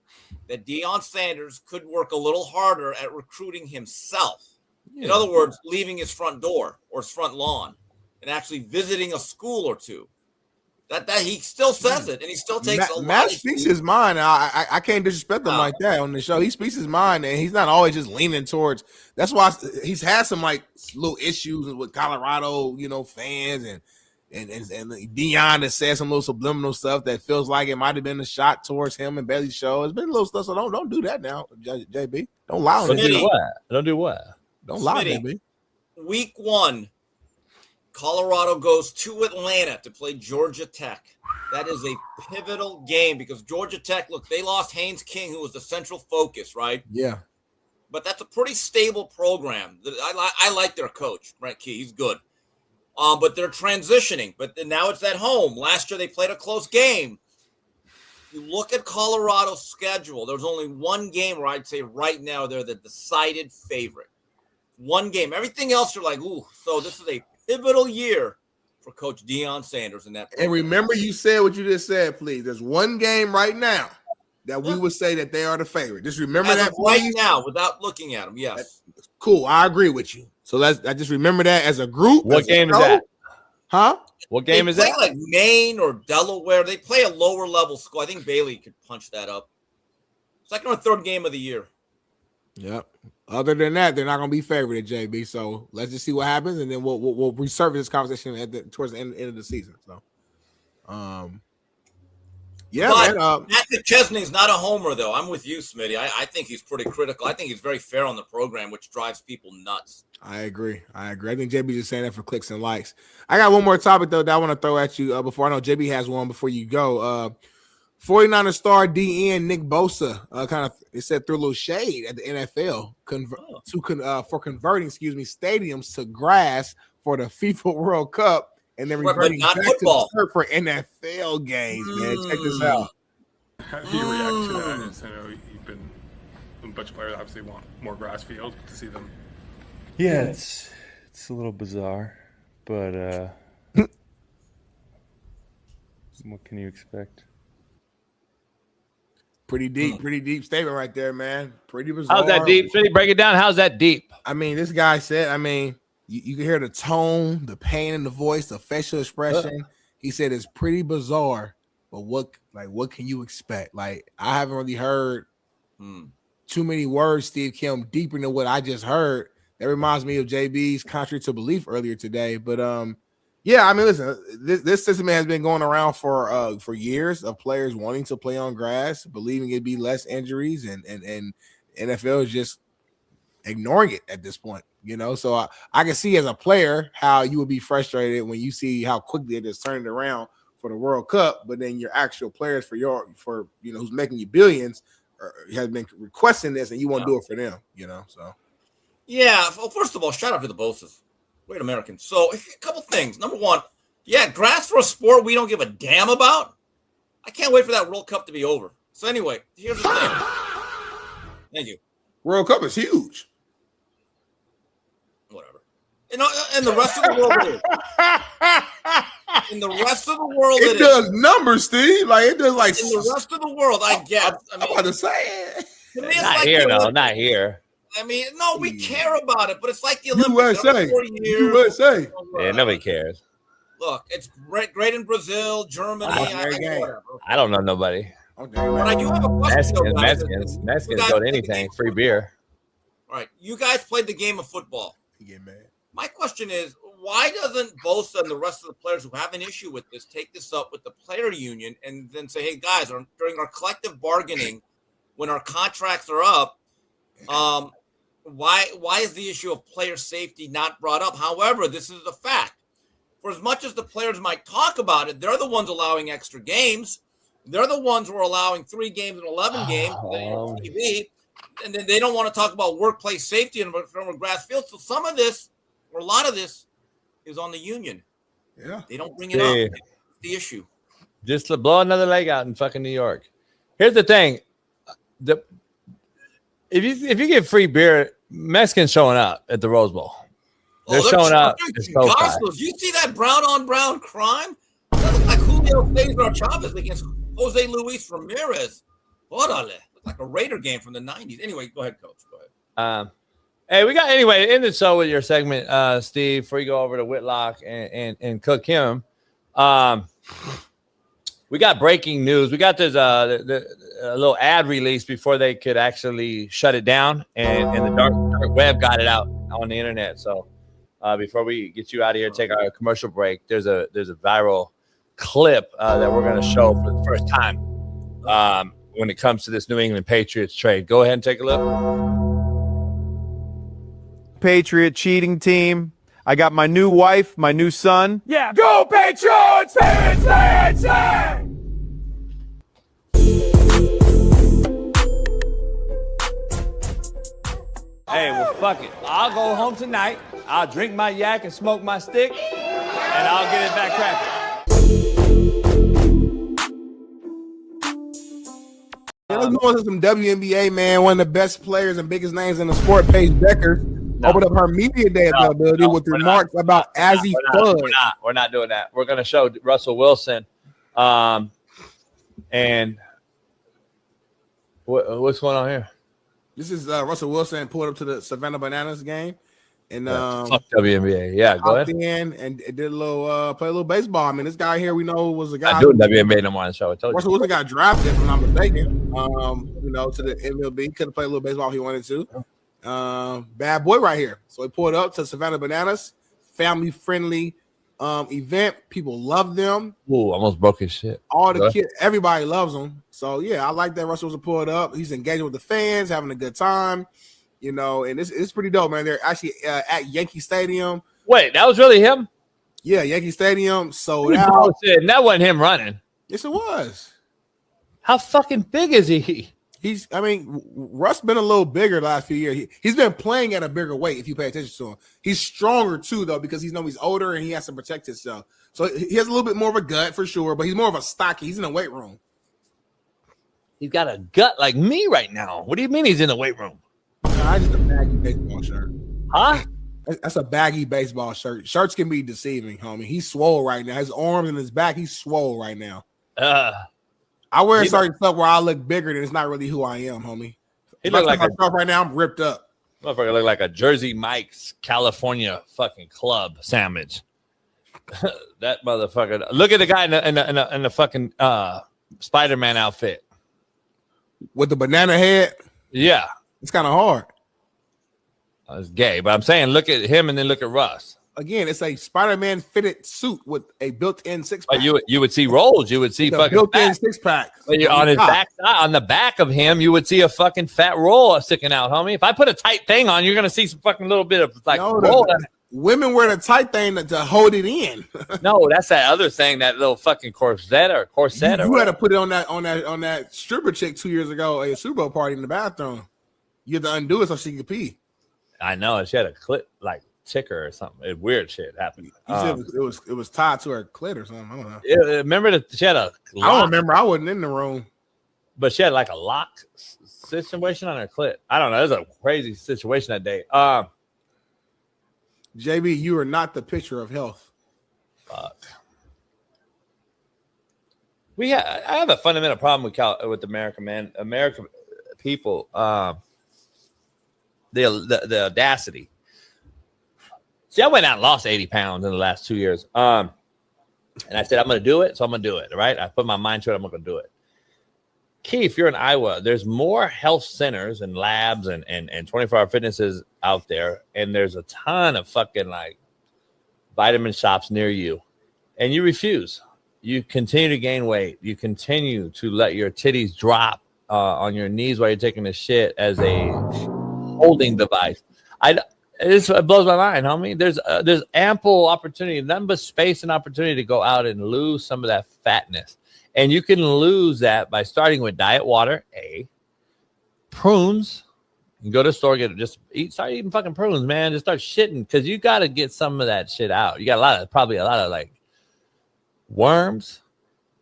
that Deion Sanders could work a little harder at recruiting himself. Yeah. In other words, leaving his front door or his front lawn and actually visiting a school or two. That he still says it, and he still takes a lot. Matt speaks his mind. I can't disrespect him like that on the show. He speaks his mind, and he's not always just leaning towards. That's why he's had some like little issues with Colorado, fans and Deion has said some little subliminal stuff that feels like it might have been a shot towards him and Bailey's show. It's been a little stuff, so don't do that now, JB. Don't lie on Don't do what? Don't do what? Don't lie, JB. Week 1. Colorado goes to Atlanta to play Georgia Tech. That is a pivotal game because Georgia Tech, look, they lost Haynes King, who was the central focus, right? Yeah. But that's a pretty stable program. I like their coach, Brent Key. He's good. But they're transitioning. But now it's at home. Last year they played a close game. You look at Colorado's schedule, there's only one game where I'd say right now they're the decided favorite. One game. Everything else you're like, ooh, so this is a pivotal year for Coach Deion Sanders in that program. And remember you said what you just said, please. There's one game right now that we would say that they are the favorite. Just remember that right now without looking at them. Yes. Cool. I agree with you. So I just remember that as a group. What game is that? Huh? What game is that? They play like Maine or Delaware. They play a lower level school. I think Bailey could punch that up. Second or third game of the year. Yep. Other than that, they're not going to be favored at JB. So let's just see what happens, and then we'll resurface this conversation towards the end of the season. So, Yeah, but man. Matt McChesney is not a homer, though. I'm with you, Smitty. I think he's pretty critical. I think he's very fair on the program, which drives people nuts. I agree. I think JB just saying that for clicks and likes. I got one more topic, though, that I want to throw at you before. I know JB has one before you go. 49er star DN Nick Bosa it said threw a little shade at the NFL for converting, stadiums to grass for the FIFA World Cup and then reverting back football. to the turf for NFL games, man. Check this out. How do you react to that? I know you've been a bunch of players obviously want more grass fields to see them. Yeah, it's a little bizarre, but what can you expect? Pretty deep statement right there, man. Pretty bizarre. How's that deep? Should he break it down? How's that deep? I mean, this guy said, you can hear the tone, the pain in the voice, the facial expression. He said it's pretty bizarre, but what can you expect? Like, I haven't really heard too many words, Steve Kim, deeper than what I just heard. That reminds me of JB's contrary to belief earlier today. But yeah, I mean, listen, this system has been going around for years of players wanting to play on grass, believing it'd be less injuries, and NFL is just ignoring it at this point. So I can see as a player how you would be frustrated when you see how quickly it just turned around for the World Cup, but then your actual players for who's making you billions has been requesting this, and you want to do it for them. So. Yeah, well, first of all, shout out to the Bosas. Great Americans. So, a couple things. Number one, grass for a sport we don't give a damn about. I can't wait for that World Cup to be over. So, anyway, here's the thing. Thank you. World Cup is huge. Whatever. And the rest of the world it is. In the rest of the world it does numbers, Steve. Like, it does like. In the rest of the world, I guess. I'm about to say it. To me, it's Not like here, though. Not here. I mean, no, we care about it, but it's like the Olympics. USA. Yeah, nobody cares. Look, it's great in Brazil, Germany. I don't know nobody. But I do have a question. Mexicans go to anything. Free beer. All right. You guys played the game of football. Yeah, man. My question is, why doesn't Bosa and the rest of the players who have an issue with this take this up with the player union and then say, hey, guys, during our collective bargaining, when our contracts are up, why is the issue of player safety not brought up? However, this is a fact. For as much as the players might talk about it, they're the ones allowing extra games. They're the ones who are allowing 3 games and 11 games on TV. And then they don't want to talk about workplace safety and from a grass field. So some of this, or a lot of this, is on the union. Yeah. They don't bring it up. It's the issue. Just to blow another leg out in fucking New York. Here's the thing. If you get free beer, Mexicans showing up at the Rose Bowl. They're showing up. You see that brown on brown crime? That looks like Julio Cesar Chavez against Jose Luis Ramirez. Orale. Looks like a Raider game from the 90s. Anyway, go ahead, Coach. Go ahead. Hey, we got end the show with your segment, Steve, before you go over to Whitlock and Cook him. We got breaking news. We got this a little ad release before they could actually shut it down, and the dark web got it out on the internet. So before we get you out of here, take our commercial break. There's a viral clip that we're going to show for the first time when it comes to this New England Patriots trade. Go ahead and take a look. Patriot cheating team. I got my new wife, my new son. Yeah. Go Patriots! Patriots! Hey, well, fuck it. I'll go home tonight. I'll drink my yak and smoke my stick, and I'll get it back cracking. Let's move on to some WNBA, man. One of the best players and biggest names in the sport, Paige Becker, opened up her media day availability with remarks about Azzy Flood. We're not doing that. We're going to show Russell Wilson. And what's going on here? This is Russell Wilson pulled up to the Savannah Bananas game. And fuck WNBA. Yeah, go ahead. And did a little play a little baseball. I mean, this guy here we know was a guy. I do WNBA no more on the show. I told Russell Wilson got drafted, if I'm not mistaken. To the MLB. Could have played a little baseball if he wanted to. Bad boy right here. So he pulled up to Savannah Bananas, family friendly event. People love them. Ooh, almost broke his shit. All the kids, everybody loves them. So yeah, I like that Russell was pulled up. He's engaging with the fans, having a good time. You know, and it's pretty dope, man. They're actually at Yankee Stadium. Wait, that was really him? Yeah, Yankee Stadium sold out. And that wasn't him running. Yes, it was. How fucking big is he? Russ been a little bigger the last few years. He's been playing at a bigger weight if you pay attention to him. He's stronger too, though, because he's older and he has to protect himself. So he has a little bit more of a gut for sure, but he's more of a stocky. He's in the weight room. He's got a gut like me right now. What do you mean he's in the weight room? I just a baggy baseball shirt. Huh? That's a baggy baseball shirt. Shirts can be deceiving, homie. He's swole right now. His arms and his back, he's swole right now. I wear certain stuff where I look bigger and it's not really who I am, homie. He look like myself right now. I'm ripped up. Motherfucker look like a Jersey Mike's California fucking club sandwich. That motherfucker. Look at the guy in the fucking Spider-Man outfit with the banana head. Yeah, it's kind of hard. It's gay, but I'm saying look at him and then look at Russ. Again, it's a Spider-Man fitted suit with a built-in six-pack. You would see rolls. You would see fucking built-in six-pack. On his back side, on the back of him, you would see a fucking fat roll sticking out, homie. If I put a tight thing on, you're gonna see some fucking little bit of like roll. Women wear the tight thing to hold it in. No, that's that other thing, that little fucking corset. You had to put it on that stripper chick 2 years ago at a Super Bowl party in the bathroom. You had to undo it so she could pee. I know, she had a clit like ticker or something. Weird shit happened. You said it was tied to her clit or something. I don't know. Remember that she had a lock? I don't remember. I wasn't in the room. But she had like a lock situation on her clit. I don't know. It was a crazy situation that day. JB, you are not the picture of health. Fuck. I have a fundamental problem with America, man. American people, the audacity. See, I went out and lost 80 pounds in the last 2 years. And I said, I'm going to do it, so I'm going to do it, right? I put my mind to it, I'm going to do it. Key, if you're in Iowa, there's more health centers and labs and 24-hour fitnesses out there, and there's a ton of fucking like vitamin shops near you, and you refuse. You continue to gain weight. You continue to let your titties drop on your knees while you're taking a shit as a holding device. It blows my mind, homie. There's ample opportunity, nothing but space and opportunity to go out and lose some of that fatness. And you can lose that by starting with diet water, prunes. You go to the store, start eating fucking prunes, man. Just start shitting, because you got to get some of that shit out. You got probably a lot of like worms,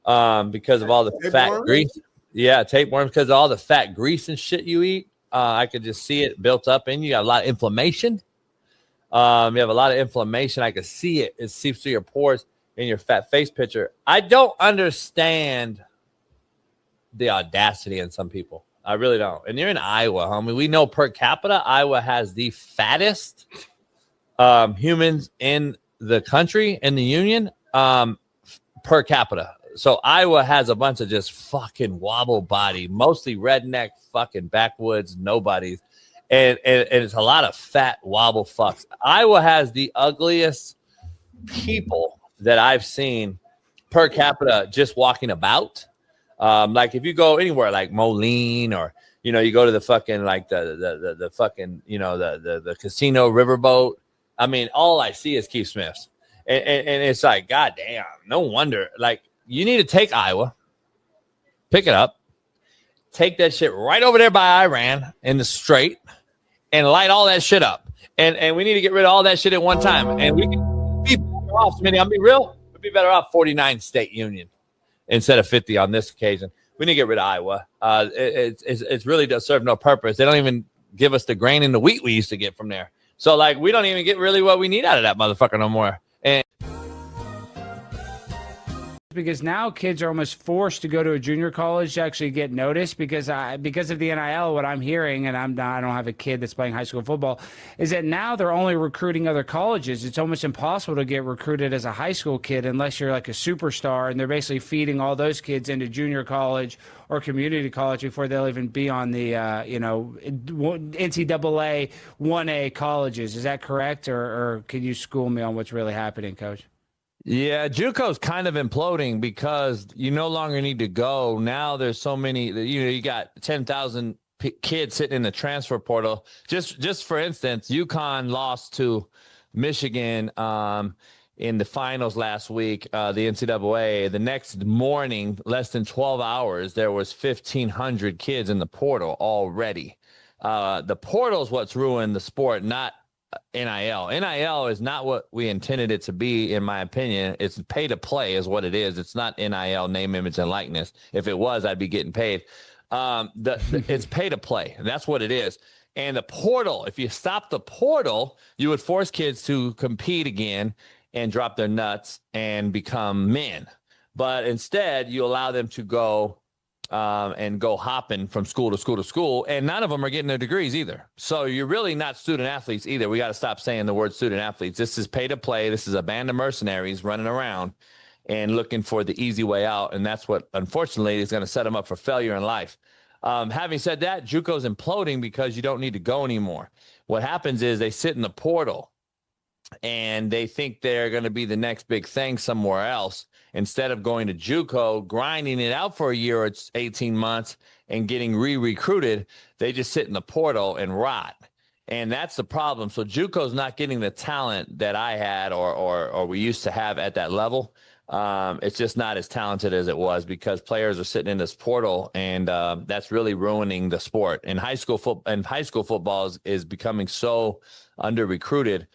because of all the fat grease. Yeah, tapeworms, because of all the fat grease and shit you eat. I could just see it built up in you. You got a lot of inflammation. You have a lot of inflammation. I could see it. It seeps through your pores. In your fat face picture. I don't understand the audacity in some people. I really don't. And you're in Iowa, homie. We know per capita, Iowa has the fattest humans in the country, in the union, per capita. So Iowa has a bunch of just fucking wobble body, mostly redneck fucking backwoods nobodies. And it's a lot of fat wobble fucks. Iowa has the ugliest people that I've seen per capita just walking about. Like if you go anywhere like Moline, or you go to the fucking like the fucking the casino riverboat. I mean, all I see is Keith Smiths, and it's like, goddamn, no wonder. Like, you need to take Iowa, pick it up, take that shit right over there by Iran in the Strait, and light all that shit up. And we need to get rid of all that shit at one time, and we can be off, Smitty. I'll be real. We'd be better off 49 state union instead of 50 on this occasion. We need to get rid of Iowa. It's really does serve no purpose. They don't even give us the grain and the wheat we used to get from there. So like, we don't even get really what we need out of that motherfucker no more. And because now kids are almost forced to go to a junior college to actually get noticed because of the NIL. What I'm hearing, and I don't have a kid that's playing high school football, is that now they're only recruiting other colleges. It's almost impossible to get recruited as a high school kid unless you're like a superstar, and they're basically feeding all those kids into junior college or community college before they'll even be on the NCAA 1A colleges. Is that correct, or can you school me on what's really happening, Coach? Yeah, JUCO's kind of imploding because you no longer need to go. Now there's so many, you got 10,000 kids sitting in the transfer portal. Just for instance, UConn lost to Michigan in the finals last week, the NCAA. The next morning, less than 12 hours, there was 1,500 kids in the portal already. The portal is what's ruined the sport, not NIL. NIL is not what we intended it to be, in my opinion. It's pay to play is what it is. It's not NIL, name, image, and likeness. If it was, I'd be getting paid. It's pay to play. That's what it is. And the portal, if you stop the portal, you would force kids to compete again and drop their nuts and become men. But instead, you allow them to go and go hopping from school to school to school, and none of them are getting their degrees either. So you're really not student athletes either. We got to stop saying the word student athletes. This is pay to play. This is a band of mercenaries running around and looking for the easy way out, and that's what, unfortunately, is going to set them up for failure in life. Having said that, JUCO's imploding because you don't need to go anymore. What happens is they sit in the portal, and they think they're going to be the next big thing somewhere else. Instead of going to JUCO, grinding it out for a year or 18 months and getting re-recruited, they just sit in the portal and rot. And that's the problem. So JUCO's not getting the talent that I had or we used to have at that level. It's just not as talented as it was because players are sitting in this portal, and that's really ruining the sport. And high school football is becoming so under-recruited.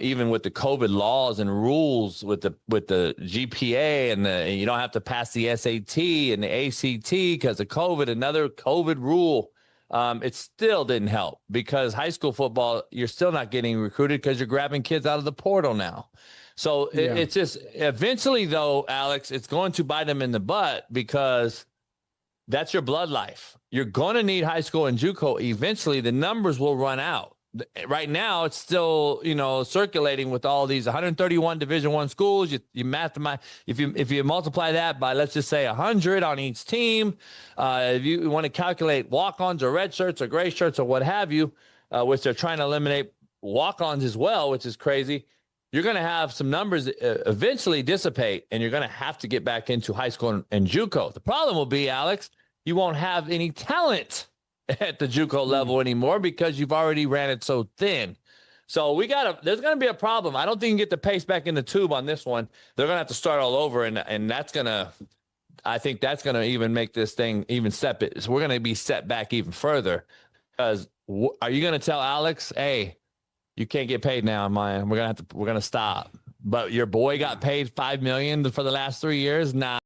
Even with the COVID laws and rules with the GPA and you don't have to pass the SAT and the ACT because of COVID, another COVID rule, it still didn't help because high school football, you're still not getting recruited because you're grabbing kids out of the portal now. So it's just eventually, though, Alex, it's going to bite them in the butt because that's your blood life. You're going to need high school and JUCO. Eventually, the numbers will run out. Right now, it's still, circulating with all these 131 Division I schools. You if you multiply that by, let's just say, 100 on each team, if you want to calculate walk-ons or red shirts or gray shirts or what have you, which they're trying to eliminate walk-ons as well, which is crazy, you're going to have some numbers eventually dissipate, and you're going to have to get back into high school and JUCO. The problem will be, Alex, you won't have any talent at the JUCO level anymore because you've already ran it so thin. So there's going to be a problem. I don't think you can get the pace back in the tube on this one. They're going to have to start all over, and I think that's going to even make this thing even so we're going to be set back even further because are you going to tell Alex, hey, you can't get paid now, man. We're going to stop. But your boy got paid $5 million for the last 3 years. Nah.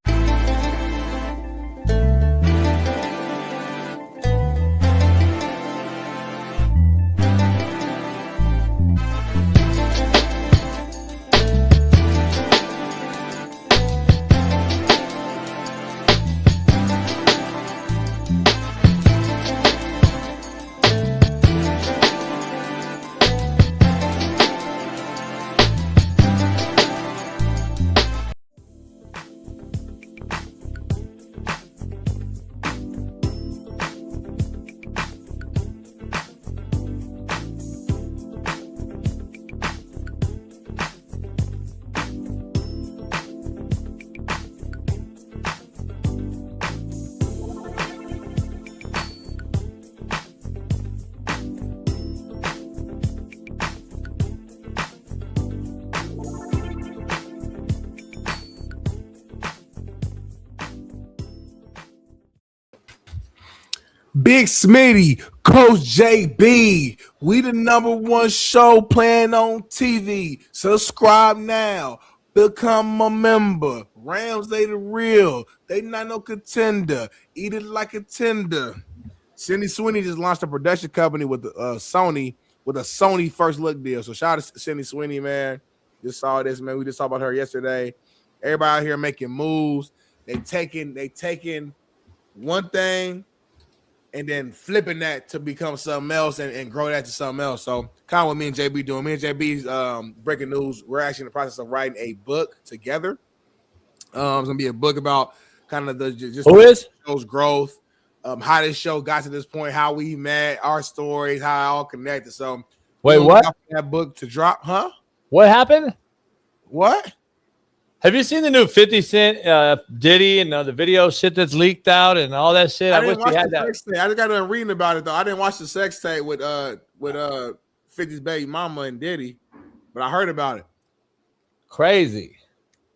Big Smitty, Coach JB. We the #1 show playing on TV. Subscribe now. Become a member. Rams, they the real. They not no contender. Eat it like a tender. Cindy Sweeney just launched a production company with Sony with a Sony first look deal. So shout out to Cindy Sweeney, man. Just saw this, man. We just talked about her yesterday. Everybody out here making moves. They taking one thing and then flipping that to become something else and grow that to something else. So kind of what me and JB doing. Me and JB's breaking news. We're actually in the process of writing a book together. It's gonna be a book about kind of the show's growth, how this show got to this point, how we met, our stories, how it all connected. So wait, what? That book to drop, huh? What happened? What? Have you seen the new 50 Cent Diddy and the video shit that's leaked out and all that shit? I wish we had that. I just got done reading about it though. I didn't watch the sex tape with 50's baby mama and Diddy, but I heard about it. Crazy.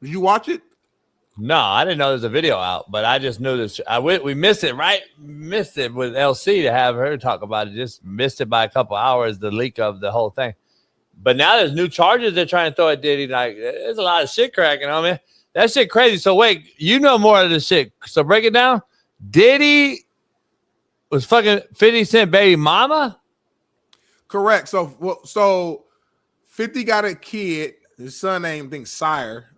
Did you watch it? No, I didn't know there was a video out, but I just knew this. We missed it, right? Missed it with LC to have her talk about it. Just missed it by a couple hours, the leak of the whole thing. But now there's new charges they're trying to throw at Diddy. Like, there's a lot of shit cracking on me. That shit crazy. So wait, you know more of this shit. So break it down. Diddy was fucking 50 Cent baby mama? Correct. So 50 got a kid. His son named, I think, Sire.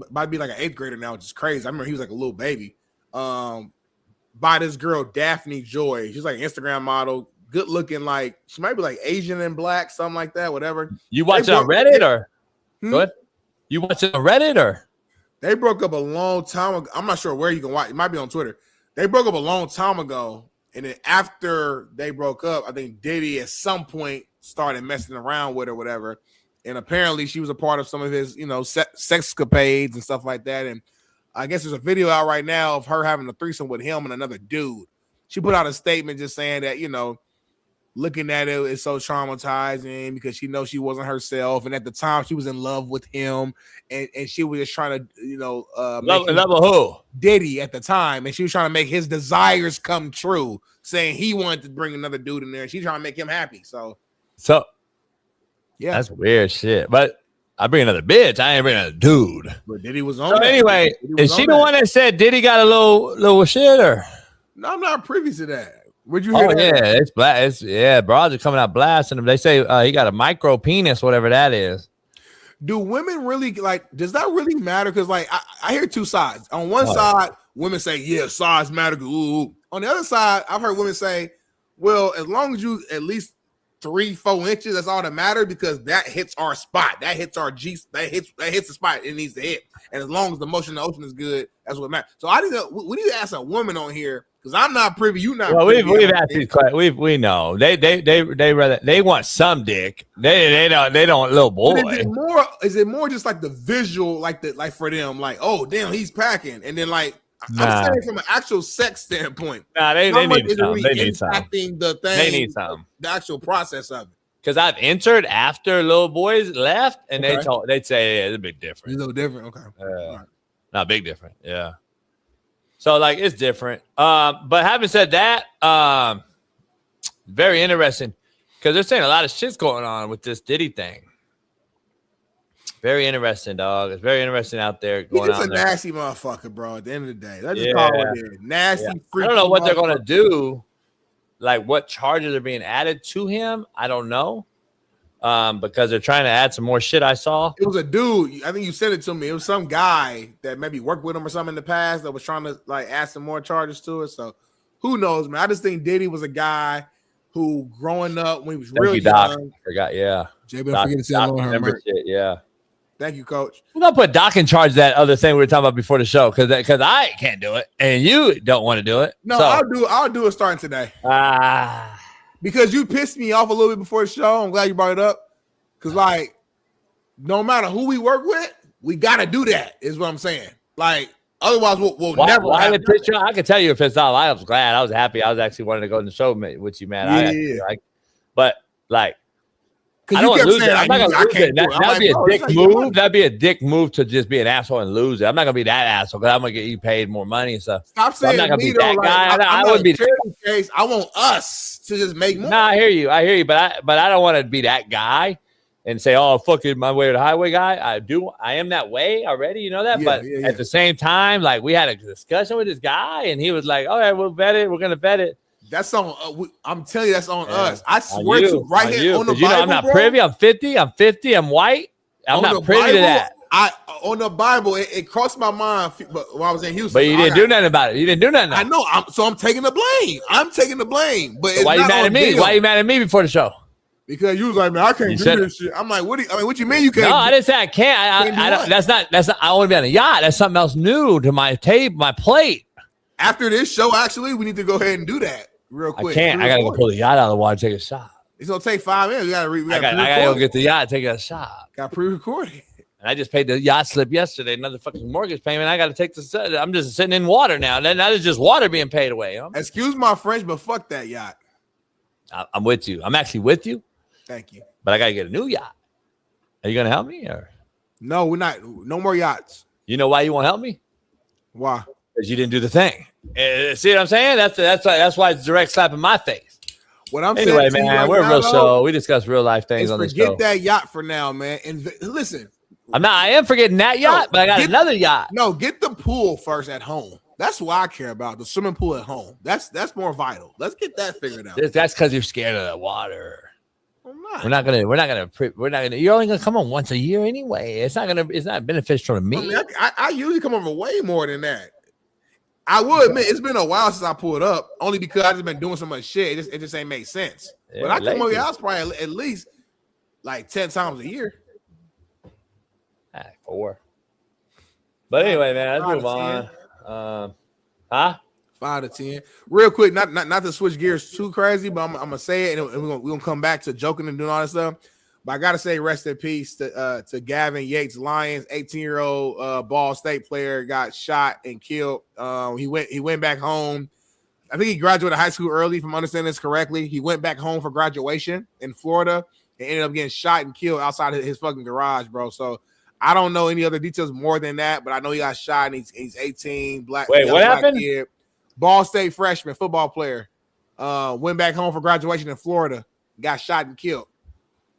Might be like an 8th grader now, which is crazy. I remember he was like a little baby. By this girl, Daphne Joy. She's like an Instagram model, good looking, like she might be like Asian and black, something like that, whatever. You watch it on Reddit or? Go ahead. You watch it on Reddit or? They broke up a long time ago. I'm not sure where you can watch. It might be on Twitter. They broke up a long time ago. And then after they broke up, I think Diddy at some point started messing around with her, whatever. And apparently she was a part of some of his, sexcapades and stuff like that. And I guess there's a video out right now of her having a threesome with him and another dude. She put out a statement just saying that, looking at it is so traumatizing because she knows she wasn't herself. And at the time she was in love with him. And she was just trying to, love who? Diddy at the time. And she was trying to make his desires come true, saying he wanted to bring another dude in there. And she's trying to make him happy. So yeah, that's weird shit. But I bring another bitch. I ain't bring another dude. But Diddy was on. So that. anyway, is she the one that said Diddy got a little shit or? No, I'm not privy to that. Would you hear that? Yeah, it's black. Bras are coming out blasting him. They say he got a micro penis, whatever that is. Do women really does that really matter? Because I hear two sides. On one side, women say, yeah, size matter. Ooh. On the other side, I've heard women say, well, as long as you at least 3-4 inches, that's all that matters because that hits our spot. That hits our G. That hits the spot it needs to hit. And as long as the motion in the ocean is good, that's what matters. So I need to. We need to ask a woman on here because I'm not privy. You not. Well, privy. we've asked these questions. We know they want some dick. They don't little boy. Is it more just like the visual, like for them, like, oh damn, he's packing, and then I'm saying from an actual sex standpoint. Nah, they need something. They need something. They need something. The actual process of it. Because I've entered after little boys left, and they'd say it's a big difference. It's a little different. Okay. Right. Not big different. Yeah. So it's different. But having said that, very interesting because they're saying a lot of shit's going on with this Diddy thing. Very interesting, dog. It's very interesting out there going on. He's a nasty motherfucker, bro. At the end of the day, that's just call it is. Nasty. I don't know what they're gonna do. Like what charges are being added to him? I don't know. Because they're trying to add some more shit. I saw it was a dude. I think you sent it to me. It was some guy that maybe worked with him or something in the past that was trying to add some more charges to it. So who knows, man? I just think Diddy was a guy who, growing up when he was real young, yeah. Jay been forgetting to say hello to her. Yeah. Thank you, Coach. We're gonna put Doc in charge of that other thing we were talking about before the show because I can't do it and you don't want to do it. No, I'll do it starting today. Because you pissed me off a little bit before the show. I'm glad you brought it up. Because no matter who we work with, we gotta do that. Is what I'm saying. Otherwise, we'll never. I can tell you if it's all. I was glad. I was happy. I was actually wanting to go to the show with you, man. Yeah. But I don't want to lose it. I'm not going to lose it. That'd be a dick move. That'd be a dick move to just be an asshole and lose it. I'm not going to be that asshole because I'm going to get you paid more money and stuff. Stop saying I'm not going to be that guy. I wouldn't be that case. I want us to just make more. No, I hear you. But I don't want to be that guy and say, oh, fuck it, my way to the highway guy. I am that way already. You know that? But at the same time, we had a discussion with this guy and he was like, all right, we'll vet it. We're going to vet it. That's on. I'm telling you, that's on us. I swear to right here on the Bible. I'm not privy. I'm 50. I'm white. I'm not privy to that. On the Bible, it crossed my mind when I was in Houston. But you didn't do nothing about it. You didn't do nothing. I know. So I'm taking the blame. But so why you mad at me? Why you mad at me before the show? Because you was like, man, I can't do this shit. I'm like, what you mean you can't? No, I didn't say I can't. I don't. That's not. I want to be on a yacht. That's something else new to my plate. After this show, actually, we need to go ahead and do that. Real quick. I can't. I gotta go pull the yacht out of the water, take a shot. It's gonna take 5 minutes. I gotta go get the yacht, take a shot. Got pre-recorded. And I just paid the yacht slip yesterday, another fucking mortgage payment. I got to take the. I'm just sitting in water now. Now there's just water being paid away. Excuse my French, but fuck that yacht. I'm with you. I'm actually with you. Thank you. But I got to get a new yacht. Are you going to help me? Or? No, we're not. No more yachts. You know why you won't help me? Why? Because you didn't do the thing. See what I'm saying? That's why it's direct slap in my face. What I'm anyway, saying, man, we're a real show. We discuss real life things on this show. Forget that yacht for now, man. And listen, I am forgetting that yacht, but I got another yacht. No, get the pool first at home. That's what I care about. The swimming pool at home. That's more vital. Let's get that figured out. That's because you're scared of the water. We're not gonna. You're only gonna come on once a year anyway. It's not beneficial to me. I mean, I usually come over way more than that. I will admit it's been a while since I pulled up, only because I've just been doing so much shit. It just ain't make sense. Yeah, but I come over your house probably at least like 10 times a year. 4. But anyway, man, let's move on. 5 to 10. Real quick, not to switch gears too crazy, but I'm gonna say it, and we're gonna come back to joking and doing all that stuff. But I gotta say, rest in peace to Gavin Yates Lyons, 18-year-old Ball State player, got shot and killed. He went back home. I think he graduated high school early, if I'm understanding this correctly. He went back home for graduation in Florida and ended up getting shot and killed outside his fucking garage, bro. So I don't know any other details more than that, but I know he got shot and he's 18. Black. Wait, what happened? Kid. Ball State freshman football player went back home for graduation in Florida, got shot and killed.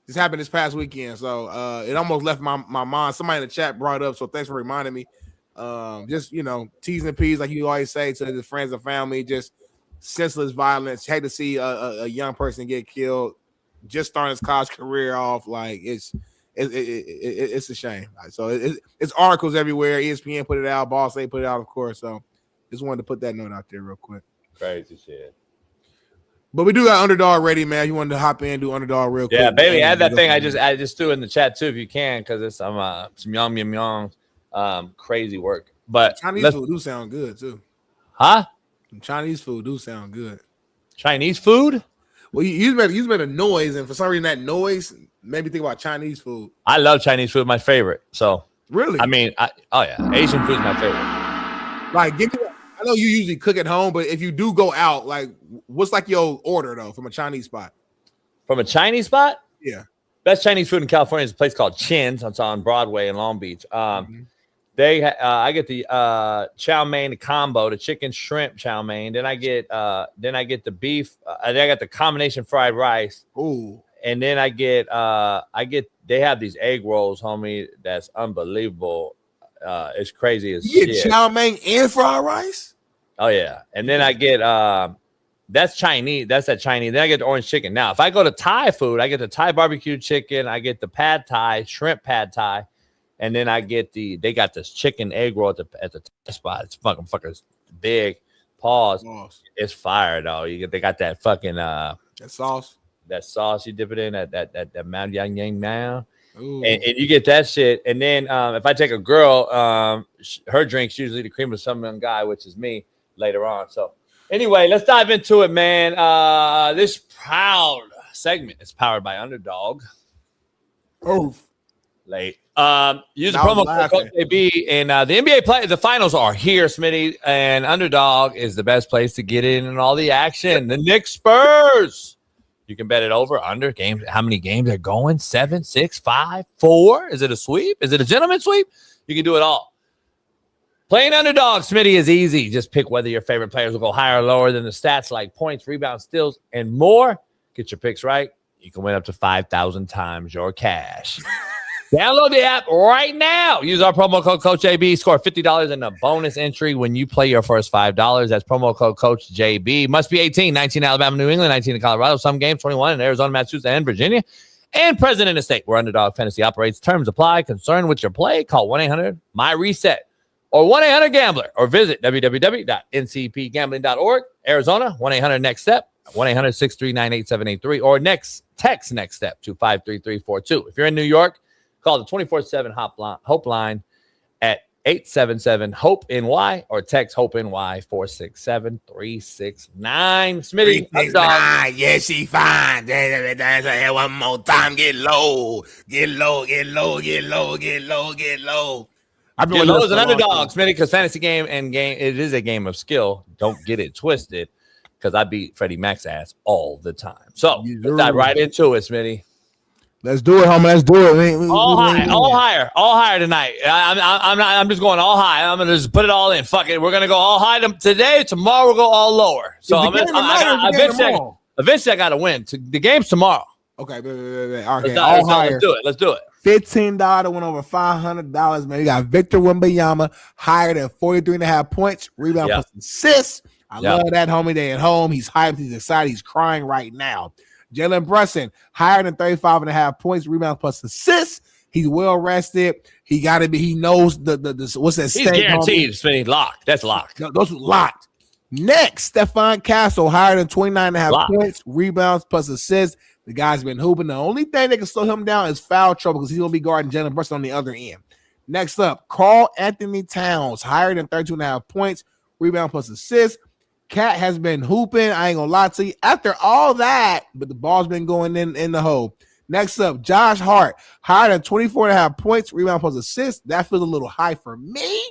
This happened this past weekend, so it almost left my mind. Somebody in the chat brought it up, so thanks for reminding me. Just, T's and P's, like you always say to the friends and family, just senseless violence. Hate to see a young person get killed, just starting his college career off. Like, it's a shame. So it's articles everywhere. ESPN put it out, Ball State put it out, of course. So just wanted to put that note out there real quick. Crazy shit. But we do got Underdog ready, man. You wanted to hop in and do Underdog real quick. Yeah, baby, add that thing. I just threw in the chat too if you can, because it's some yum crazy work. But Chinese food do sound good too. Huh? Chinese food do sound good. Chinese food? Well, you made a noise, and for some reason that noise made me think about Chinese food. I love Chinese food, my favorite. So really, I mean, Asian food is my favorite. Like, give me. I know you usually cook at home, but if you do go out, like, what's like your order though from a Chinese spot? From a Chinese spot? Yeah. Best Chinese food in California is a place called Chin's. It's on Broadway in Long Beach. I get the chow mein, the combo, the chicken shrimp chow mein. Then I get the beef. Then I got the combination fried rice. Ooh. And then they have these egg rolls, homie. That's unbelievable. It's crazy as you shit. Get chow mein and fried rice? Oh yeah. And then I get that's Chinese. That's that Chinese. Then I get the orange chicken. Now, if I go to Thai food, I get the Thai barbecue chicken. I get the pad Thai, shrimp pad Thai, and then I get they got this chicken egg roll at the Thai spot. It's fucking big. Pause. It's fire though. They got that fucking that sauce. That sauce you dip it in that Mao Yang Yang Mao. And you get that shit. And then if I take a girl, her drink's usually the cream of some young guy, which is me later on. So anyway, let's dive into it, man. This proud segment is powered by Underdog. Late. Use the promo code JB, and the NBA the finals are here, Smitty, and Underdog is the best place to get in all the action. The Knicks Spurs. You can bet it over, under games. How many games are going? 7, 6, 5, 4? Is it a sweep? Is it a gentleman sweep? You can do it all. Playing Underdog, Smitty, is easy. Just pick whether your favorite players will go higher or lower than the stats like points, rebounds, steals, and more. Get your picks right. You can win up to 5,000 times your cash. Download the app right now. Use our promo code Coach JB. Score $50 in a bonus entry when you play your first $5. That's promo code Coach JB. Must be 18, 19 Alabama, New England, 19 in Colorado, some games, 21 in Arizona, Massachusetts, and Virginia, and present in the state where Underdog Fantasy operates. Terms apply. Concerned with your play? Call 1-800-MY-RESET or 1-800-GAMBLER or visit www.ncpgambling.org. Arizona, 1-800-NEXT-STEP, 1-800-639-8783, or text NEXT STEP to 53342. If you're in New York, call the 24/7 Hope line at 877-HOPE-NY or text HOPE-NY 467-369. Smitty, 369. Yeah, she fine. One more time. Get low. Get low. Get low. Get low. Get low. Get low. Get low as an underdog, Smitty, because fantasy game, it is a game of skill. Don't get it twisted, because I beat Freddie Mac's ass all the time. So let's dive right into it, Smitty. Let's do it, homie. Let's do it. All higher tonight. I'm just going all high. I'm gonna just put it all in. Fuck it. We're gonna go all high today. Tomorrow we'll go all lower. So eventually I got to win. The game's tomorrow. Okay, okay. All higher. Let's do it. $15 went over $500, man. You got Victor Wembanyama higher than 43.5 points, rebound plus assists. I love that, homie. They at home. He's hyped. He's excited. He's crying right now. Jalen Brunson higher than 35.5 points, rebound plus assists. He's well rested. He got to be. He knows the what's that? He's guaranteed. Smitty, locked. That's locked. No, those are locked. Next, Stephon Castle higher than 29.5 points, rebounds plus assists. The guy's been hooping. The only thing that can slow him down is foul trouble because he's going to be guarding Jalen Brunson on the other end. Next up, Karl Anthony Towns, higher than 32.5 points, rebound plus assists. Cat has been hooping. I ain't going to lie to you. After all that, but the ball's been going in the hole. Next up, Josh Hart, higher than 24.5 points, rebound plus assists. That feels a little high for me.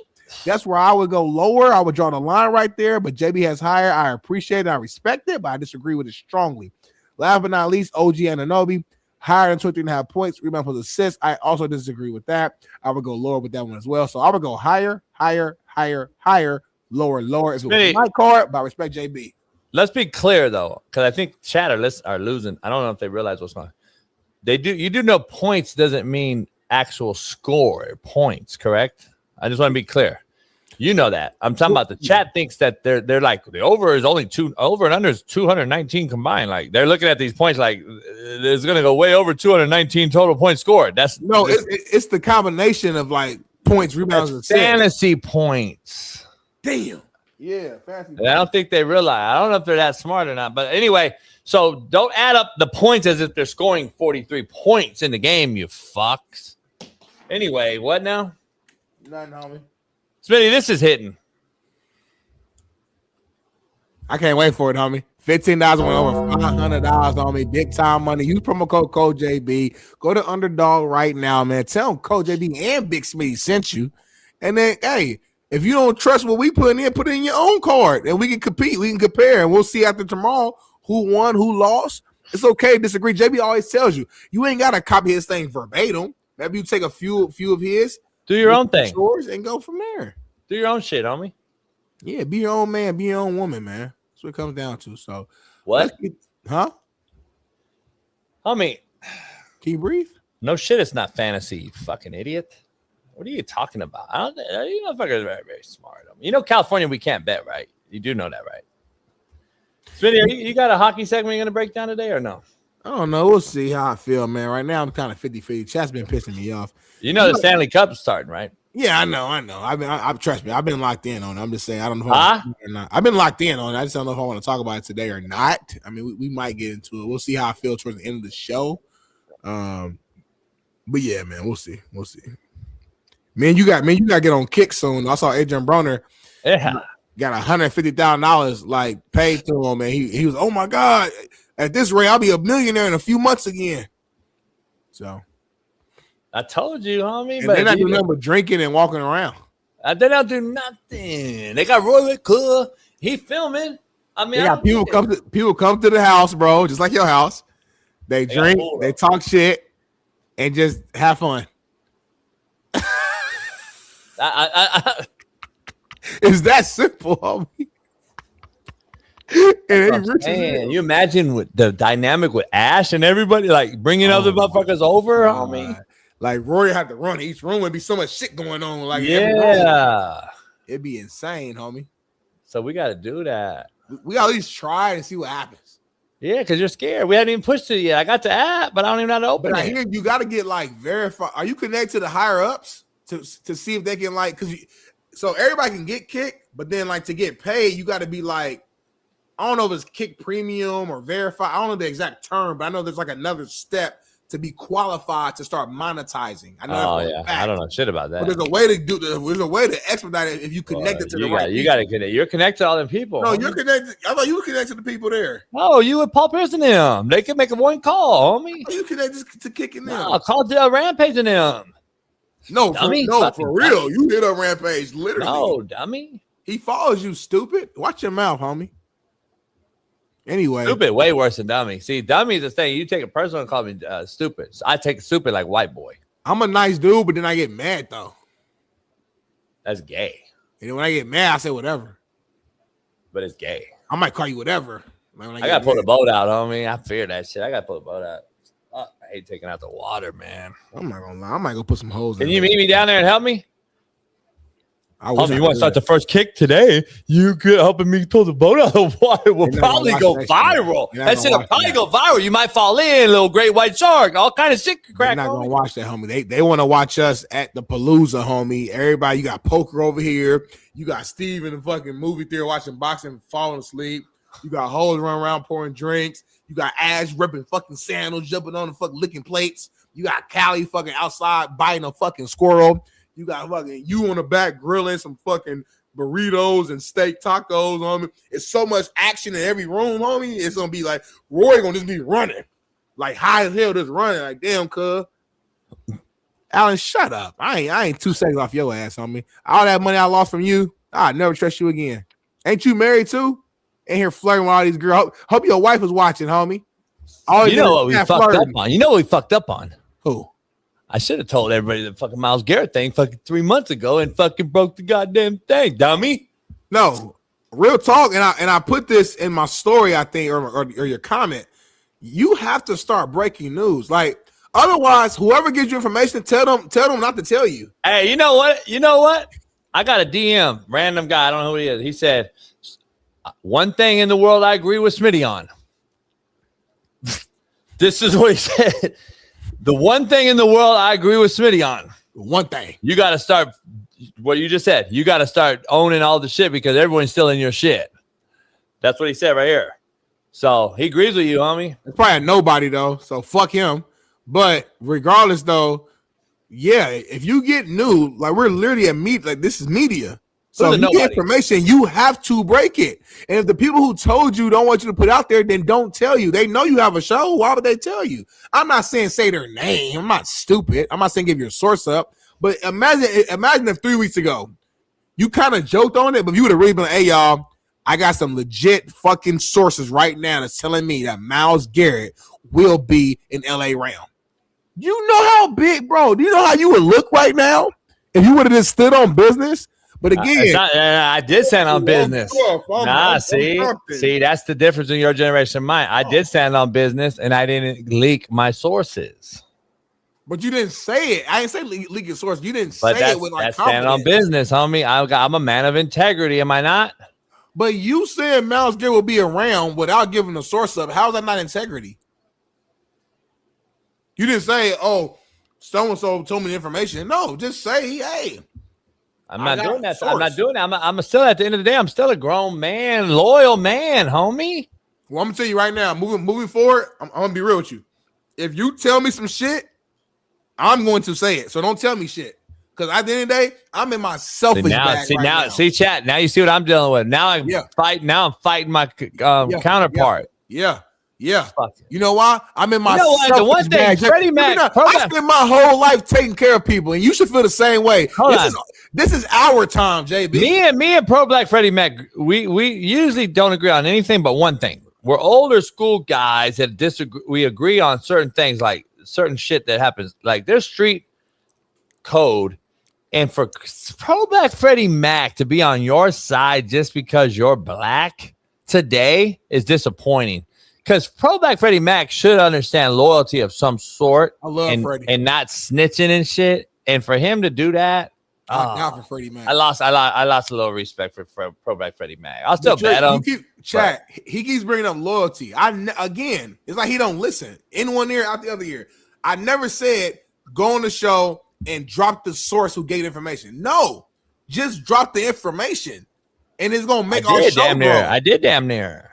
That's where I would go lower. I would draw the line right there, but JB has higher. I appreciate it. I respect it, but I disagree with it strongly. Last but not least, OG Anunoby, higher than 23.5 points, rebound plus assists. I also disagree with that. I would go lower with that one as well. So I would go higher, lower. If it was my card, but I respect JB. Let's be clear though, because I think chatterlists are losing. I don't know if they realize what's going on. You do know points doesn't mean actual score or points, correct? I just want to be clear. You know that. I'm talking about the chat thinks that they're like the over is only over and under is 219 combined. Like they're looking at these points like it's going to go way over 219 total points scored. It's the combination of like points, rebounds, and fantasy points. Damn. Yeah, fantasy. I don't think they realize. I don't know if they're that smart or not. But anyway, so don't add up the points as if they're scoring 43 points in the game, you fucks. Anyway, what now? Nothing, homie. Smitty, this is hitting. I can't wait for it, homie. $15 went over $500 on me. Big time money. Use promo code JB. Go to Underdog right now, man. Tell them Code JB and Big Smitty sent you. And then, hey, if you don't trust what we put it in your own card. And we can compete. We can compare. And we'll see after tomorrow who won, who lost. It's okay to disagree. JB always tells you, you ain't got to copy his thing verbatim. Maybe you take a few of his. Do your own thing. And go from there. Do your own shit, homie. Yeah, be your own man. Be your own woman, man. That's what it comes down to. So, what? Huh? Homie. Can you breathe? No shit, it's not fantasy, you fucking idiot. What are you talking about? You motherfuckers are very, very smart. You know California, we can't bet, right? You do know that, right? Smitty, you got a hockey segment you're going to break down today or no? I don't know. We'll see how I feel, man. Right now, I'm kind of 50-50. Chat's been pissing me off. You know the Stanley Cup's starting, right? Yeah, I know. Trust me. I've been locked in on it. I'm just saying. I don't know if I or not. I've been locked in on it. I just don't know if I want to talk about it today or not. I mean, we might get into it. We'll see how I feel towards the end of the show. But yeah, man, we'll see. Man, you got to get on Kick soon. I saw Adrian Broner. Yeah. Got $150,000 like paid to him, man. He was, oh my God, at this rate, I'll be a millionaire in a few months again. So I told you, homie. And they're not doing nothing but drinking and walking around. They don't do nothing. They got Roy Cool. He filming. I mean, people come to the house, bro, just like your house. They drink, they talk shit, and just have fun. It's that simple, homie. Man, you imagine with the dynamic with Ash and everybody like bringing other motherfuckers over, homie. Like Rory had to run each room and be so much shit going on. Like it'd be insane, homie. So we got to do that. We got to at least try and see what happens. Yeah, because you're scared. We hadn't even pushed it yet. I got the app, but I don't even know how to open it. But I hear you got to get like verified. Are you connected to the higher ups to see if they can like so everybody can get kicked, but then like to get paid, you got to be like, I don't know if it's kick premium or verify. I don't know the exact term, but I know there's like another step to be qualified to start monetizing. I know. Oh yeah, I don't know shit about that. But there's a way to do. There's a way to expedite it if you connect it to the right. You got to connect. You're connected to all them people. No, you're connected. I thought you were connected to the people there. Oh, you and Paul Pierce and them. They can make a one call, homie. You connected to kicking them. No, call Rampage and them. No, dummy. For real. You hit up Rampage, literally. No, dummy. He follows you, stupid. Watch your mouth, homie. Anyway. Stupid, way worse than dummy. See, dummy is the thing. You take it personal and call me stupid. So I take stupid like white boy. I'm a nice dude, but then I get mad, though. That's gay. And when I get mad, I say whatever. But it's gay. I might call you whatever. Like I got to pull the boat out, homie. I fear that shit. I got to pull the boat out. I hate taking out the water, man. I'm not going to lie. I might go put some holes in. Can you meet me down there and help me? You want to start the first kick today? You could helping me pull the boat out of the water. Will probably go viral. That shit'll probably go viral. You might fall in, little great white shark. All kind of shit could crack. They're not gonna watch that, homie. They want to watch us at the Palooza, homie. Everybody, you got Poker over here. You got Steve in the fucking movie theater watching boxing, falling asleep. You got hoes running around pouring drinks. You got Ash ripping fucking sandals, jumping on the fucking licking plates. You got Callie fucking outside biting a fucking squirrel. You got fucking you on the back grilling some fucking burritos and steak tacos, homie. It's so much action in every room, homie. It's gonna be like Roy gonna just be running, like high as hell, just running. Like damn, cuz. Alan, shut up. I ain't 2 seconds off your ass, homie. All that money I lost from you, I'd never trust you again. Ain't you married too? Ain't here flirting with all these girls. Hope your wife was watching, homie. You know what we fucked up on? You know what we fucked up on? Who? I should have told everybody the fucking Myles Garrett thing fucking 3 months ago and fucking broke the goddamn thing, dummy. No, real talk. And I put this in my story, I think, or your comment. You have to start breaking news. Like, otherwise, whoever gives you information, tell them not to tell you. Hey, you know what? I got a DM, random guy. I don't know who he is. He said, one thing in the world I agree with Smitty on. This is what he said. The one thing in the world I agree with Smitty on. One thing. You got to start what you just said. You got to start owning all the shit because everyone's still in your shit. That's what he said right here. So he agrees with you, homie. It's probably nobody, though. So fuck him. But regardless, though, yeah, if you get new, like we're literally at media, like this is media. So if you get information, you have to break it. And if the people who told you don't want you to put out there, then don't tell you. They know you have a show. Why would they tell you? I'm not saying say their name. I'm not stupid. I'm not saying give your source up. But imagine if 3 weeks ago you kind of joked on it, but you would have really been like, hey, y'all, I got some legit fucking sources right now that's telling me that Myles Garrett will be in LA round. You know how big, bro. Do you know how you would look right now if you would have just stood on business? But again, I did stand on business. See, that's the difference in your generation and mine. I did stand on business, and I didn't leak my sources. But you didn't say it. I didn't say leak your source. You didn't say it with like that's standing on business, homie. I'm a man of integrity. Am I not? But you said Myles Garrett will be around without giving the source up. How is that not integrity? You didn't say, "Oh, so and so told me the information." No, just say, "Hey." I'm not doing that. I'm not doing that. I'm still at the end of the day. I'm still a grown man, loyal man, homie. Well, I'm gonna tell you right now. Moving forward, I'm gonna be real with you. If you tell me some shit, I'm going to say it. So don't tell me shit. Because at the end of the day, I'm in my selfish bag right now. See, chat. Now you see what I'm dealing with. Now I'm fighting. Now I'm fighting my counterpart. Yeah. You know why? I'm in my selfish the one thing, bag. Freddie Mac. I spend my whole life taking care of people, and you should feel the same way. This is our time, JB. Me and Pro Black Freddie Mac, we usually don't agree on anything but one thing. We're older school guys that disagree. We agree on certain things, like certain shit that happens. Like there's street code. And for Pro Black Freddie Mac to be on your side just because you're black today is disappointing. Because Pro Black Freddie Mac should understand loyalty of some sort. I love Freddie. And not snitching and shit. And for him to do that, for Freddie Mac. I lost a little respect for Pro Black Freddie Mac. I'll still bet him. He keeps bringing up loyalty. Again, it's like he don't listen. In one ear, out the other ear. I never said go on the show and drop the source who gave the information. No, just drop the information, and it's gonna make our show grow. I did damn near.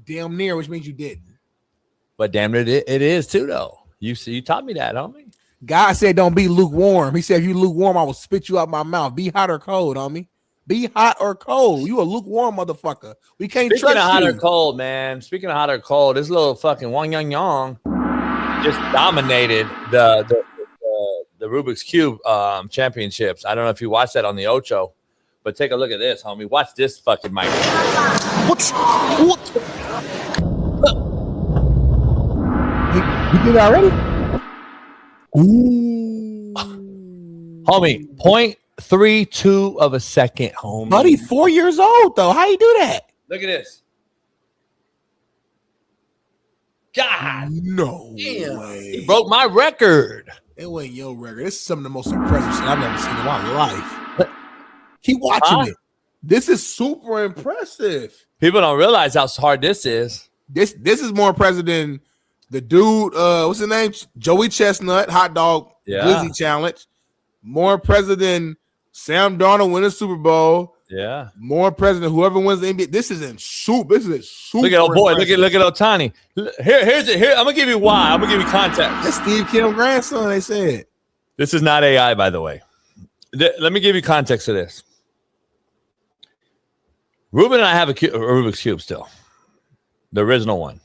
Damn near, which means you didn't. But damn it is too, though. You taught me that, homie. God said, "Don't be lukewarm." He said, "If you lukewarm, I will spit you out my mouth." Be hot or cold, homie. Be hot or cold. You a lukewarm motherfucker. We can't Speaking trust of hot you. or cold, man. Speaking of hot or cold, this little fucking Wang Yang Yang just dominated the Rubik's Cube championships. I don't know if you watched that on the Ocho, but take a look at this, homie. Watch this fucking mic. What? You did that already? Ooh. Homie, 0.32 of a second, homie. Buddy, 4 years old, though. How you do that? Look at this. God. No damn. way. He broke my record. It wasn't your record. This is some of the most impressive shit I've ever seen in my life. Keep watching it. This is super impressive. People don't realize how hard this is. This is more impressive than the dude, what's his name? Joey Chestnut, hot dog glizzy challenge. More impressive than Sam Darnold winning the Super Bowl. Yeah. More impressive than whoever wins the NBA. This is super. Look at old boy. Look at Otani. Here's it. Here, I'm gonna give you why. I'm gonna give you context. That's Steve Kim's grandson. They said this is not AI, by the way. Let me give you context to this. Ruben and I have a Rubik's Cube still, the original one.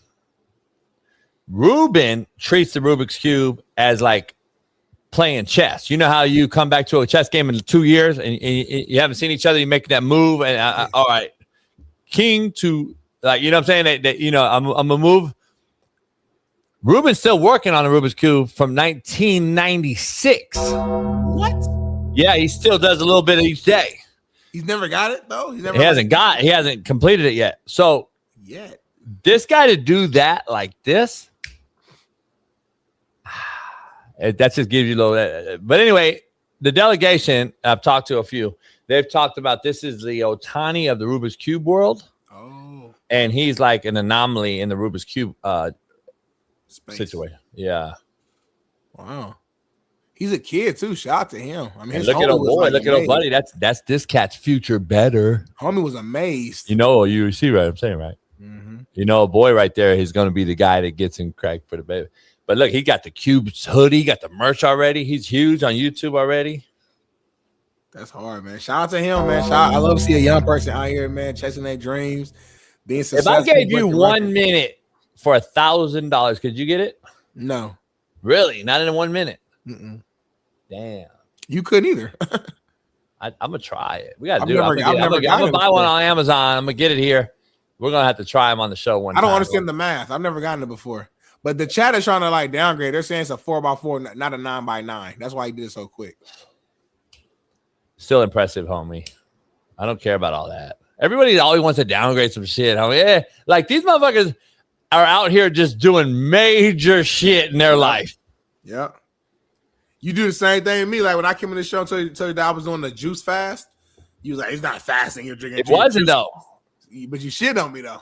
Ruben treats the Rubik's Cube as like playing chess. You know how you come back to a chess game in 2 years and you haven't seen each other, you make that move and all right, king to like, you know what I'm saying? That you know, I'm a move. Ruben's still working on a Rubik's Cube from 1996. What? Yeah, he still does a little bit of each day. He's never got it though. He hasn't completed it yet. So this guy to do that like this, that just gives you a little. But anyway, the delegation, I've talked to a few. They've talked about this is the Otani of the Rubik's Cube world. Oh, and he's like an anomaly in the Rubik's Cube situation. Yeah. Wow. He's a kid too. Shout out to him. I mean, look at old boy, look at old buddy. That's this cat's future better. Homie was amazed. You know, you see right? I'm saying right. Mm-hmm. You know, a boy right there. He's going to be the guy that gets him cracked for the baby. But look, he got the Cubes hoodie, got the merch already. He's huge on YouTube already. That's hard, man. Shout out to him, man. I love to see a young person out here, man, chasing their dreams, being successful. If I gave you 1 minute for $1,000, could you get it? No. Really? Not in 1 minute? Mm-mm. Damn. You couldn't either. I'm going to try it. We got to do it. I'm going to buy one on Amazon. I'm going to get it here. We're going to have to try them on the show one time. I don't understand the math. I've never gotten it before. But the chat is trying to like downgrade. They're saying it's a 4x4, not a 9x9. That's why he did it so quick. Still impressive, homie. I don't care about all that. Everybody always wants to downgrade some shit, homie. Yeah, like these motherfuckers are out here just doing major shit in their life. Yeah. You do the same thing to me. Like when I came in the show and told you that I was doing the juice fast, you was like, it's not fasting, you're drinking. It wasn't though. But you shit on me though.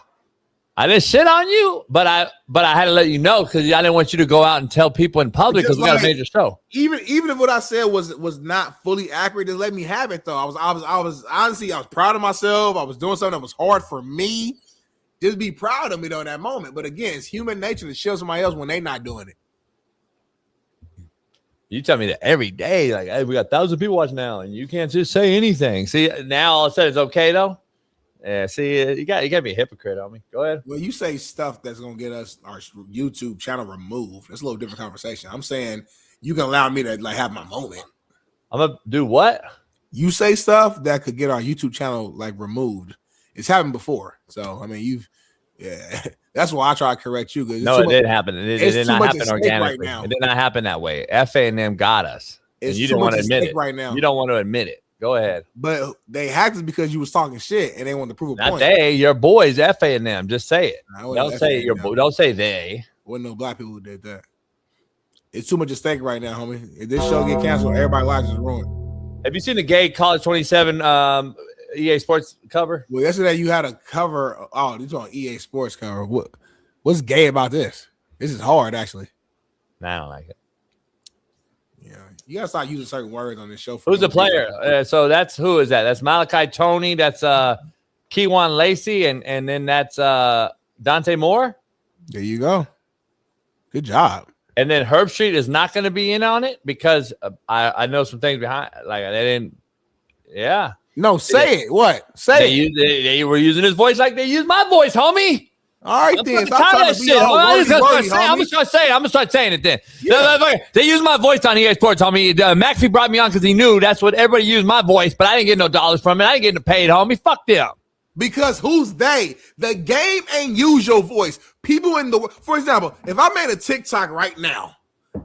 I didn't shit on you, but I had to let you know because I didn't want you to go out and tell people in public because we got a major show. Even if what I said was not fully accurate, just let me have it though. I was honestly, I was proud of myself. I was doing something that was hard for me. Just be proud of me though in that moment. But again, it's human nature to show somebody else when they're not doing it. You tell me that every day, like, hey, we got 1,000 people watching now, and you can't just say anything. See, now all of a sudden it's okay though. Yeah, see, you got to be a hypocrite on me. Go ahead. Well, you say stuff that's gonna get us our YouTube channel removed. That's a little different conversation. I'm saying you can allow me to like have my moment. I'm gonna do what? You say stuff that could get our YouTube channel like removed. It's happened before, so I mean, that's why I try to correct you. No, it didn't happen. It did not happen organically. It did not happen that way. FA&M got us, and you didn't want to admit it. Right now, you don't want to admit it. Go ahead. But they hacked it because you was talking shit and they wanted to prove a point. Not they, your boys, FA&M. Just say it. Don't say your boy. Don't say they. Wasn't no black people who did that. It's too much at stake right now, homie. If this show get canceled, everybody's lives is ruined. Have you seen the gay College 27 EA Sports cover? Well, yesterday you had a cover. Oh, you're talking EA Sports cover. What's gay about this? This is hard, actually. Nah, I don't like it. Yeah, you gotta start using certain words on this show. Who's the player? So that's who is that? That's Malachi Tony. That's Keywan Lacey, and then that's Dante Moore. There you go. Good job. And then Herb Street is not going to be in on it because I know some things behind. Like they didn't. Yeah. No, say it. What? Say it. They were using his voice like they use my voice, homie. All right, then. Stop I'm trying to be all just wordy, going to say it. I'm going to start saying it then. Yeah. They use my voice on EA Sports, homie. McAfee brought me on because he knew that's what everybody used my voice, but I didn't get no dollars from it. I didn't get no paid, homie. Fuck them. Because who's they? The game ain't use your voice. People in the, for example, if I made a TikTok right now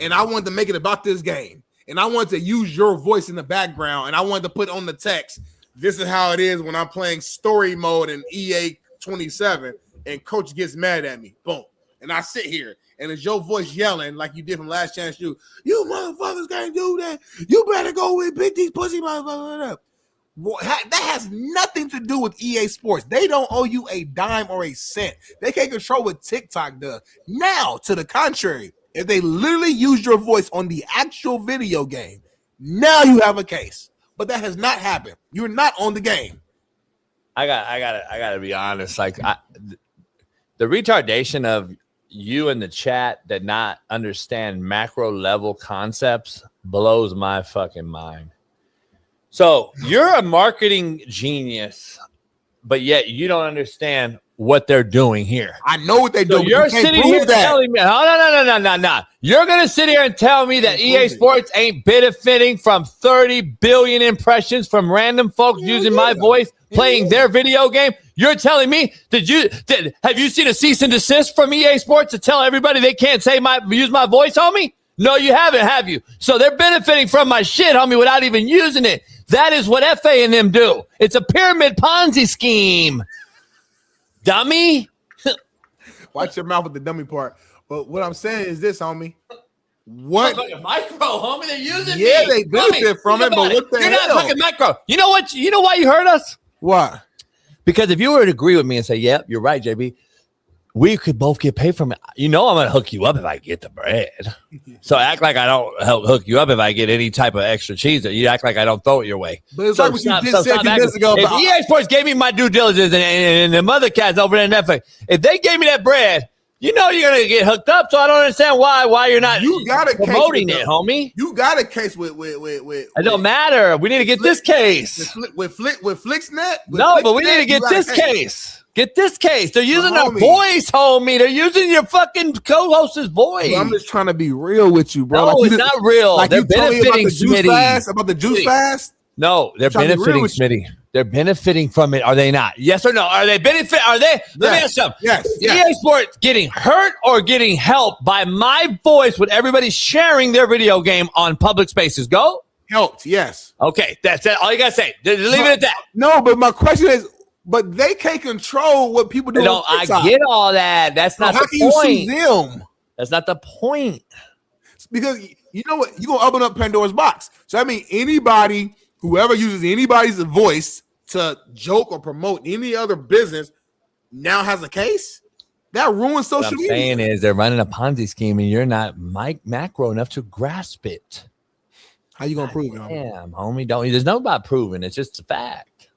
and I wanted to make it about this game and I wanted to use your voice in the background and I wanted to put on the text, this is how it is when I'm playing story mode in EA 27 and coach gets mad at me. Boom. And I sit here and it's your voice yelling like you did from Last Chance You. You motherfuckers can't do that. You better go with Big These pussy motherfuckers. That has nothing to do with EA Sports. They don't owe you a dime or a cent. They can't control what TikTok does. Now, to the contrary, if they literally use your voice on the actual video game, now you have a case. But that has not happened. You're not on the game. I gotta be honest. Like the retardation of you in the chat that not understand macro level concepts blows my fucking mind. So you're a marketing genius, but yet you don't understand what they're doing here. I know what they're doing. You're sitting here telling me, no. You're going to sit here and tell me that EA Sports ain't benefiting from 30 billion impressions from random folks using my voice playing their video game? You're telling me, have you seen a cease and desist from EA Sports to tell everybody they can't use my voice, homie? No, you haven't, have you? So they're benefiting from my shit, homie, without even using it. That is what FA and them do. It's a pyramid Ponzi scheme. Dummy. Watch your mouth with the dummy part. But what I'm saying is this, homie. What? Micro, homie. They're using me. Yeah, they homie, benefit from it, but what the hell? You're not fucking micro. You know what? You know why you heard us? What? Because if you were to agree with me and say, yep, you're right, JB, we could both get paid from it. You know I'm going to hook you up if I get the bread. So act like I don't help hook you up if I get any type of extra cheese. You act like I don't throw it your way. But it's like what you just said a few minutes ago. If EA Sports gave me my due diligence and the mother cats over there in Netflix, if they gave me that bread, you know you're going to get hooked up. So I don't understand why you're not promoting it, homie. You got a case with it don't matter. We need to get this case. With Flixnet? No, but we need to get this case. Get this case. They're using our voice, homie. They're using your fucking co-host's voice. Well, I'm just trying to be real with you, bro. No, it's not real. Like they're benefiting Smitty. About the juice fast? No, they're benefiting Smitty. They're benefiting from it. Are they not? Yes or no? Are they benefit? Are they? Let me ask something. Yes. EA Sports getting hurt or getting helped by my voice with everybody sharing their video game on public spaces? Go. Helped, yes. Okay, that's it. All you got to say. Leave it at that. No, but my question is, but they can't control what people do. No, I get all that. That's not the point. How can you sue them? That's not the point. Because you know what? You're going to open up Pandora's box. So I mean, anybody, whoever uses anybody's voice to joke or promote any other business now has a case? That ruins social media. What I'm saying is they're running a Ponzi scheme and you're not macro enough to grasp it. How you going to prove it? Damn, homie. There's no about proving. It's just a fact.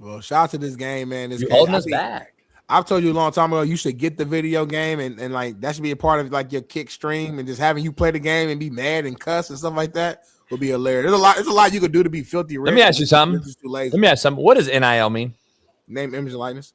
Well, shout out to this game, man. You're holding us back. I've told you a long time ago, you should get the video game and like that should be a part of like your kick stream, and just having you play the game and be mad and cuss and stuff like that would be hilarious. There's a lot you could do to be filthy rich. Let me ask you something. What does NIL mean? Name, image, and likeness.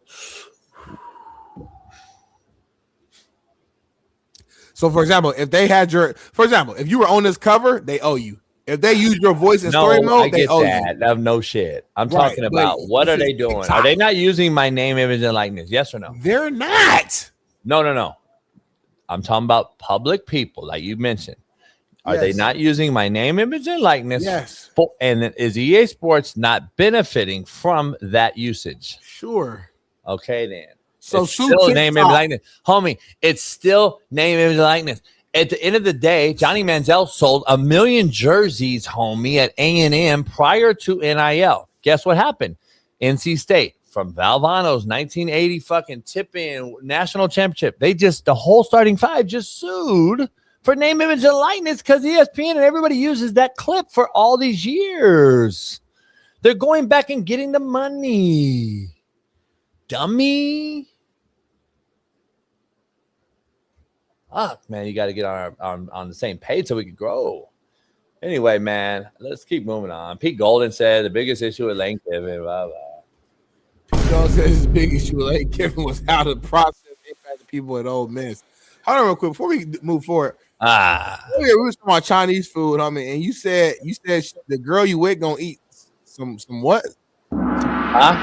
So for example, if you were on this cover, they owe you. If they use your voice in story mode, they owe you. No shit. I'm talking about what are they doing? Are they not using my name, image, and likeness? Yes or no? They're not. No. I'm talking about public people, like you mentioned. Are they not using my name, image, and likeness? Yes. And is EA Sports not benefiting from that usage? Sure. Okay, then. So it's still name, image, and likeness. Homie, it's still name, image, and likeness. At the end of the day, Johnny Manziel sold 1 million jerseys, homie, at A&M prior to NIL. Guess what happened? NC State, from Valvano's 1980 fucking tip-in national championship, the whole starting five just sued for name, image, and likeness because ESPN and everybody uses that clip for all these years. They're going back and getting the money. Dummy. Fuck, man, you got to get on the same page so we can grow. Anyway, man, let's keep moving on. Pete Golden said the biggest issue with Lane Kiffin, blah, blah. Pete Golden said his big issue with Lane Kiffin was how the process impacted people at Ole Miss. Hold on real quick before we move forward. We were talking about Chinese food, homie, and you said the girl you with gonna eat some what? Huh?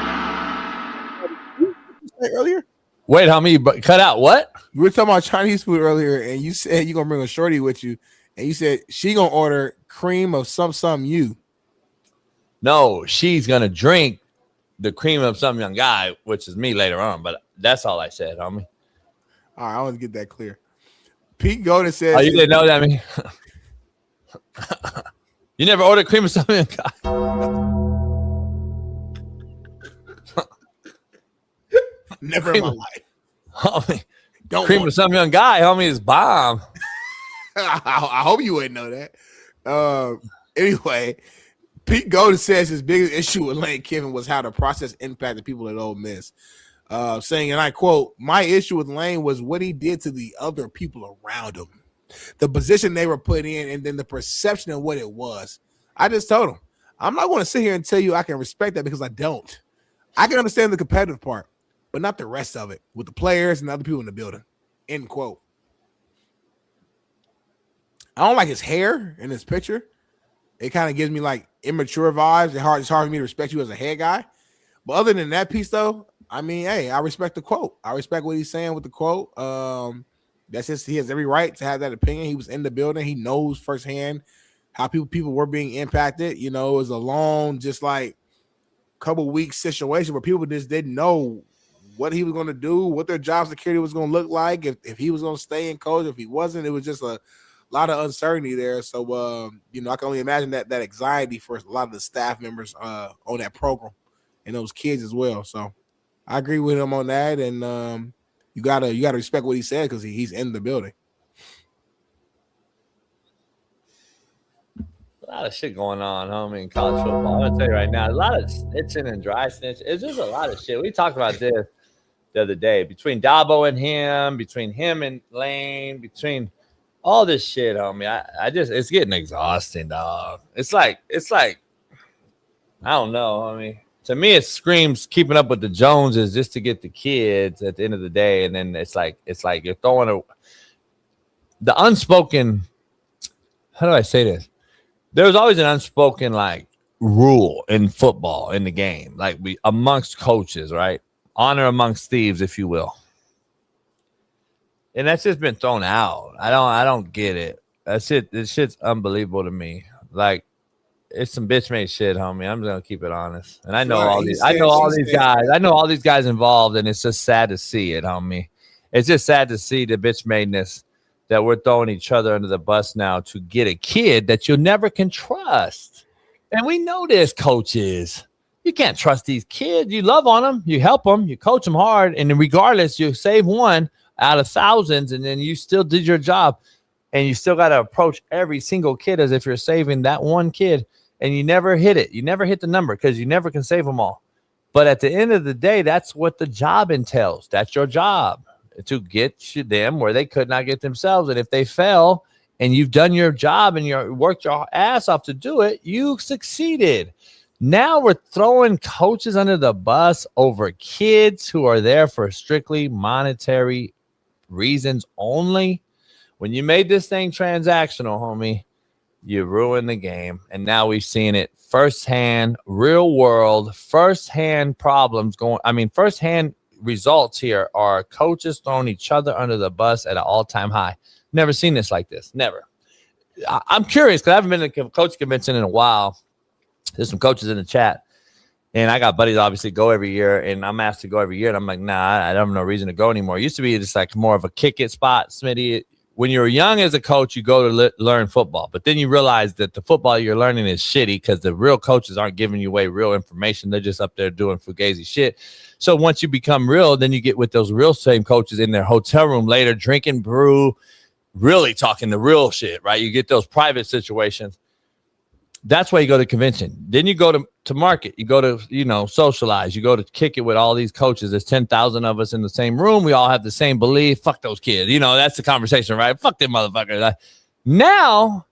What you said earlier? Wait, homie, cut out what? We were talking about Chinese food earlier, and you said you're gonna bring a shorty with you, and you said she gonna order cream of some you. No, she's gonna drink the cream of some young guy, which is me later on. But that's all I said, homie. All right, I want to get that clear. Pete Golden says, "Oh, you didn't know that, me? You never ordered cream of some young guy." Never in my life. Homie, cream of some young guy, homie, is bomb. I hope you wouldn't know that. Anyway, Pete Golden says his biggest issue with Lane Kiffin was how the process impacted people at Ole Miss. Saying, and I quote, "My issue with Lane was what he did to the other people around him, the position they were put in, and then the perception of what it was." I just told him, I'm not going to sit here and tell you I can respect that because I don't. I can understand the competitive part, but not the rest of it with the players and the other people in the building. End quote. I don't like his hair in this picture. It kind of gives me like immature vibes. It's hard for me to respect you as a head guy. But other than that piece, though, I mean, hey, I respect the quote. I respect what he's saying with the quote. That's just, he has every right to have that opinion. He was in the building. He knows firsthand how people were being impacted. You know, it was a long, just like couple weeks situation where people just didn't know what he was going to do, what their job security was going to look like, if he was going to stay in coach, if he wasn't. It was just a lot of uncertainty there. So, you know, I can only imagine that anxiety for a lot of the staff members on that program and those kids as well. So I agree with him on that. And you gotta respect what he said because he's in the building. A lot of shit going on, homie, in college football. I'm gonna tell you right now, a lot of snitching and dry snitching. It's just a lot of shit. We talked about this the other day between Dabo and him, between him and Lane, between all this shit, homie. I just, it's getting exhausting, dog. It's like I don't know, homie. To me, it screams keeping up with the Joneses just to get the kids at the end of the day, and then it's like you're throwing the unspoken. How do I say this? There's always an unspoken like rule in football in the game, like amongst coaches, right? Honor amongst thieves, if you will. And that's just been thrown out. I don't get it. That shit, this shit's unbelievable to me. Like, it's some bitch made shit, homie. I'm just gonna keep it honest. And I know all these guys. I know all these guys involved, and it's just sad to see it, homie. It's just sad to see the bitch madeness that we're throwing each other under the bus now to get a kid that you never can trust. And we know this, coaches. You can't trust these kids. You love on them, you help them, you coach them hard, and then regardless, you save one out of thousands, and then you still did your job, and you still got to approach every single kid as if you're saving that one kid, and you never hit it. You never hit the number because you never can save them all. But at the end of the day, that's what the job entails. That's your job, to get them where they could not get themselves. And if they fail and you've done your job and you worked your ass off to do it, you succeeded. Now we're throwing coaches under the bus over kids who are there for strictly monetary reasons only. When you made this thing transactional, homie, you ruined the game. And now we've seen it firsthand, real world, firsthand problems firsthand results here are coaches throwing each other under the bus at an all-time high. Never seen this like this. Never. I'm curious because I haven't been to a coach convention in a while. There's some coaches in the chat, and I got buddies obviously go every year, and I'm asked to go every year, and I'm like, nah, I don't have no reason to go anymore. It used to be just like more of a kick it spot, Smitty. When you're young as a coach, you go to learn football, but then you realize that the football you're learning is shitty because the real coaches aren't giving you away real information. They're just up there doing fugazi shit. So once you become real, then you get with those real same coaches in their hotel room later, drinking brew, really talking the real shit, right? You get those private situations. That's why you go to convention. Then you go to market. You go to, socialize. You go to kick it with all these coaches. There's 10,000 of us in the same room. We all have the same belief. Fuck those kids. That's the conversation, right? Fuck them motherfuckers. Now,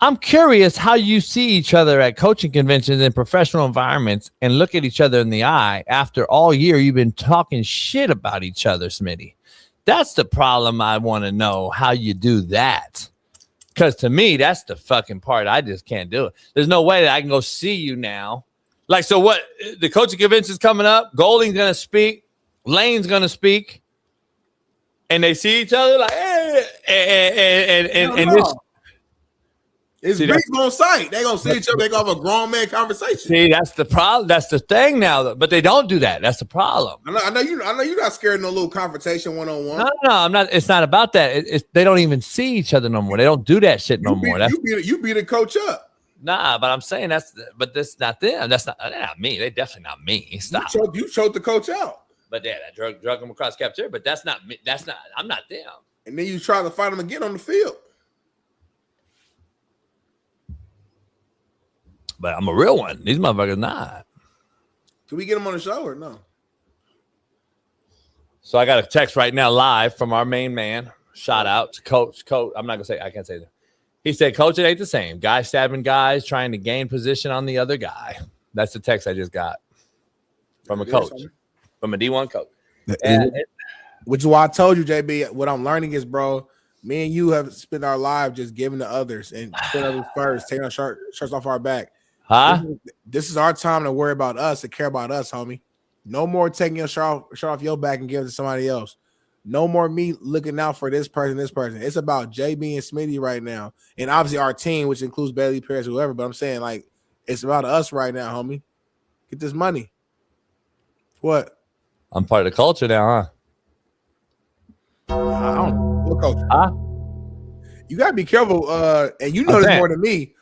I'm curious how you see each other at coaching conventions and professional environments and look at each other in the eye after all year you've been talking shit about each other, Smitty. That's the problem. I want to know how you do that. Because to me, that's the fucking part. I just can't do it. There's no way that I can go see you now. Like, so what? The coaching convention's coming up. Golding's going to speak. Lane's going to speak. And they see each other like, and this. It's Greeks on site. They gonna see each other. They gonna have a grown man conversation. See, that's the problem. That's the thing now. But they don't do that. That's the problem. I know you're not scared of no little confrontation one-on-one. No, I'm not. It's not about that. They don't even see each other no more. They don't do that shit no more. You beat a coach up. Nah, but I'm saying that's not them. That's not me. They definitely not me. Stop. You choked the coach out. But yeah, that drug them across cafeteria. But that's not me. I'm not them. And then you try to fight them again on the field. But I'm a real one. These motherfuckers not. Can we get them on the show or no? So I got a text right now live from our main man. Shout out to Coach. I'm not gonna say. I can't say that. He said, "Coach, it ain't the same. Guys stabbing guys, trying to gain position on the other guy." That's the text I just got from a coach, from a D1 coach. Which is why I told you, JB. What I'm learning is, bro, me and you have spent our lives just giving to others and putting others first, taking our shirts off our back. Huh? This is our time to worry about us, to care about us, homie. No more taking your shirt off your back and giving it to somebody else. No more me looking out for this person. It's about JB and Smitty right now. And obviously our team, which includes Bailey, Paris, whoever. But I'm saying, like, it's about us right now, homie. Get this money. What? I'm part of the culture now, huh? I don't know. What culture? Huh? You got to be careful. And you know this more than me.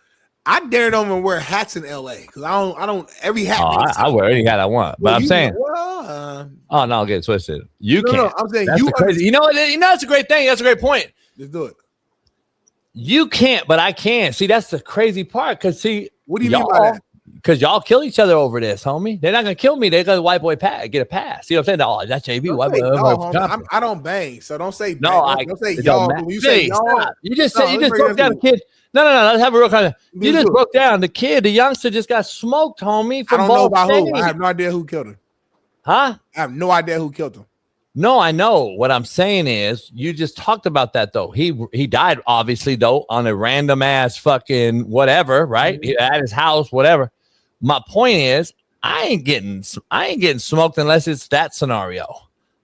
I dare don't even wear hats in LA because I don't every hat. I wear any hat I want, but I'm saying, oh no, I'll get twisted. You can't. No, I'm saying that's crazy. You know what? That's a great thing. That's a great point. Let's do it. You can't, but I can. See, that's the crazy part. Because what do you mean by that? Because y'all kill each other over this, homie. They're not gonna kill me. They're gonna white boy get a pass. You know what I'm saying? Oh, that's JB. White boy. I don't bang, so don't say no. Don't say y'all. When you say y'all, you just broke down the kid. No. Let's have a real kind. You just broke down the kid. The youngster just got smoked, homie. I don't know about who. I have no idea who killed him. Huh? I have no idea who killed him. No, I know. What I'm saying is, you just talked about that though. He died obviously though on a random ass fucking whatever, right? Mm-hmm. At his house, whatever. My point is, I ain't getting smoked unless it's that scenario.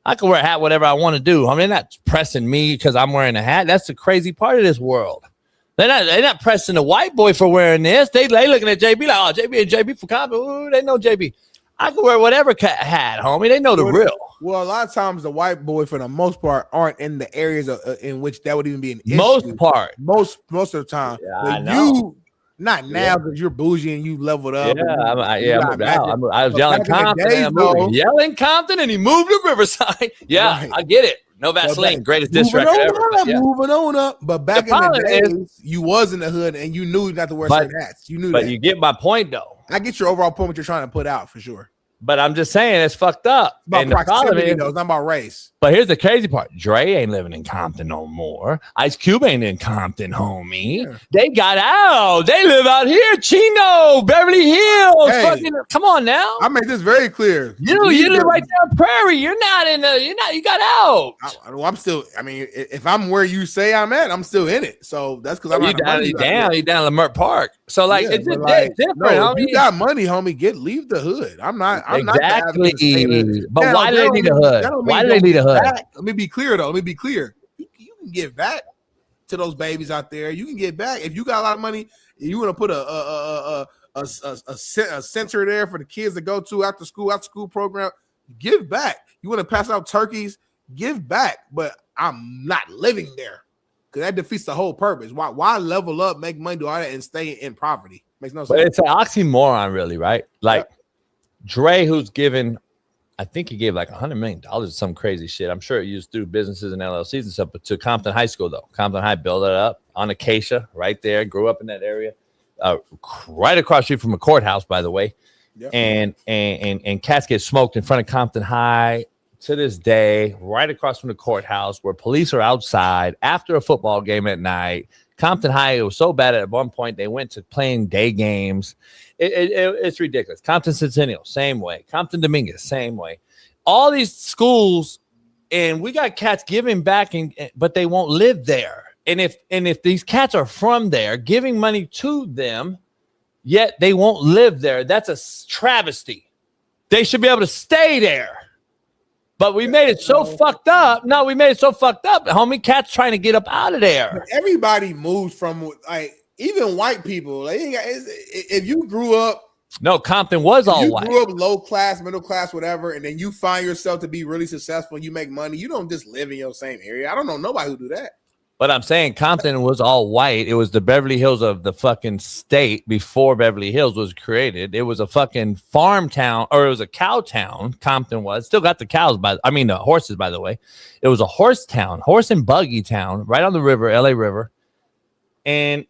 I can wear a hat, whatever I want to do. I mean, they're not pressing me because I'm wearing a hat. That's the crazy part of this world. They're not pressing the white boy for wearing this. They looking at JB like, oh, JB and JB for comedy. Ooh, they know JB. I can wear whatever hat, homie. They know the real. Well, a lot of times the white boy, for the most part, aren't in the areas in which that would even be an issue. Most of the time. Yeah, but I know. Not now because you're bougie and you leveled up. I was yelling Compton. Yelling Compton, and he moved to Riverside. Yeah, right. I get it. No Vaseline, greatest diss record ever. Moving on up. But back in the days, you was in the hood and you knew not to wear certain hats. You knew that. But you get my point, though. I get your overall point what you're trying to put out for sure. But I'm just saying it's fucked up. It's about proximity, though. It's not about race. But here's the crazy part. Dre ain't living in Compton no more. Ice Cube ain't in Compton, homie. Yeah. They got out. They live out here. Chino, Beverly Hills. Hey, fucking, come on now. I make this very clear. You live right down Prairie. You got out. I'm still, I mean, if I'm where you say I'm at, I'm still in it. So that's because I'm not you down Lamert Park. So like, it's just different, homie. You got money, homie. Leave the hood. I'm not exactly. But why do they need a hood? Why do they need a hood? Let me be clear, though. You can give back to those babies out there. You can get back if you got a lot of money. You want to put a center there for the kids to go to after school program. Give back. You want to pass out turkeys? Give back. But I'm not living there because that defeats the whole purpose. Why level up, make money, do all that, and stay in poverty? Makes no sense. But it's an oxymoron, really, right? Like Dre, who's given. I think he gave like $100 million to some crazy shit. I'm sure it used through businesses and LLCs and stuff, but to Compton High School, though. Compton High built it up on Acacia right there, grew up in that area. right across the street from a courthouse, by the way. Yep. And cats get smoked in front of Compton High to this day, right across from the courthouse, where police are outside after a football game at night. Compton High, it was so bad at one point they went to playing day games. It's ridiculous. Compton Centennial, same way. Compton Dominguez, same way. All these schools, and we got cats giving back, but they won't live there. And if these cats are from there, giving money to them, yet they won't live there, that's a travesty. They should be able to stay there. But we made it so fucked up. No, we made it so fucked up. Homie, cats trying to get up out of there. Everybody moves from, like, even white people. Like, if you grew up, no, Compton was all white. You grew up low class, middle class, whatever, and then you find yourself to be really successful. You make money. You don't just live in your same area. I don't know nobody who do that. But I'm saying Compton was all white. It was the Beverly Hills of the fucking state before Beverly Hills was created. It was a fucking farm town, or it was a cow town. Compton was. Still got the cows, the horses, by the way. It was a horse town, horse and buggy town, right on the river, LA River. And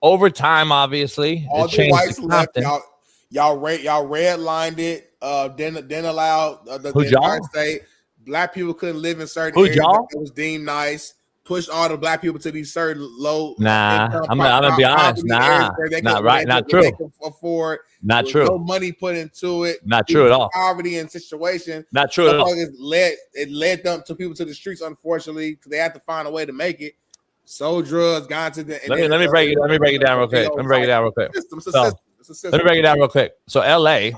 over time, obviously, all it the changed whites to left. Compton. Y'all redlined it. Then allowed the Who's y'all? entire state. Black people couldn't live in certain Who's areas y'all? that was deemed nice. Pushed all the black people to these certain low. Nah, I'm gonna be honest. Nah, not right. Not true. Afford. Not true. No money put into it. Not true at all. Poverty and situation. Not true at all. It led them to people to the streets, unfortunately, because they had to find a way to make it. Sold drugs, got to the. Let me break it down real quick. Let me break it down real quick. Let me break it down real quick. So LA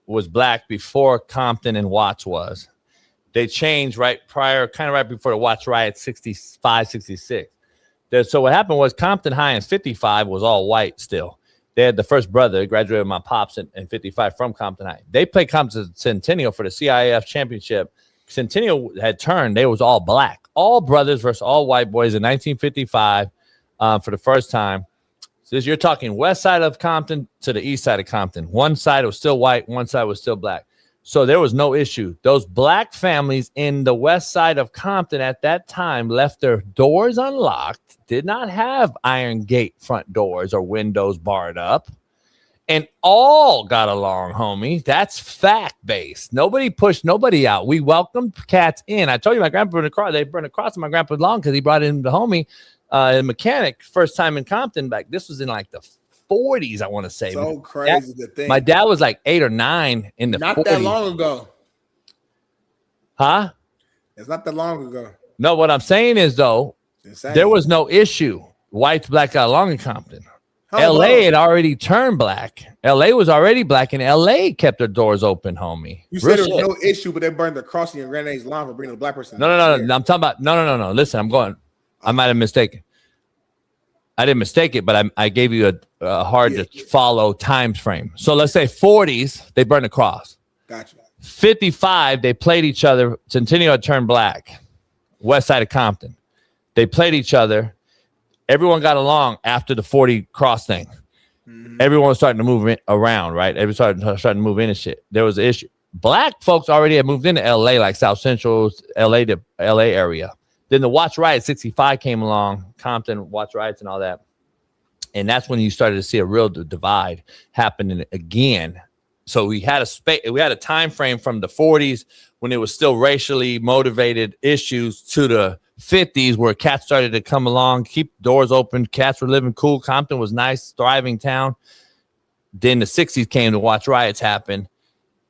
was black before Compton and Watts was. They changed right before the Watts riot, 65, 66. So what happened was Compton High in 55 was all white still. They had the first brother, graduated my pops in 55 from Compton High. They played Compton Centennial for the CIF championship. Centennial had turned. They was all black. All brothers versus all white boys in 1955 for the first time. So you're talking west side of Compton to the east side of Compton. One side was still white, one side was still black. So there was no issue. Those black families in the west side of Compton at that time left their doors unlocked, did not have iron gate front doors or windows barred up, and all got along, homie. That's fact-based. Nobody pushed nobody out. We welcomed cats in. I told you my grandpa burned a cross. They burned a cross on my grandpa's lawn because he brought in the homie, a mechanic, first time in Compton back. This was in like the 40s, I want to say. So crazy to think. My dad was like 8 or 9 in the not 40s. that long ago. Huh? It's not that long ago. No, what I'm saying is, though, there was no issue. Whites, black got along in Compton. LA had already turned black. LA was already black, and LA kept their doors open, homie. You said there was no issue, but they burned the cross in your granddad's lawn for bringing a black person. No. I'm talking about no. Listen, I might have mistaken. I didn't mistake it, but I gave you a hard to follow time frame. So let's say 40s, they burned the cross. Gotcha. 55, they played each other. Centennial had turned black. West side of Compton. They played each other. Everyone got along after the 40 cross thing. Mm-hmm. Everyone was starting to move around, right? Everyone starting to move in and shit. There was an issue. Black folks already had moved into LA, like South Central, LA to LA area. Then the Watts riot 65 came along, Compton, Watts riots and all that. And that's when you started to see a real divide happening again. So we had a time frame from the 40s when it was still racially motivated issues to the 50s where cats started to come along, keep doors open. Cats were living cool. Compton was nice, thriving town. Then the 60s came to watch riots happen.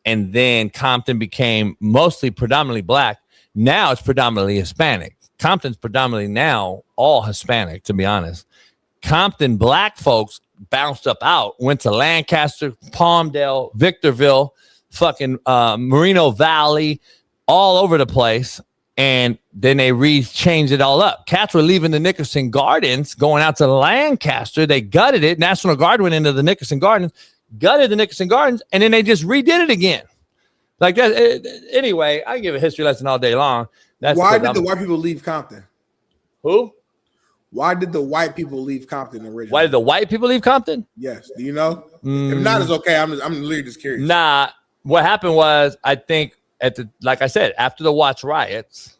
And then Compton became predominantly black. Now it's predominantly Hispanic. Compton's predominantly now all Hispanic, to be honest. Compton black folks bounced up out, went to Lancaster, Palmdale, Victorville, fucking Moreno Valley, all over the place. And then they changed it all up. Cats were leaving the Nickerson Gardens, going out to Lancaster. They gutted it. National Guard went into the Nickerson Gardens, gutted the Nickerson Gardens, and then they just redid it again. Like that. Anyway, I can give a history lesson all day long. Why did the white people leave Compton? Who? Why did the white people leave Compton originally? Why did the white people leave Compton? Yes. Do you know? If not, it's okay. I'm literally just curious. Nah. What happened was, I think like I said, after the Watts riots,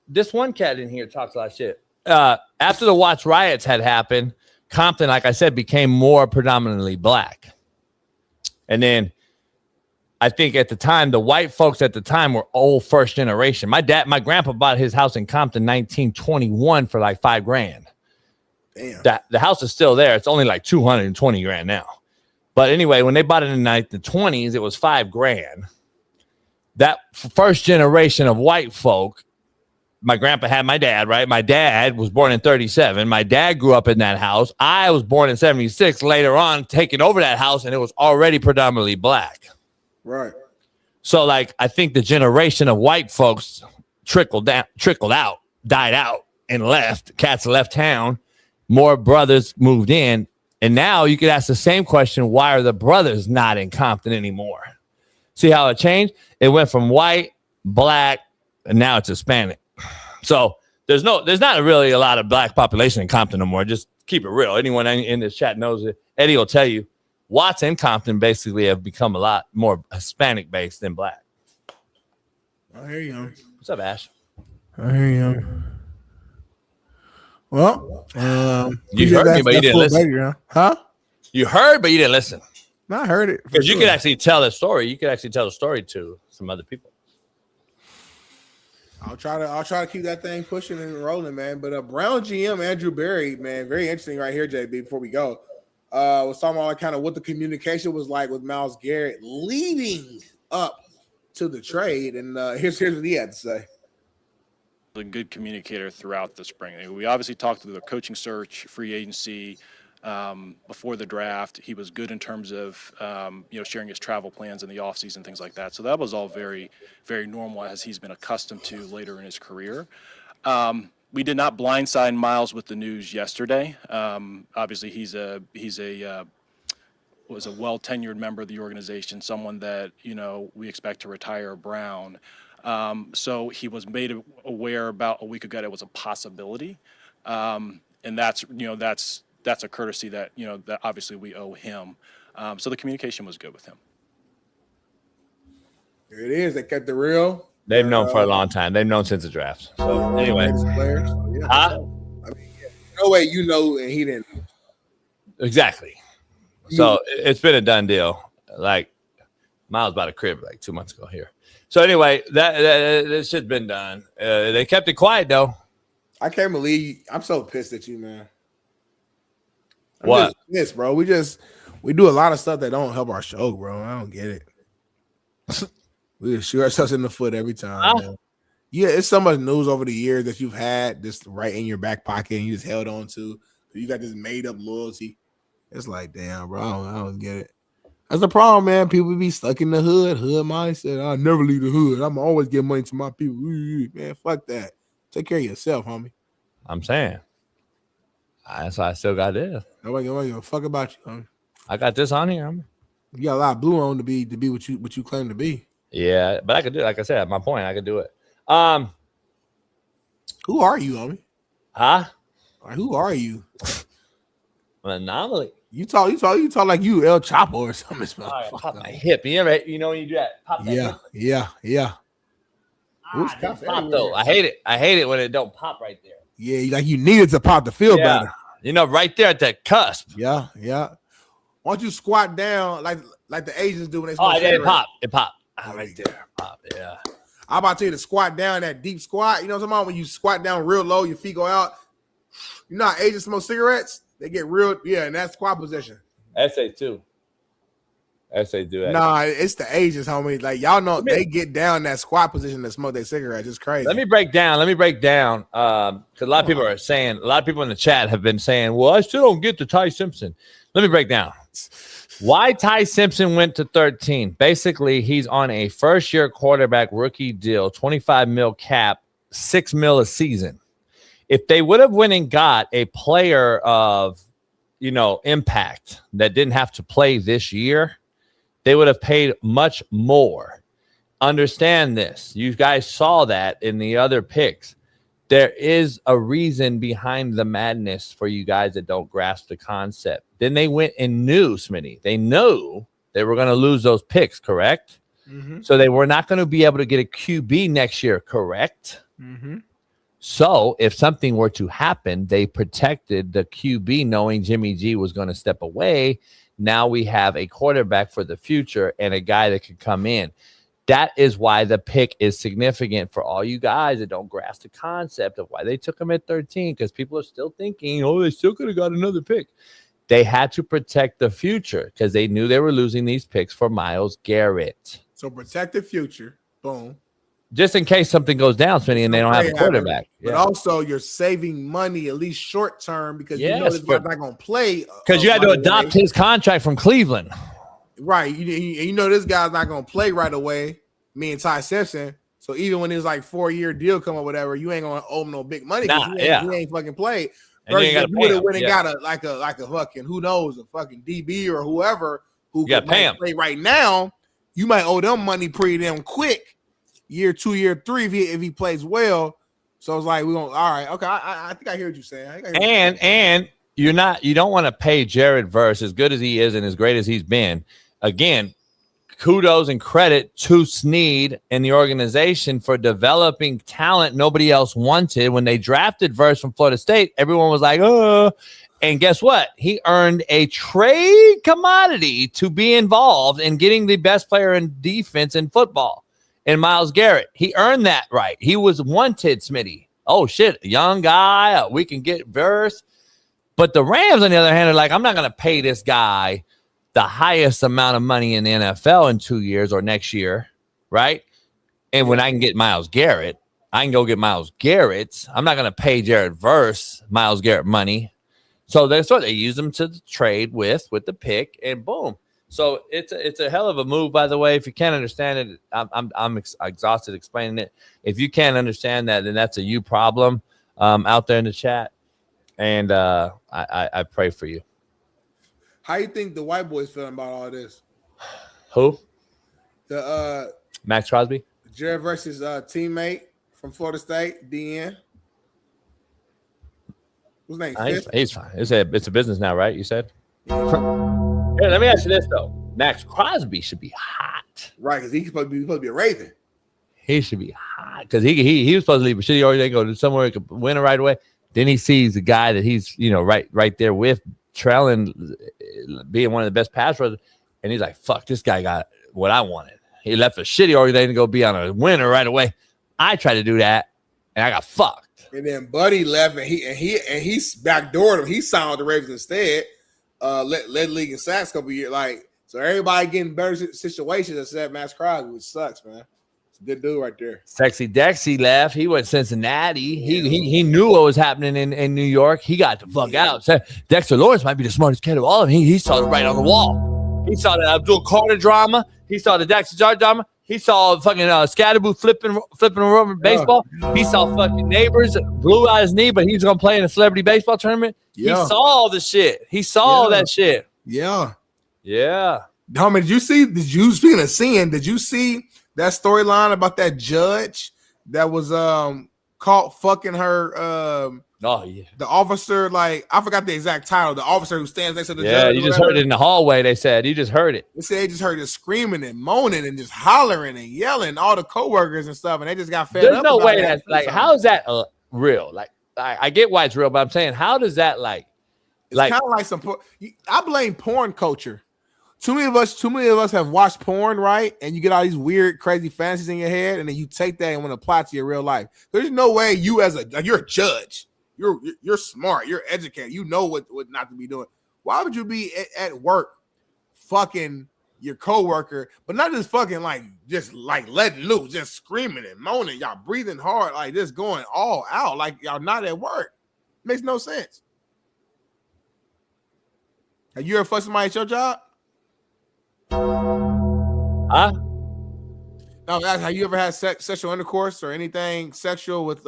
this one cat in here talks a lot of shit. after the Watts riots had happened, Compton, like I said, became more predominantly black. And then I think at the time, the white folks at the time were old first generation. My grandpa bought his house in Compton 1921 for like $5,000. Damn. The house is still there. It's only like $220,000 now. But anyway, when they bought it in the 20s, it was $5,000. That first generation of white folk, my grandpa had my dad, right? My dad was born in 37. My dad grew up in that house. I was born in 76. Later on, taking over that house, and it was already predominantly black. Right. So, like, I think the generation of white folks trickled out, died out, and left. Cats left town. More brothers moved in. And now you could ask the same question, why are the brothers not in Compton anymore? See how it changed? It went from white, black, and now it's Hispanic. So there's not really a lot of black population in Compton no more. Just keep it real. Anyone in this chat knows it. Eddie will tell you, Watts and Compton basically have become a lot more Hispanic based than black. I hear you. What's up, Ash? I hear you. Well, you heard me, but you didn't listen. Huh? You heard, but you didn't listen. I heard it. Because you could actually tell the story. You could actually tell the story to some other people. I'll try to keep that thing pushing and rolling, man. But Brown GM Andrew Berry, man, very interesting right here, JB. Before we go, was talking about kind of what the communication was like with Myles Garrett leading up to the trade, and here's what he had to say. A good communicator throughout the spring. We obviously talked through the coaching search, free agency, before the draft. He was good in terms of sharing his travel plans in the offseason, things like that. So that was all very, very normal as he's been accustomed to later in his career. We did not blindside Myles with the news yesterday. Obviously, he's a well-tenured member of the organization, someone that we expect to retire Brown. So he was made aware about a week ago that it was a possibility, and that's a courtesy that that obviously we owe him. So the communication was good with him. There it is. They kept it real. They've known for a long time. They've known since the draft. So anyway, players. Yeah, no way and he didn't. Exactly. So it's been a done deal. Like Myles bought a crib like 2 months ago here. So anyway, that this shit's been done. They kept it quiet though. I can't believe I'm so pissed at you, man. What? Yes, bro. We do a lot of stuff that don't help our show, bro. I don't get it. We just shoot ourselves in the foot every time. Man. Yeah, it's so much news over the years that you've had just right in your back pocket and you just held on to. You got this made up loyalty. It's like, damn, bro. I don't get it. That's the problem, man. People be stuck in the hood mindset. I'll never leave the hood. I'm always give money to my people. Man, fuck that. Take care of yourself, homie. I'm saying. That's why I still got this. Nobody give a fuck about you, homie. I got this on here, homie. You got a lot of blue on to be what you claim to be. Yeah, but I could do it. Like I said, at my point, I could do it. Who are you, homie? Huh? Like, who are you? An anomaly. You talk like you El Chapo or something. Right, pop my hip. You when you do that? Pop that hip. Yeah. Pop though. I hate it when it don't pop right there. Yeah, like you needed to pop to feel better. Right there at that cusp. Yeah. Why don't you squat down like the Asians do when they smoke? Oh, it pop. It pop. Right there. Pop. Yeah. I'm about to tell you to squat down, that deep squat. You know what I'm talking about? When you squat down real low, your feet go out. You know how Asians smoke cigarettes? They get real, in that squat position. SA too. SA do that. Nah, it's the Asians, homie. Like, y'all know they get down that squat position to smoke their cigarettes. It's crazy. Let me break down. Because a lot of people are saying, a lot of people in the chat have been saying, well, I still don't get the Ty Simpson. Let me break down. Why Ty Simpson went to 13. Basically, he's on a first-year quarterback rookie deal, $25 million cap, $6 million a season. If they would have went and got a player of, impact that didn't have to play this year, they would have paid much more. Understand this. You guys saw that in the other picks. There is a reason behind the madness for you guys that don't grasp the concept. Then they went and knew, Smitty. They knew they were going to lose those picks, correct? Mm-hmm. So they were not going to be able to get a QB next year, correct? Mm-hmm. So if something were to happen, they protected the QB knowing Jimmy G was going to step away. Now we have a quarterback for the future and a guy that could come in. That is why the pick is significant for all you guys that don't grasp the concept of why they took him at 13, because people are still thinking, oh, they still could have got another pick. They had to protect the future because they knew they were losing these picks for Myles Garrett. So protect the future. Boom. Just in case something goes down, Smitty, and they don't have a quarterback. But also, you're saving money, at least short term, because you know this guy's not going to play. Because you had to adopt his contract from Cleveland. Right. You know this guy's not going to play right away, me and Ty Simpson. So even when his like 4-year deal come or whatever, you ain't going to owe him no big money because he ain't fucking played. Versus if you would have went and got a fucking, who knows, a fucking DB or whoever who could play right now, you might owe them money pretty damn quick. Year 2, year 3, if he plays well. So it's like, we're going, all right, okay. I think I hear what you're saying. And you don't want to pay Jared Verse, as good as he is and as great as he's been. Again, kudos and credit to Snead and the organization for developing talent nobody else wanted. When they drafted Verse from Florida State, everyone was like, oh. And guess what? He earned a trade commodity to be involved in getting the best player in defense in football. And Myles Garrett, he earned that right. He was wanted, Smitty. Oh, shit, a young guy. We can get Verse. But the Rams, on the other hand, are like, I'm not going to pay this guy the highest amount of money in the NFL in 2 years or next year, right? And when I can get Myles Garrett, I can go get Myles Garrett. I'm not going to pay Jared Verse Myles Garrett money. So that's what they use them to trade with the pick, and boom. So it's a hell of a move, by the way. If you can't understand it, I'm exhausted explaining it. If you can't understand that, then that's a you problem out there in the chat. And I pray for you. How you think the white boys feeling about all this? Who? The Max Crosby? Jared versus teammate from Florida State, DN. What's his name? He's fine. It's a business now, right? You said? Here, let me ask you this though. Max Crosby should be hot, right? Because he's supposed to be a Raven. He should be hot because he was supposed to leave a shitty already go to somewhere he could win it right away. Then he sees the guy that he's right there with trailing, being one of the best pass rushers, and he's like, "Fuck, this guy got what I wanted." He left a shitty organization to go be on a winner right away. I tried to do that, and I got fucked. And then Buddy left, and he's backdoored him. He signed with the Ravens instead. Led league in sacks a couple years. Like, so everybody getting better situations except Max Crosby, which sucks, man. It's a good dude right there. Sexy Dexy left. He went to Cincinnati. He knew what was happening in New York. He got the fuck out. So Dexter Lawrence might be the smartest kid of all of them. He saw it right on the wall. He saw the Abdul Carter drama. He saw the Dexter Jar drama. He saw fucking Scatterboo flipping around baseball. He saw fucking Neighbors blew out his knee, but he's gonna play in a celebrity baseball tournament. Yeah. He saw all the shit. He saw all that shit. Yeah. Homie, did you see that storyline about that judge that was caught fucking her the officer, like I forgot the exact title, the officer who stands next to the judge. Yeah, you just heard it in the hallway, they said. You just heard it. They said they just heard it screaming and moaning and just hollering and yelling, all the coworkers and stuff, and they just got fed up. There's no way that's like, how is that real? Like I get why it's real, but I'm saying, how does that it's kind of like some I blame porn culture. Too many of us have watched porn, right? And you get all these weird, crazy fantasies in your head, and then you take that and want to apply it to your real life. There's no way you you're a judge. You're smart. You're educated. You know what not to be doing. Why would you be at work fucking your coworker, but not just fucking just letting loose, just screaming and moaning, y'all breathing hard, like just going all out, like y'all not at work. Makes no sense. Have you ever fucked somebody at your job? Huh? No, have you ever had sexual intercourse or anything sexual with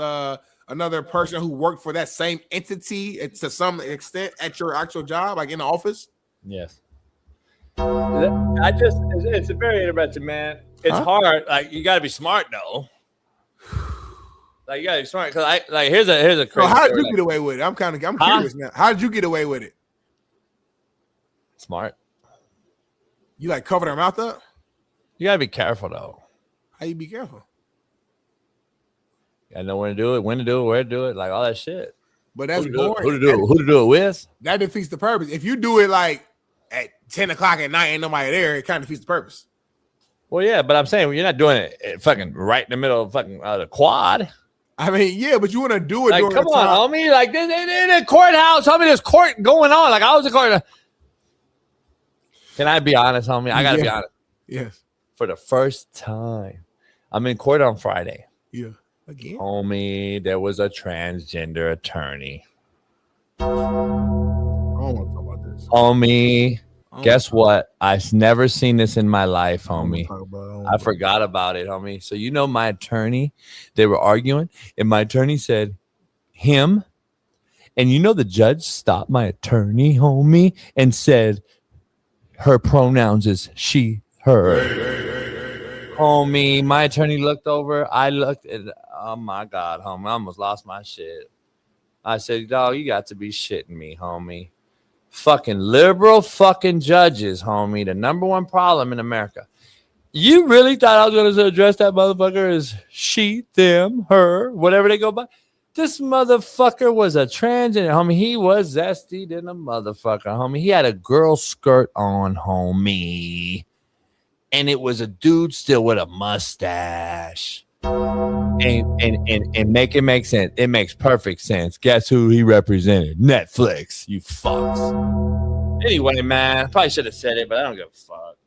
another person who worked for that same entity to some extent at your actual job, like in the office? Yes. It's a very interesting, man. It's hard. Like, you got to be smart, though. Like, you got to be smart. Because here's a crazy how did you get away with it? I'm curious now. How did you get away with it? Smart. You covered her mouth up? You got to be careful, though. How you be careful? I know when to do it, where to do it, like all that shit. But that's boring. Who to do it with? That defeats the purpose. If you do it like at 10 o'clock at night, ain't nobody there, it kind of defeats the purpose. Well, yeah, but I'm saying you're not doing it fucking right in the middle of fucking the quad. I mean, yeah, but you want to do it. Like, during come the time. on, homie. Like, in the courthouse, homie, there's court going on. Like, I was in court. Can I be honest, homie? I gotta be honest. Yes. For the first time, I'm in court on Friday. Yeah. Again, homie, there was a transgender attorney. I don't want to talk about this. Homie, guess what? I've never seen this in my life, homie. I forgot about it, homie. So you know my attorney, they were arguing, and my attorney said him. And you know the judge stopped my attorney, homie, and said her pronouns is she, her. Homie, my attorney looked over. I looked at, oh my God, homie, I almost lost my shit. I said, dog, you got to be shitting me, homie. Fucking liberal fucking judges, homie. The number one problem in America. You really thought I was going to address that motherfucker as she, them, her, whatever they go by? This motherfucker was a transgender, homie. He was zesty than a motherfucker, homie. He had a girl skirt on, homie. And it was a dude still with a mustache. And make it make sense. It makes perfect sense. Guess who he represented? Netflix, you fucks. Anyway, man, I probably should have said it, but I don't give a fuck.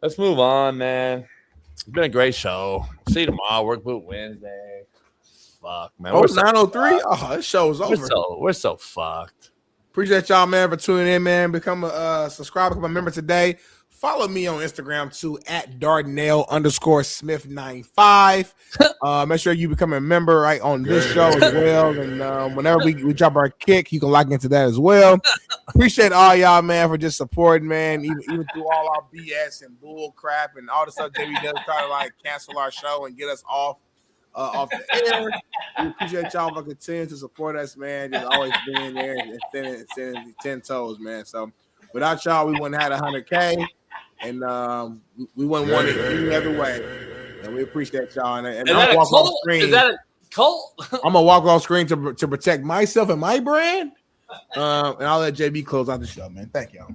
Let's move on, man. It's been a great show. See you tomorrow. Work boot Wednesday. Fuck, man. Oh, 903? Oh, this show's over. We're so fucked. Appreciate y'all, man, for tuning in, man. Become a subscriber, become a member today. Follow me on Instagram too at Darnell_Smith95. Make sure you become a member right on this show as well. And whenever we drop our kick, you can lock into that as well. Appreciate all y'all, man, for just supporting, man. Even through all our BS and bull crap and all the stuff that we does try to like cancel our show and get us off the air. We appreciate y'all for continuing to support us, man. Just always being there and sending 10 toes, man. So without y'all, we wouldn't have 100K. And we wouldn't want it any other way. And we appreciate y'all. And Is that a cult? I'm gonna walk off screen to protect myself and my brand. And I'll let JB close out the show, man. Thank y'all.